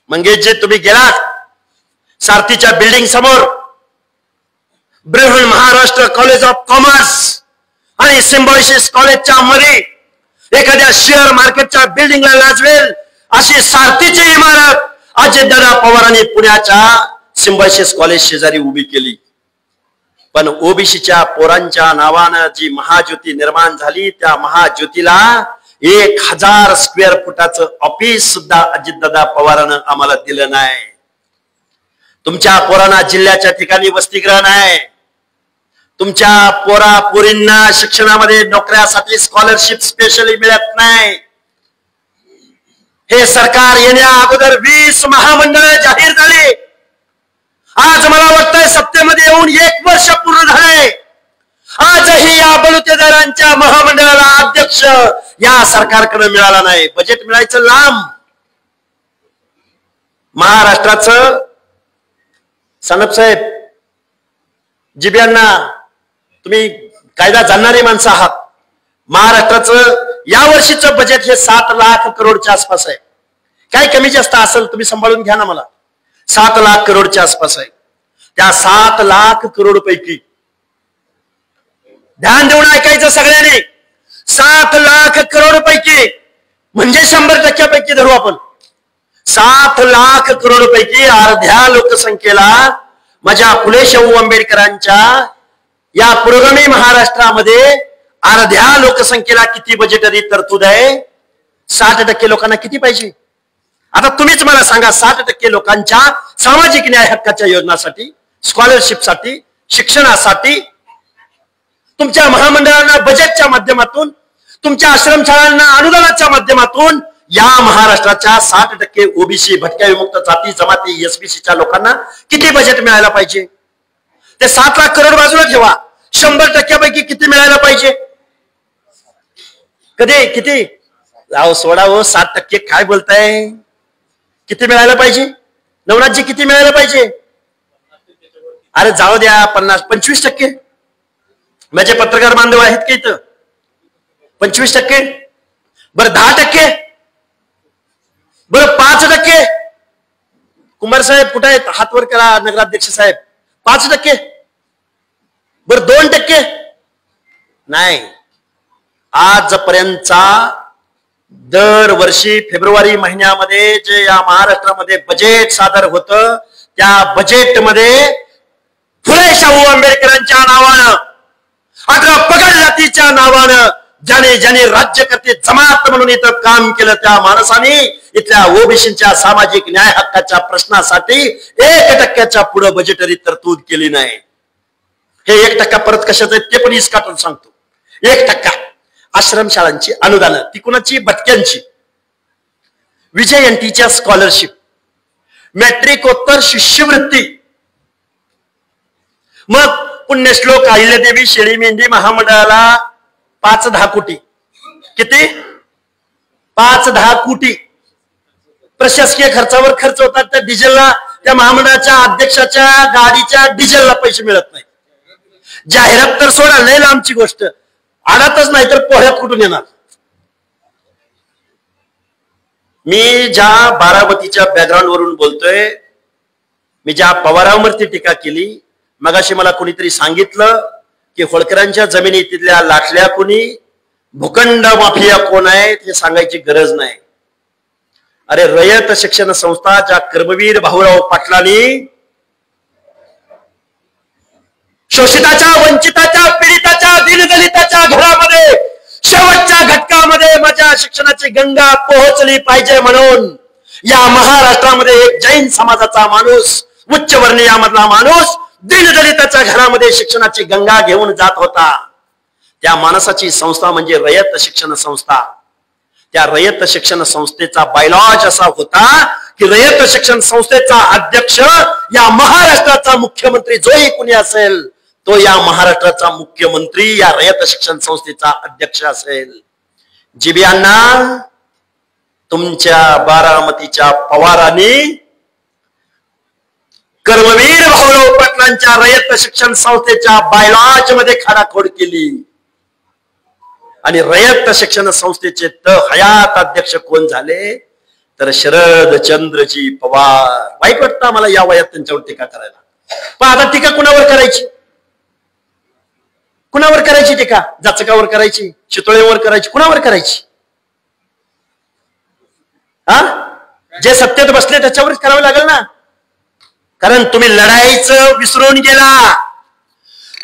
मंगेशजी तुम्ही गेलात सारथीच्या बिल्डिंग समोर, Brihan Maharashtra college of commerce आणि सिम्बायोसिस कॉलेजच्या मध्ये एखाद्या शेअर मार्केटच्या बिल्डिंगला लाजवेल अशी सारथीची इमारत अजितदादा पवारांनी पुण्याच्या सिम्बायोसिस कॉलेज शेजारी उभी केली. पण ओबीसीच्या पोरांच्या नावानं जी महाज्योती निर्माण झाली त्या महाज्योतीला 1000 स्क्वेअर फुटाचं ऑफिस सुद्धा अजितदादा पवारांना आम्हाला दिलं नाही. तुमच्या पोरांना जिल्ह्याच्या ठिकाणी वसतिगृह नाही. तुमच्या पोरींना शिक्षणामध्ये नोकऱ्यासाठी स्कॉलरशिप स्पेशली मिळत नाही. हे सरकार येण्या अगोदर 20 महामंडळे जाहीर झाली. आज मला वाटतंय सत्तेमध्ये येऊन 1 वर्ष पूर्ण झाले. आजही या बलुतेदारांच्या महामंडळाला अध्यक्ष या सरकारकडे मिळाला नाही. बजेट मिळायचं लांब. महाराष्ट्राचं सानप साहेब, जिब्यांना तुम्ही कायदा जाणणारी माणसं आहात. महाराष्ट्राचं या वर्षीचं बजेट हे 7 लाख करोडच्या आसपास आहे. काय कमी जास्त असेल तुम्ही सांभाळून घ्या ना मला. 7 लाख करोडच्या आसपास आहे. त्या 7 लाख करोड पैकी ध्यान देऊन ऐकायचं सगळ्यांनी, 7 लाख करोड पैकी म्हणजे 100% पैकी धरू आपण. 7 लाख करोड पैकी अर्ध्या लोकसंख्येला माझ्या फुले शाहू आंबेडकरांच्या या पुरोगामी महाराष्ट्रामध्ये अर्ध्या लोकसंख्येला किती बजेटरी तरतूद आहे? 60% लोकांना किती पाहिजे? आता तुम्हीच मला सांगा. 60% लोकांच्या सामाजिक न्याय हक्काच्या योजनासाठी, स्कॉलरशिपसाठी, शिक्षणासाठी तुमच्या महामंडळांना बजेटच्या माध्यमातून, तुमच्या आश्रमशाळांना अनुदानाच्या माध्यमातून या महाराष्ट्राच्या 60% ओबीसी, भटक्या विमुक्त जाती जमाती, एसबीसीच्या लोकांना किती बजेट मिळायला पाहिजे? ते 7 लाख करोड बाजूला ठेवा. 100% पैकी किती मिळायला पाहिजे? कधी किती? राव सोडा हो, 7% काय बोलताय? किती मिळायला पाहिजे? नवनाथजी किती मिळायला पाहिजे? अरे जाऊ द्या, 50-25%. माझे पत्रकार बांधव आहेत का इथं? 25%. बरं 10%. बरं 5%. कुमार साहेब कुठे आहेत? हात वर करा. नगराध्यक्ष साहेब, 5%. बरं 2%. नाही. आजपर्यंतचा दरवर्षी फेब्रुवारी महिन्यामध्ये जे या महाराष्ट्रामध्ये बजेट सादर होतं त्या बजेटमध्ये फुले शाहू आंबेडकरांच्या नावानं, 18 पगड जातीच्या नावानं ज्याने ज्याने राज्यकर्ते जमात म्हणून इथं काम केलं त्या माणसाने इथल्या ओबीसीच्या सामाजिक न्याय हक्काच्या प्रश्नासाठी 1% पुढे बजेटरी तरतूद केली नाही. हे 1% परत कशाचं ते पण इसकाटून सांगतो. 1% आश्रमशाळांची अनुदानं, ती कुणाची? भटक्यांची. विजयंतीच्या स्कॉलरशिप, मॅट्रिकोत्तर शिष्यवृत्ती, मग पुण्यश्लोक अहिल्यादेवी शेळी मेंढी महामंडळाला 5-10 कोटी, किती 5-10 कोटी प्रशासकीय खर्चावर खर्च होतात. त्या डिझेलला, त्या महामंडळाच्या अध्यक्षाच्या गाडीच्या डिझेलला पैसे मिळत नाही. जाहिरात तर सोडा, लय लांबची गोष्ट, आडातच नाही तर पोह्यात कुठून येणार. मी ज्या बारामतीच्या बॅकग्राऊंड वरून बोलतोय, मी ज्या पवारांवरती टीका केली, मगाशी मला कोणीतरी सांगितलं की होळकरांच्या जमिनीतल्या लाटल्या कोणी, भूखंड माफिया कोण आहेत हे सांगायची गरज नाही. अरे रयत शिक्षण संस्था ज्या कर्मवीर भाऊराव पाटलांनी शोषिताच्या, वंचिताच्या, पीडिताच्या, दीनदलिताच्या घरामध्ये शेवटच्या घटकामध्ये माझ्या शिक्षणाची गंगा पोहोचली पाहिजे म्हणून या महाराष्ट्रामध्ये एक जैन समाजाचा माणूस, उच्चवर्णीयामधला माणूस दीनदलिताच्या घरामध्ये शिक्षणाची गंगा घेऊन जात होता. त्या माणसाची संस्था म्हणजे रयत शिक्षण संस्था. त्या रयत शिक्षण संस्थेचा बायलॉज असा होता की रयत शिक्षण संस्थेचा अध्यक्ष या महाराष्ट्राचा मुख्यमंत्री जोही कुणी असेल तो या महाराष्ट्राचा मुख्यमंत्री या रयत शिक्षण संस्थेचा अध्यक्ष असेल. जिबियांना तुमच्या बारामतीच्या पवारांनी कर्मवीर भाऊराव पाटलांच्या रयत शिक्षण संस्थेच्या बायलॉज मध्ये खाडाखोड केली आणि रयत शिक्षण संस्थेचे हयात अध्यक्ष कोण झाले तर शरदचंद्रजी पवार. वाईट वाटतं मला या वयात त्यांच्यावर टीका करायला, पण आता टीका कुणावर करायची? कुणावर करायची टीका? जाचकावर करायची, चितोळेवर करायची, कुणावर करायची? हा, जे सत्तेत बसले त्याच्यावरच करावं लागेल ना. कारण तुम्ही लढाईचं विसरून गेला,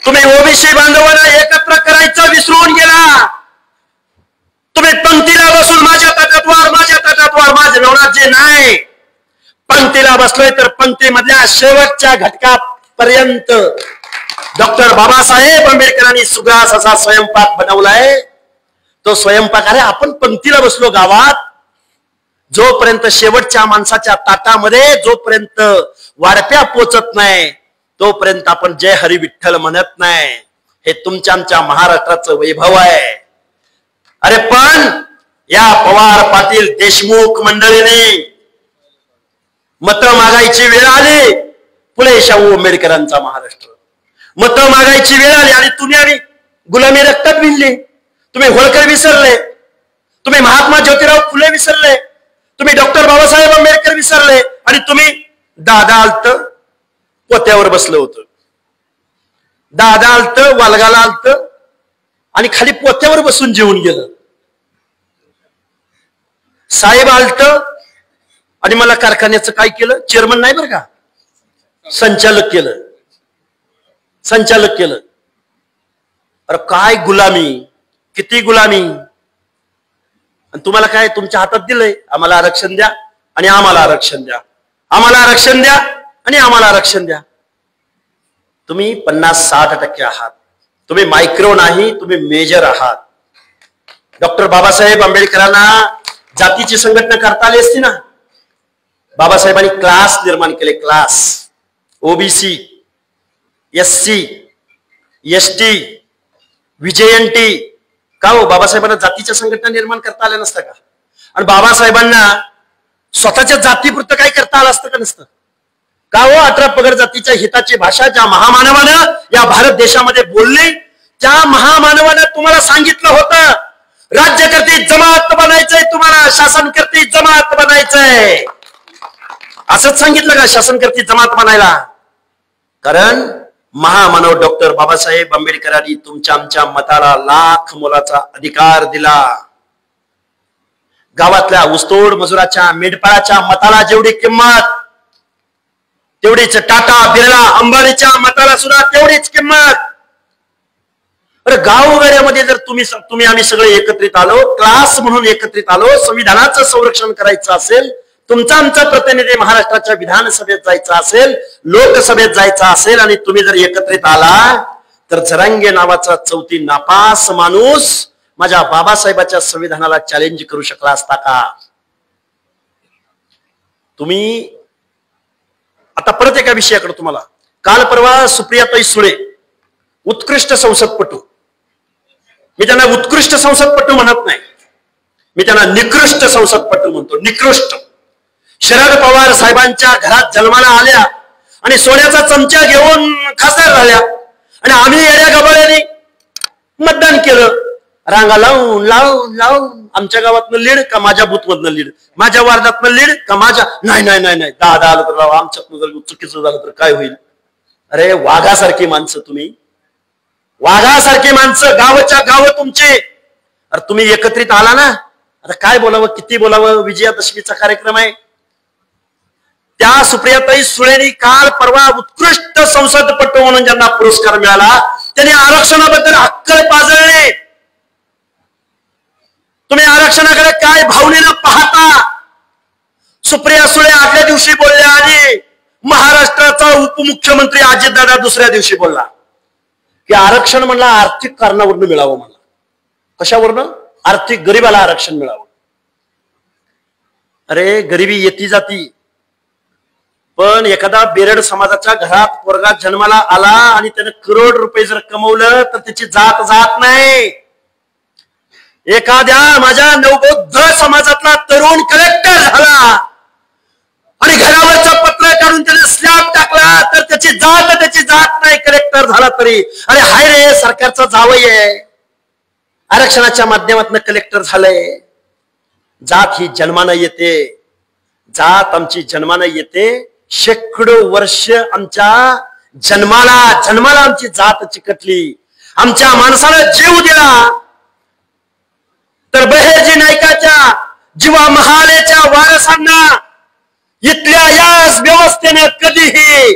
तुम्ही ओबीसी बांधवांना एकत्र करायचं विसरून गेला. तुम्ही पंक्तीला बसून माझ्या ताटात वार, माझ्या ताटात वार, माझे नवनाथ जे नाही, पंक्तीला बसलोय तर पंक्तीमधल्या शेवटच्या घटकापर्यंत डॉक्टर बाबासाहेब आंबेडकरांनी सुग्रास असा स्वयंपाक बनवलाय. तो स्वयंपाक, अरे आपण पंक्तीला बसलो गावात, जोपर्यंत शेवटच्या माणसाच्या ताटामध्ये जोपर्यंत वाढप्या पोचत नाही तोपर्यंत आपण जय हरी विठ्ठल म्हणत नाही. हे तुमच्या आमच्या महाराष्ट्राचं वैभव आहे. अरे पण या पवार पाटील देशमुख मंडळीने मतं मागायची वेळ आली, पुढे शाहू आंबेडकरांचा महाराष्ट्र, मतं मागायची वेळ आली आणि तुम्ही आणि गुलामी रक्तात भिनली. तुम्ही होळकर विसरले, तुम्ही महात्मा ज्योतिराव फुले विसरले, तुम्ही डॉक्टर बाबासाहेब आंबेडकर विसरले आणि तुम्ही दादा आलत पोत्यावर बसलं होतं, दादा आलत वालगाला आलत आणि खाली पोत्यावर बसून जेवून गेलं. साहेब आलत आणि मला कारखान्याचं काय केलं, चेअरमन नाही बरं का, संचालक केलं, संचालक केलं. अरे काय गुलामी, किती गुलामी. आणि तुम्हाला काय तुमच्या हातात दिलंय, आम्हाला आरक्षण द्या आणि आम्हाला आरक्षण द्या, आम्हाला आरक्षण द्या आणि आम्हाला आरक्षण द्या. तुम्ही 50-60% आहात, तुम्ही मायक्रो नाही, तुम्ही मेजर आहात. डॉक्टर बाबासाहेब आंबेडकरांना जातीची संघटना करता आली असती ना. बाबासाहेबांनी क्लास निर्माण केले, class, OBC, SC, ST, VJNT. का हो, बाबासाहेबांना जातीच्या संघटना निर्माण करता आल्या नसतं का? आणि बाबासाहेबांना स्वतःच्या जातीपुरतं काय करता आलं असतं का नसतं का हो? 18 पगड जातीच्या हिताची भाषा ज्या महामानवानं या भारत देशामध्ये बोलली, त्या महामानवानं तुम्हाला सांगितलं होतं राज्यकर्ती जमात बनायचंय, तुम्हाला शासनकर्ती जमात बनायचंय. असंच सांगितलं का शासनकर्ती जमात बनायला? कारण महामानव डॉक्टर बाबासाहेब आंबेडकरांनी तुमच्या आमच्या मताला लाख मोलाचा अधिकार दिला. गावातल्या ऊसतोड मजुराच्या, मेंढपाळाच्या मताला जेवढी किंमत तेवढीच टाटा, बिर्ला, अंबानीच्या मताला सुद्धा तेवढीच किंमत. अरे गावगाड्यामध्ये जर तुम्ही आम्ही सगळे एकत्रित आलो, क्लास म्हणून एकत्रित आलो, संविधानाचं संरक्षण करायचं असेल, तुमचा आमचा प्रतिनिधी महाराष्ट्राच्या विधानसभेत जायचा असेल, लोकसभेत जायचा असेल आणि तुम्ही जर एकत्रित आला तर जरांगे नावाचा चौथी नापास माणूस माझ्या बाबासाहेबाच्या संविधानाला चॅलेंज करू शकला असता का? तुम्ही आता परत एका विषयाकडे, तुम्हाला काल परवा सुप्रियाताई सुळे उत्कृष्ट संसदपटू. मी त्यांना उत्कृष्ट संसदपटू म्हणत नाही, मी त्यांना निकृष्ट संसदपटू म्हणतो. निकृष्ट. शरद पवार साहेबांच्या घरात जन्माला आल्या आणि सोन्याचा चमचा घेऊन खासदार झाल्या आणि आम्ही येड्या गबाळ्याने मतदान केलं. रांगा लावून लावून लावून आमच्या गावातनं लीड का माझ्या बूथमधनं लीड, माझ्या वार्डातनं लीड का माझ्या, नाही नाही नाही नाही, 10 आलं तर राव, आमच्यातनं जर चुकीचं झालं तर काय होईल. अरे वाघासारखी माणसं तुम्ही, वाघासारखी माणसं, गावच्या गाव तुमचे. अरे तुम्ही एकत्रित आला ना, आता काय बोलावं, किती बोलावं. विजयादशमीचा कार्यक्रम आहे. त्या सुप्रियाताई सुळेंनी काल परवा उत्कृष्ट संसदपटू म्हणून ज्यांना पुरस्कार मिळाला त्यांनी आरक्षणाबद्दल अक्कल पाजळली. तुम्ही आरक्षणाकडे काय भावनेनं पाहता. सुप्रिया सुळे आदल्या दिवशी बोलल्या आणि महाराष्ट्राचा उपमुख्यमंत्री अजितदादा दुसऱ्या दिवशी बोलला की आरक्षण म्हणला आर्थिक कारणावरून मिळावं. म्हणला कशावरनं? आर्थिक, गरिबाला आरक्षण मिळावं. अरे गरिबी येती जाती, पण एखादा बेरड समाजाच्या घरात पोरगा जन्माला आला आणि त्याने करोड रुपये जर कमवलं तर त्याची जात जात नाही. एखाद्या माझ्या नवबौद्ध समाजातला तरुण कलेक्टर झाला आणि घरावरचं पत्र काढून त्याने स्लॅब टाकला तर त्याची जात नाही, कलेक्टर झाला तरी. अरे हाय रे, सरकारचा जावई आहे, आरक्षणाच्या माध्यमातून कलेक्टर झालंय. जात ही जन्मानं येते, जात आमची जन्मानं येते. शेकडो वर्ष आमच्या जन्माला आमची जात चिकटली. आमच्या माणसानं जीव दिला तर बहेरजी नायकाच्या जीवा महालेच्या वारसांना इथल्या या व्यवस्थेने कधीही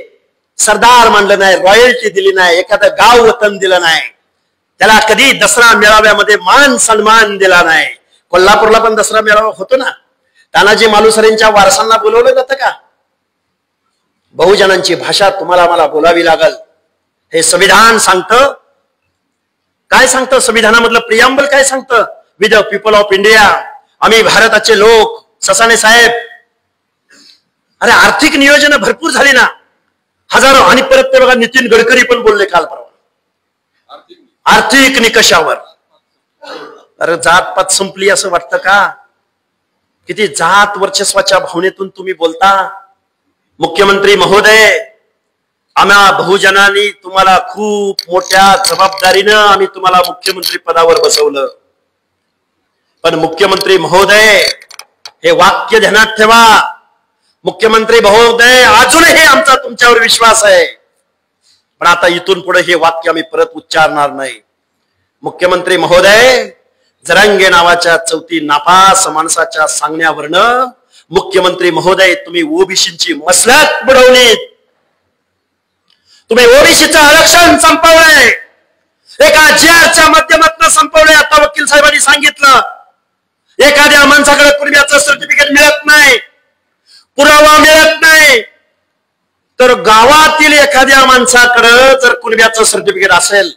सरदार मानलं नाही, रॉयल्टी दिली नाही, एखादं गाव वतन दिलं नाही, त्याला कधी दसरा मेळाव्यामध्ये मान सन्मान दिला नाही. कोल्हापूरला पण दसरा मेळावा होतो ना, तानाजी मालुसरेंच्या वारसांना बोलवलं जातं का? बहुजनांची भाषा तुम्हाला मला बोलावी लागल. हे संविधान सांगतं. काय सांगतं संविधानामधलं प्रियांबल? काय सांगतं? With the people of India, आम्ही भारताचे लोक. ससाणे साहेब, अरे आर्थिक नियोजन भरपूर झाली ना, हजारो. आणि परत ते बघा नितीन गडकरी पण बोलले काल परवा आर्थिक निकषावर. अरे जातपात संपली असं वाटतं का? किती जात वर्चस्वाच्या भावनेतून तुम्ही बोलता. मुख्यमंत्री महोदय, आम्हा बहुजनांनी तुम्हाला खूप मोठ्या जबाबदारीनं आम्ही तुम्हाला मुख्यमंत्री पदावर बसवलं. पण मुख्यमंत्री महोदय, हे वाक्य ध्यानात ठेवा. मुख्यमंत्री महोदय, अजूनही आमचा तुमच्यावर विश्वास आहे, पण आता इथून पुढे हे वाक्य आम्ही परत उच्चारणार नाही. मुख्यमंत्री महोदय, जरांगे नावाच्या चौथी नापास माणसाच्या सांगण्यावरनं मुख्यमंत्री महोदय तुम्ही ओबीसीची मसलत बुडवली, तुम्ही ओबीसीचं आरक्षण संपवलंय, एका जीआरच्या माध्यमातून संपवलंय. आता वकील साहेबांनी सांगितलं एखाद्या माणसाकडे कुणब्याचं सर्टिफिकेट मिळत नाही, पुरावा मिळत नाही, तर गावातील एखाद्या माणसाकडे जर कुणब्याचं सर्टिफिकेट असेल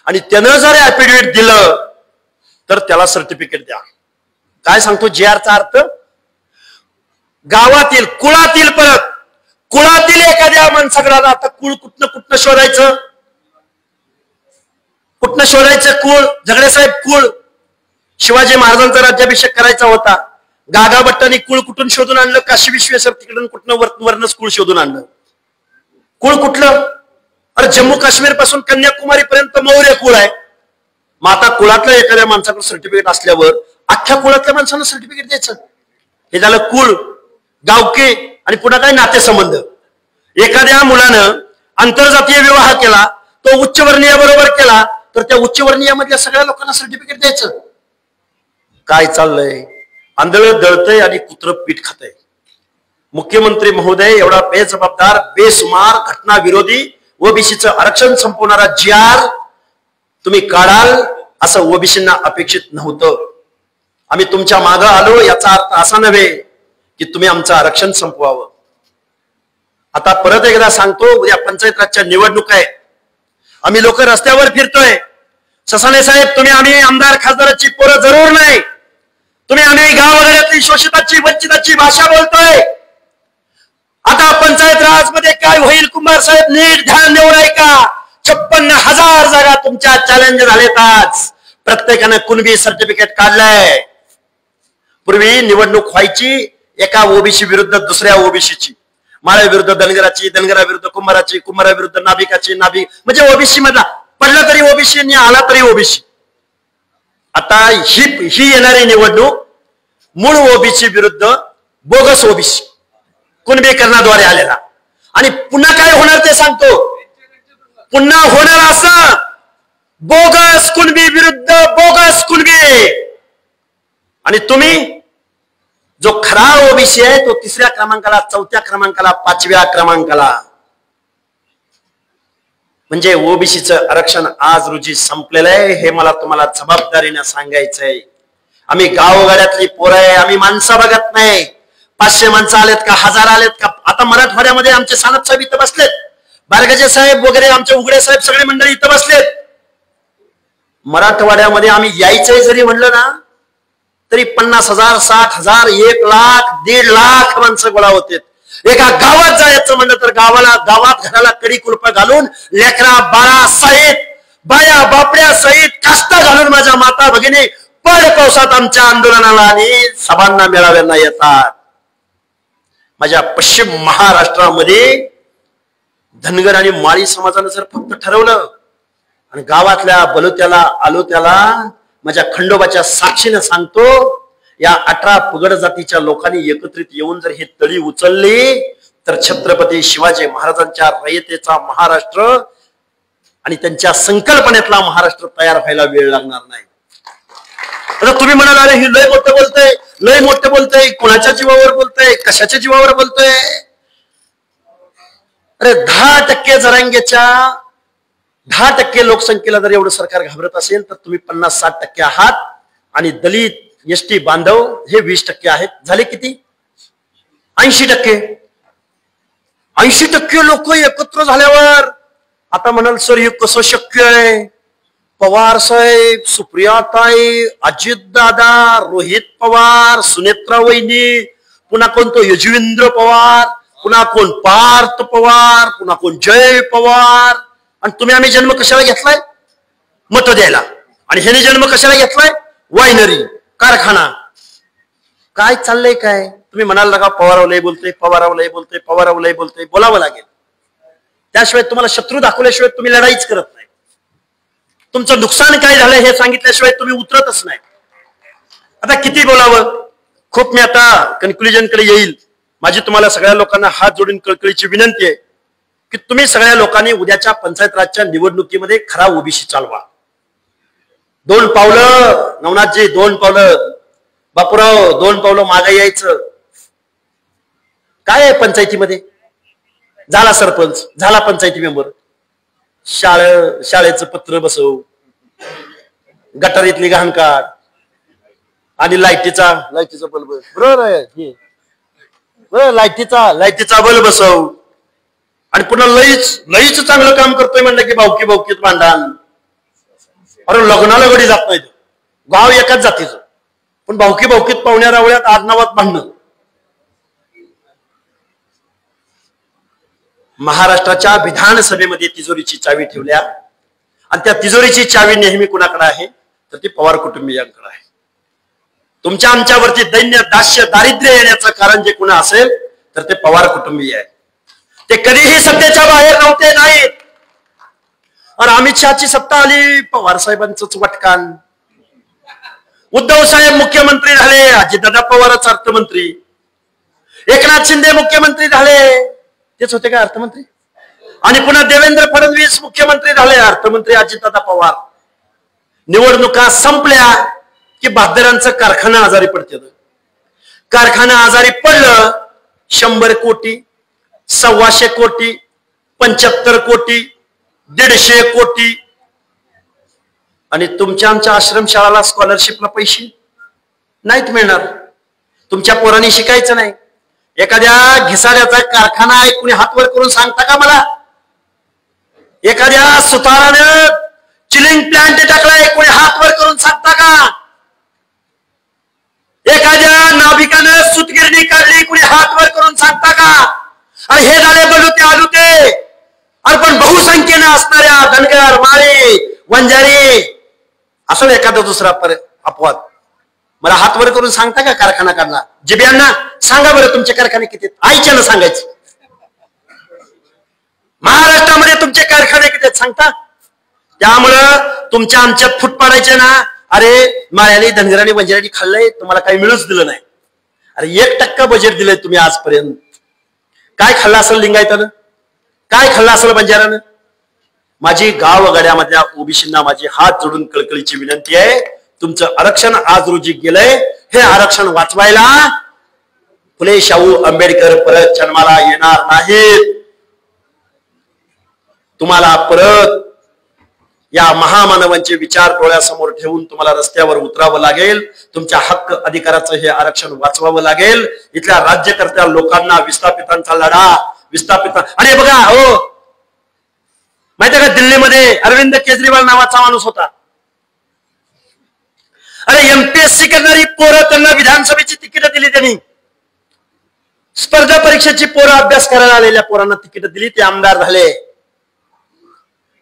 आणि त्यानं जर ऍफिडेव्हिट दिलं तर त्याला सर्टिफिकेट द्या. काय सांगतो जीआरचा अर्थ? गावातील, कुळातील, परत कुळातील एखाद्या माणसाकडे आता कुळ कुठनं शोधायचं? कुठनं शोधायचं कुळ? झगडे साहेब, कुळ शिवाजी महाराजांचा राज्याभिषेक करायचा होता, गागा भट्टांनी कुळ कुठून शोधून आणलं? काशी विश्वेश्वर तिकडून कुठनं वर्णच कुळ शोधून आणलं. कुळ कुठलं? अरे जम्मू काश्मीर पासून कन्याकुमारी पर्यंत मौर्य कुळ आहे. मग आता कुळातल्या एखाद्या माणसाकडे सर्टिफिकेट असल्यावर अख्ख्या कुळातल्या माणसांना सर्टिफिकेट द्यायचं. हे झालं कुळ, गावके आणि पुन्हा काय नातेसंबंध. एखाद्या मुलानं आंतरजातीय विवाह केला, तो उच्चवर्णीय बरोबर केला, तर त्या उच्चवर्णीयामधल्या सगळ्या लोकांना सर्टिफिकेट द्यायचं. काय चाललंय? आंधळं दळतंय आणि कुत्रं पीठ खातंय. मुख्यमंत्री महोदय, एवढा बेजबाबदार, बेसुमार, घटना विरोधी, ओबीसीचं आरक्षण संपवणारा जीआर तुम्ही काढाल असं ओबीसींना अपेक्षित नव्हतं. आम्ही तुमच्या मागं आलो याचा अर्थ असा नव्हे की तुम्ही आमचं आरक्षण संपवावं. आता परत एकदा सांगतो, उद्या पंचायत राजच्या निवडणूक आहे, आम्ही लोक रस्त्यावर फिरतोय. ससाणे साहेब, तुम्ही आम्ही आमदार खासदाराची पोरं जरूर नाही, तुम्ही आम्ही गाववाड्यातली शोषिताची वंचिताची भाषा बोलतोय. आता पंचायत राज मध्ये काय होईल? कुंभार साहेब नीट ध्यान देऊन ऐका. 56,000 जागा तुमच्या चॅलेंज झालेत. आज प्रत्येकानं कुणबी सर्टिफिकेट काढलंय. पूर्वी निवडणूक व्हायची एका ओबीसी विरुद्ध दुसऱ्या ओबीसीची, माळी विरुद्ध धनगराची, धनगरा विरुद्ध कुंभाराची, कुंभारा विरुद्ध नाभिकाची, नाभिक म्हणजे ओबीसी मधला पडला तरी ओबीसी आणि आला तरी ओबीसी. आता ही येणारी निवडणूक मूळ ओबीसी विरुद्ध बोगस ओबीसी कुणबीकरणाद्वारे आलेला. आणि पुन्हा काय होणार ते सांगतो. पुन्हा होणार असं बोगस कुणबी विरुद्ध बोगस कुणबी. आणि तुम्ही जो खरा ओबीसी आहे तो 3ऱ्या क्रमांकाला, 4थ्या क्रमांकाला, 5व्या क्रमांकाला. म्हणजे ओबीसीचं आरक्षण आज रोजी संपलेलं आहे. हे मला तुम्हाला जबाबदारीने सांगायचंय. आम्ही गावगाड्यातली पोरं आहे, आम्ही माणसं बघत नाही. 500 माणसं आलेत का, 1000 आलेत का. आता मराठवाड्यामध्ये आमचे सानप साहेब इथं बसलेत, बारगजे साहेब वगैरे, आमचे उघडे साहेब, सगळे मंडळी इथं बसलेत. मराठवाड्यामध्ये आम्ही यायचंय जरी म्हणलं ना तरी 50,000, 60,000, 1 लाख, 1.5 लाख माणसं गोळा होते. एका गावात जायचं म्हणलं तर गावात घराला कडी कुलप घालून लेकरा बाळा सहित, बाया बापड्या सहित, काष्टा घालून माझ्या माता भगिनी पड पावसात आमच्या आंदोलनाला आणि सभांना मेळाव्यांना येतात. माझ्या पश्चिम महाराष्ट्रामध्ये धनगर आणि माळी समाजानं जर फक्त ठरवलं आणि गावातल्या बलुत्याला आलोत्याला माझ्या खंडोबाच्या साक्षीने सांगतो, या 18 पगड जातीच्या लोकांनी एकत्रित येऊन जर हे तळी उचलली तर छत्रपती शिवाजी महाराजांच्या रयतेचा महाराष्ट्र आणि त्यांच्या संकल्पनेतला महाराष्ट्र तयार व्हायला वेळ लागणार नाही. आता तुम्ही म्हणाल अरे ही लय मोठं बोलतंय, लय मोठं बोलतंय, कोणाच्या जीवावर बोलतंय, कशाच्या जीवावर बोलतोय. अरे 10% जरांगेच्या 10% लोकसंख्येला जर एवढं सरकार घाबरत असेल तर तुम्ही 50-60% आहात. आणि दलित एसटी बांधव हे 20% आहेत. झाले किती? 80%. 80% लोक एकत्र झाल्यावर आता म्हणाल सर हे कसं शक्य आहे. पवार साहेब, सुप्रियाताई, अजितदादा, रोहित पवार, सुनेत्रा वहिनी, पुन्हा कोण तो यजवेंद्र पवार, पुन्हा कोण पार्थ पवार, पुन्हा कोण जय पवार. आणि तुम्ही आम्ही जन्म कशाला घेतलाय? मत द्यायला. आणि ह्याने जन्म कशाला घेतलाय? वायनरी, कारखाना. काय चाललंय काय? तुम्ही म्हणाल नका पवाराव लय बोलतोय, पवाराव लय बोलतोय, पवाराव लय बोलतोय. बोलावं लागेल. त्याशिवाय तुम्हाला शत्रू दाखवल्याशिवाय तुम्ही लढाईच करत नाही. तुमचं नुकसान काय झालं हे सांगितल्याशिवाय तुम्ही उतरतच नाही. आता किती बोलावं? खूप मी आता कन्क्लुजन कडे येईल. माझी तुम्हाला सगळ्या लोकांना हात जोडून कळकळीची विनंती आहे की तुम्ही सगळ्या लोकांनी उद्याच्या पंचायत राजच्या निवडणुकीमध्ये खरा ओबीसी चालवा. 2 पावलं नवनाथजी, 2 पावलं बापूराव, 2 पावलं मागे यायचं. काय आहे पंचायतीमध्ये? झाला सरपंच, झाला पंचायती मेंबर, शाळेचं पत्र बसव, गटारीतली घाण काढ आणि लाईटीचा बल्ब, बरोबर आहे, लाईटीचा बल्ब बसव. आणि पुन्हा लईच चांगलं काम करतोय म्हणलं की भावकीत भांडण. अरे लग्नाला गडी जात नाही, गाव एकाच जातीचं पण भावकीत पाहुण्या रावळ्यात आडनावात भांडणं. महाराष्ट्राच्या विधानसभेमध्ये तिजोरीची चावी ठेवल्या आणि त्या तिजोरीची चावी नेहमी कुणाकडे आहे तर ती पवार कुटुंबियांकडे आहे. तुमच्या आमच्यावरती दैन्य, दास्य, दारिद्र्य येण्याचं कारण जे कुणा असेल तर ते पवार कुटुंबीय आहे. ते कधीही सत्तेच्या बाहेर नव्हते, नाहीत. आणि अमित शहाची सत्ता आली, पवार साहेबांचंच वटकान. उद्धव साहेब मुख्यमंत्री झाले, अजितदादा पवारच अर्थमंत्री. एकनाथ शिंदे मुख्यमंत्री झाले, तेच होते का अर्थमंत्री. आणि पुन्हा देवेंद्र फडणवीस मुख्यमंत्री झाले, अर्थमंत्री अजितदादा पवार. निवडणुका संपल्या की बहादरांचं कारखाना आजारी पडते. कारखाना आजारी पडलं, 100 कोटी, 125 कोटी, 75 कोटी, 150 कोटी. आणि तुमच्या आमच्या आश्रमशाळाला स्कॉलरशिपला पैसे नाहीत मिळणार. तुमच्या पोरांनी शिकायचं नाही. एखाद्या घिसाड्याचा कारखाना आहे, कुणी हातवर करून सांगता का मला? एखाद्या सुतारानं चिलिंग प्लांट टाकलाय, कोणी हातवर करून सांगता का? एखाद्या नाभिकानं सुतगिरणी काढली, कुणी हातवर करून सांगता का? आणि हे झाले बलुते आलुते. पण बहुसंख्येने असणाऱ्या धनगर, माळी, वंजारी असं एखादा दुसरा अपवाद, मला हात वर करून सांगता का कारखाना काढला? जिबियांना सांगा बरं तुमचे कारखाने किती? आईच्यानं सांगायचे. महाराष्ट्रामध्ये तुमचे कारखाने किती आहेत सांगता? त्यामुळं तुमच्या आमच्यात फूट पाडायचे ना, अरे माळ्याने धनगराने वंजाराने खाल्लंय, तुम्हाला काही मिळूच दिलं नाही. अरे 1% बजेट दिलंय तुम्ही आजपर्यंत. काय खाल्लं असेल लिंगायतानं? काय खाल्लं असेल बंजारानं? माझी गावगाड्यामधल्या ओबीसींना माझी हात जोडून कळकळीची विनंती आहे, तुमचं आरक्षण आज रोजी गेलंय, हे आरक्षण वाचवायला फुले शाहू आंबेडकर परत जन्माला येणार नाहीत. तुम्हाला परत या महामानवांचे विचार डोळ्यासमोर ठेवून तुम्हाला रस्त्यावर उतरावं लागेल. तुमच्या हक्क अधिकाराचं हे आरक्षण वाचवावं लागेल. इथल्या राज्यकर्त्या लोकांना विस्थापितांचा लढा, विस्थापित आणि बघा हो, माहितीये का दिल्लीमध्ये अरविंद केजरीवाल नावाचा माणूस होता. अरे एमपीएससी करणारी पोरं त्यांना विधानसभेची तिकीट दिली, त्यांनी स्पर्धा परीक्षेची पोरं अभ्यास करायला आलेल्या पोरांना तिकीट दिली, ते आमदार झाले.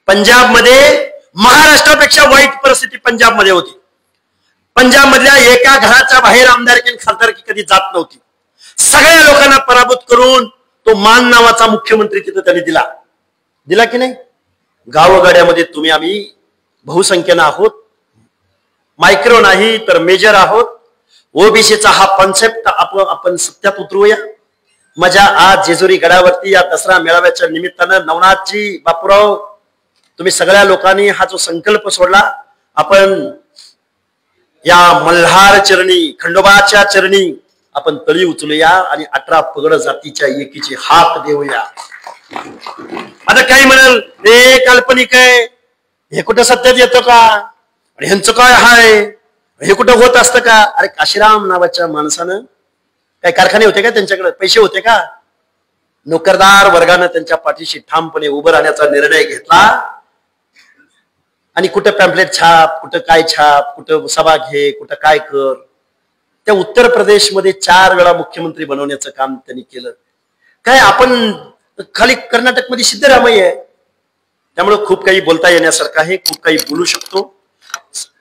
पंजाबमध्ये महाराष्ट्रापेक्षा वाईट परिस्थिती पंजाबमध्ये होती. पंजाब मधल्या एका घराच्या बाहेर आमदारकी खासदारकी कधी जात नव्हती. सगळ्या लोकांना पराभूत करून तो मान नावाचा मुख्यमंत्री तिथं त्यांनी दिला की नाही? गावगाड्यामध्ये तुम्ही आम्ही बहुसंख्येनं आहोत, मायक्रो नाही तर मेजर आहोत. ओबीसीचा हा कॉन्सेप्ट आपण सत्यात उतरूया. माझ्या आज जेजुरी गडावरती या दसरा मेळाव्याच्या निमित्तानं नवनाथजी, बापूराव, तुम्ही सगळ्या लोकांनी हा जो संकल्प सोडला, आपण या मल्हार चरणी, खंडोबाच्या चरणी आपण तळी उचलूया आणि 18 पगड जातीच्या एकीची हाक देऊया. आता काही म्हणाल हे काल्पनिक आहे, हे कुठं सत्यात येतं का, आणि ह्यांचं काय हाय, हे कुठं होत असतं का? अरे काशीराम नावाच्या माणसानं काय कारखाने होते का त्यांच्याकडे? पैसे होते का? नोकरदार वर्गानं त्यांच्या पाठीशी ठामपणे उभं राहण्याचा निर्णय घेतला आणि कुठं पॅम्पलेट छाप, कुठं काय छाप, कुठं सभा घे, कुठं काय कर. त्या उत्तर प्रदेशमध्ये 4 वेळा मुख्यमंत्री बनवण्याचं काम त्यांनी केलं. काय आपण खाली कर्नाटकमध्ये सिद्धरामय्या आहे, त्यामुळे खूप काही बोलता येण्यासारखं आहे, खूप काही बोलू शकतो.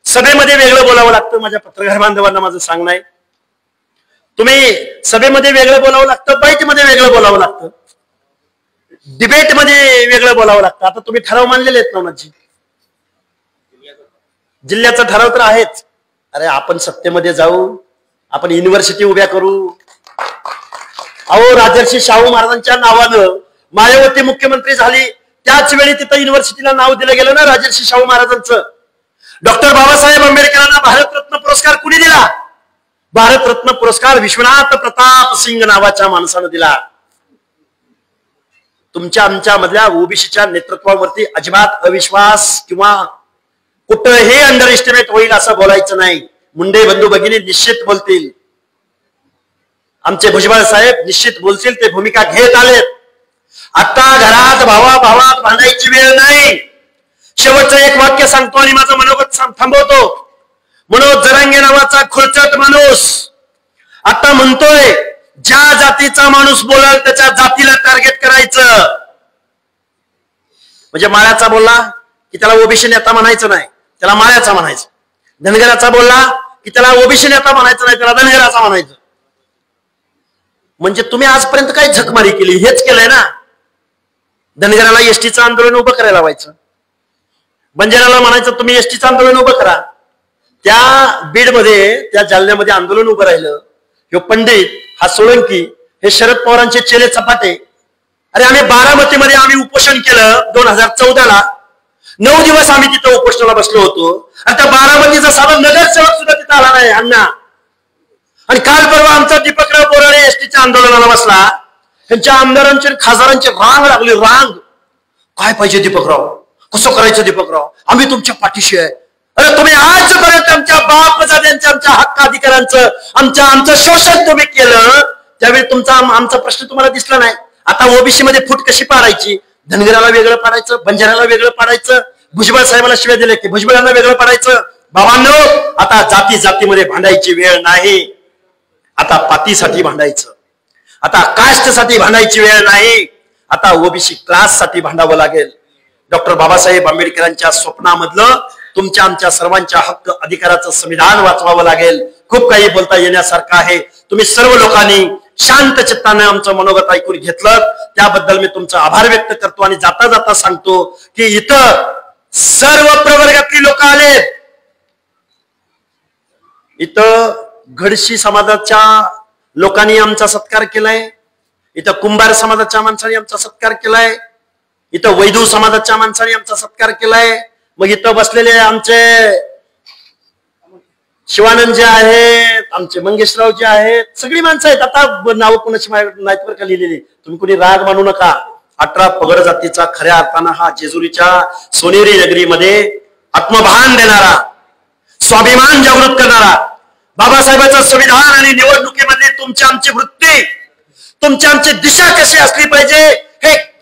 सभेमध्ये वेगळं बोलावं लागतं. माझ्या पत्रकार बांधवांना माझं सांगणं आहे, तुम्ही सभेमध्ये वेगळं बोलावं लागतं, बाईटमध्ये वेगळं बोलावं लागतं, डिबेटमध्ये वेगळं बोलावं लागतं. आता तुम्ही ठराव मानलेले आहेत नवनाथजी, जिल्ह्याचा ठराव तर आहेच. अरे आपण सत्तेमध्ये जाऊ, आपण युनिव्हर्सिटी उभ्या करू. अहो राजर्षी शाहू महाराजांच्या नावानं मायावती मुख्यमंत्री झाली, त्याच वेळी तिथं युनिव्हर्सिटीला नाव दिलं गेलं ना राजर्षी शाहू महाराजांचं. डॉक्टर बाबासाहेब आंबेडकरांना भारतरत्न पुरस्कार कुणी दिला? भारतरत्न पुरस्कार विश्वनाथ प्रताप सिंग नावाच्या माणसानं दिला. तुमच्या आमच्या मधल्या ओबीसीच्या नेतृत्वावरती अजिबात अविश्वास किंवा कुठंही अंडर एस्टिमेट होईल असं बोलायचं नाही. मुंडे बंधू भगिनी निश्चित बोलतील, आमचे भुजबळ साहेब निश्चित बोलतील, ते भूमिका घेत आलेत. आता घरात भावात भांडायची वेळ नाही. शेवटचं एक वाक्य सांगतो आणि माझं मनोगत थांबवतो. मनोज जरांगे नावाचा खुरचट माणूस आता म्हणतोय, ज्या जातीचा माणूस बोलाल त्याच्या जातीला टार्गेट करायचं. म्हणजे माळ्याचा बोलला की त्याला ओबीसी नेता म्हणायचं नाही, त्याला माळ्याचा म्हणायचं. धनगराचा बोलला की त्याला ओबीसी नेता म्हणायचं नाही, त्याला धनगराचा म्हणायचं. म्हणजे तुम्ही आजपर्यंत काय झकमारी केली? हेच केलंय ना. धनगराला एसटीचं आंदोलन उभं करायला लावायचं, बंजाराला म्हणायचं तुम्ही एसटीचं आंदोलन उभं करा. त्या बीडमध्ये, त्या जालन्यामध्ये आंदोलन उभं राहिलं. ह्यो पंडित, हा सोळंकी, हे शरद पवारांचे चेले चपाटे. अरे आम्ही बारामतीमध्ये आम्ही उपोषण केलं 2014ला. 9 दिवस आम्ही तिथं उपोषणाला बसलो होतो आणि त्या बारामतीचा साधा नगरसेवक सुद्धा तिथं आला नाही अण्णा. आणि काल परवा आमचा दीपकराव बोराडे एसटीच्या आंदोलनाला बसला. त्यांच्या आमदारांची खासदारांची रांग लागली, रांग. काय पाहिजे दीपकराव, कसं करायचं दीपकराव, आम्ही तुमच्या पाठीशी आहे. अरे तुम्ही आजपर्यंत आमच्या बापजाद्यांच्या, आमच्या हक्काधिकारांचं, आमचं शोषण तुम्ही केलं, त्यावेळी तुमचा आमचा प्रश्न तुम्हाला दिसला नाही. आता ओबीसी मध्ये फूट कशी पाडायची? धनगराला वेगळं पाडायचं, बंजाराला वेगळं पाडायचं. भुजबळ साहेबांना शिवाय दिले की भुजबळांना वेगळं पाडायचं. बाबांनो, आता जातीमध्ये भांडायची वेळ नाही. आता पातीसाठी भांडायचं, आता कास्टसाठी भांडायची वेळ नाही. आता ओबीसी क्लास साठी भांडावं लागेल. डॉक्टर बाबासाहेब आंबेडकरांच्या स्वप्नामधलं तुमच्या आमच्या सर्वांच्या हक्क अधिकाराचं संविधान वाचवावं लागेल. खूप काही बोलता येण्यासारखं आहे. तुम्ही सर्व लोकांनी शांत चित्ताने आमचं मनोगत ऐकून घेतलं त्याबद्दल मी तुमचा आभार व्यक्त करतो. आणि जाता जाता सांगतो की इथं सर्व प्रवर्गातली लोक आले. इथं घडशी समाजाच्या लोकांनी आमचा सत्कार केलाय. इथं कुंभार समाजाच्या माणसाने आमचा सत्कार केलाय. इथं वैदू समाजाच्या माणसाने आमचा सत्कार केलाय. मग इथं बसलेले आमचे शिवानंद जे आहेत, आमचे मंगेशराव जे आहेत, सगळी माणसं आहेत. आता नावं कोणाची नाहीत बरं का लिहिलेली. तुम्ही कोणी राग मानू नका. 18 पगड जातीचा खऱ्या अर्थानं हा जेजुरीच्या सोनेरी नगरीमध्ये आत्मभान देणारा, स्वाभिमान जागृत करणारा, बाबासाहेबांचं संविधान आणि निवडणुकीमध्ये तुमची आमची वृत्ती, तुमची आमची दिशा कशी असली पाहिजे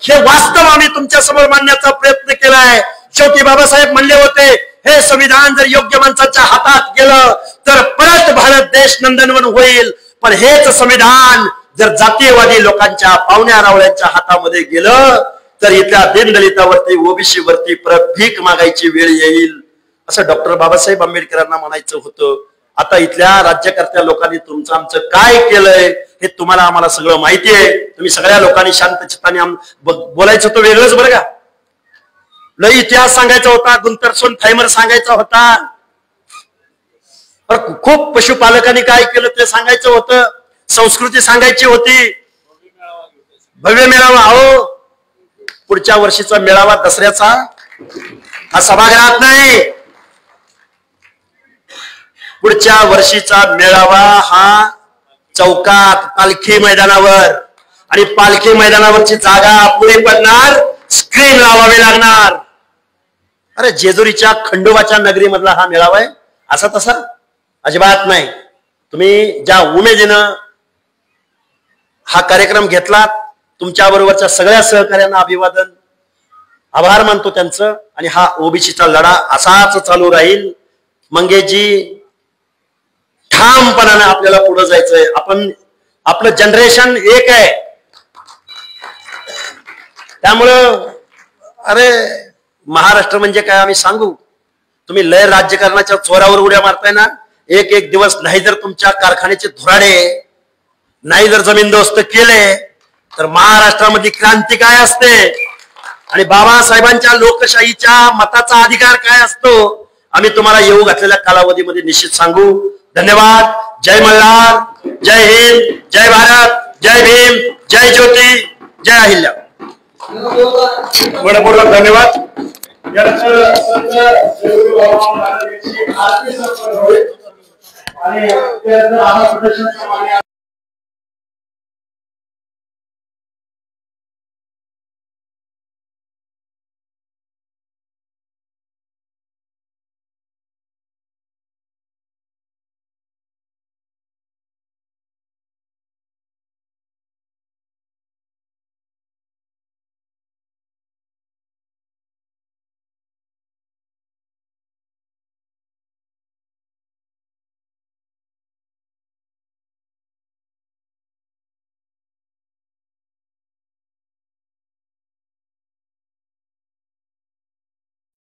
हे वास्तव आम्ही तुमच्या समोर मांडण्याचा प्रयत्न केलाय. शेवटी बाबासाहेब म्हणले होते, हे संविधान जर योग्य माणसाच्या हातात गेलं तर परत भारत देश नंदनवन होईल. पण हेच संविधान जर जातीयवादी लोकांच्या पाहुण्या रावळ्यांच्या हातामध्ये गेलं तर इथल्या दीनदलितावरती ओबीसी वरती परत भीक मागायची वेळ येईल, असं डॉक्टर बाबासाहेब आंबेडकरांना म्हणायचं होतं. आता इथल्या राज्यकर्त्या लोकांनी तुमचं आमचं काय केलंय हे तुम्हाला आम्हाला सगळं माहिती आहे. तुम्ही सगळ्या लोकांनी शांत चित्ताने बोलायचं होतं वेगळंच बरं का. लय इतिहास सांगायचा होता, गुंतर सोनथायमर सांगायचा होता, खूप पशुपालकांनी काय केलं ते सांगायचं होतं, संस्कृती सांगायची होती, भव्य मेळावा. अहो पुढच्या वर्षीचा मेळावा दसऱ्याचा हा सभागृहात नाही, पुढच्या वर्षीचा मेळावा हा चौकात पालखी मैदानावर. आणि पालखी मैदानावरची जागा पुढे पडणार, स्क्रीन लावावे लागणार. अरे जेजुरीच्या खंडोबाच्या नगरीमधला हा मेळावा आहे असा तसा अजिबात नाही. तुम्ही ज्या उमेदीनं हा कार्यक्रम घेतला, तुमच्या बरोबरच्या सगळ्या सहकार्यांना अभिवादन, आभार मानतो त्यांचं. आणि हा ओबीसीचा लढा असाच चालू राहील. मंगेशजी, ठामपणाने आपल्याला पुढे जायचंय. आपलं जनरेशन एक आहे. त्यामुळं अरे महाराष्ट्र म्हणजे काय आम्ही सांगू. तुम्ही लय राज्यकारणाच्या चोरावर उड्या मारताय ना. एक एक दिवस नाही जर तुमच्या कारखान्याचे धुराडे नाही जर जमीनदोस्त केले तर महाराष्ट्रामध्ये क्रांती काय असते आणि बाबासाहेबांच्या लोकशाहीच्या मताचा अधिकार काय असतो आम्ही तुम्हाला येऊ घातलेल्या कालावधीमध्ये निश्चित सांगू. धन्यवाद. जय मल्हार, जय हिंद, जय भारत, जय भीम, जय ज्योती, जय अहिल्या. मनपूर्वक धन्यवाद. आणि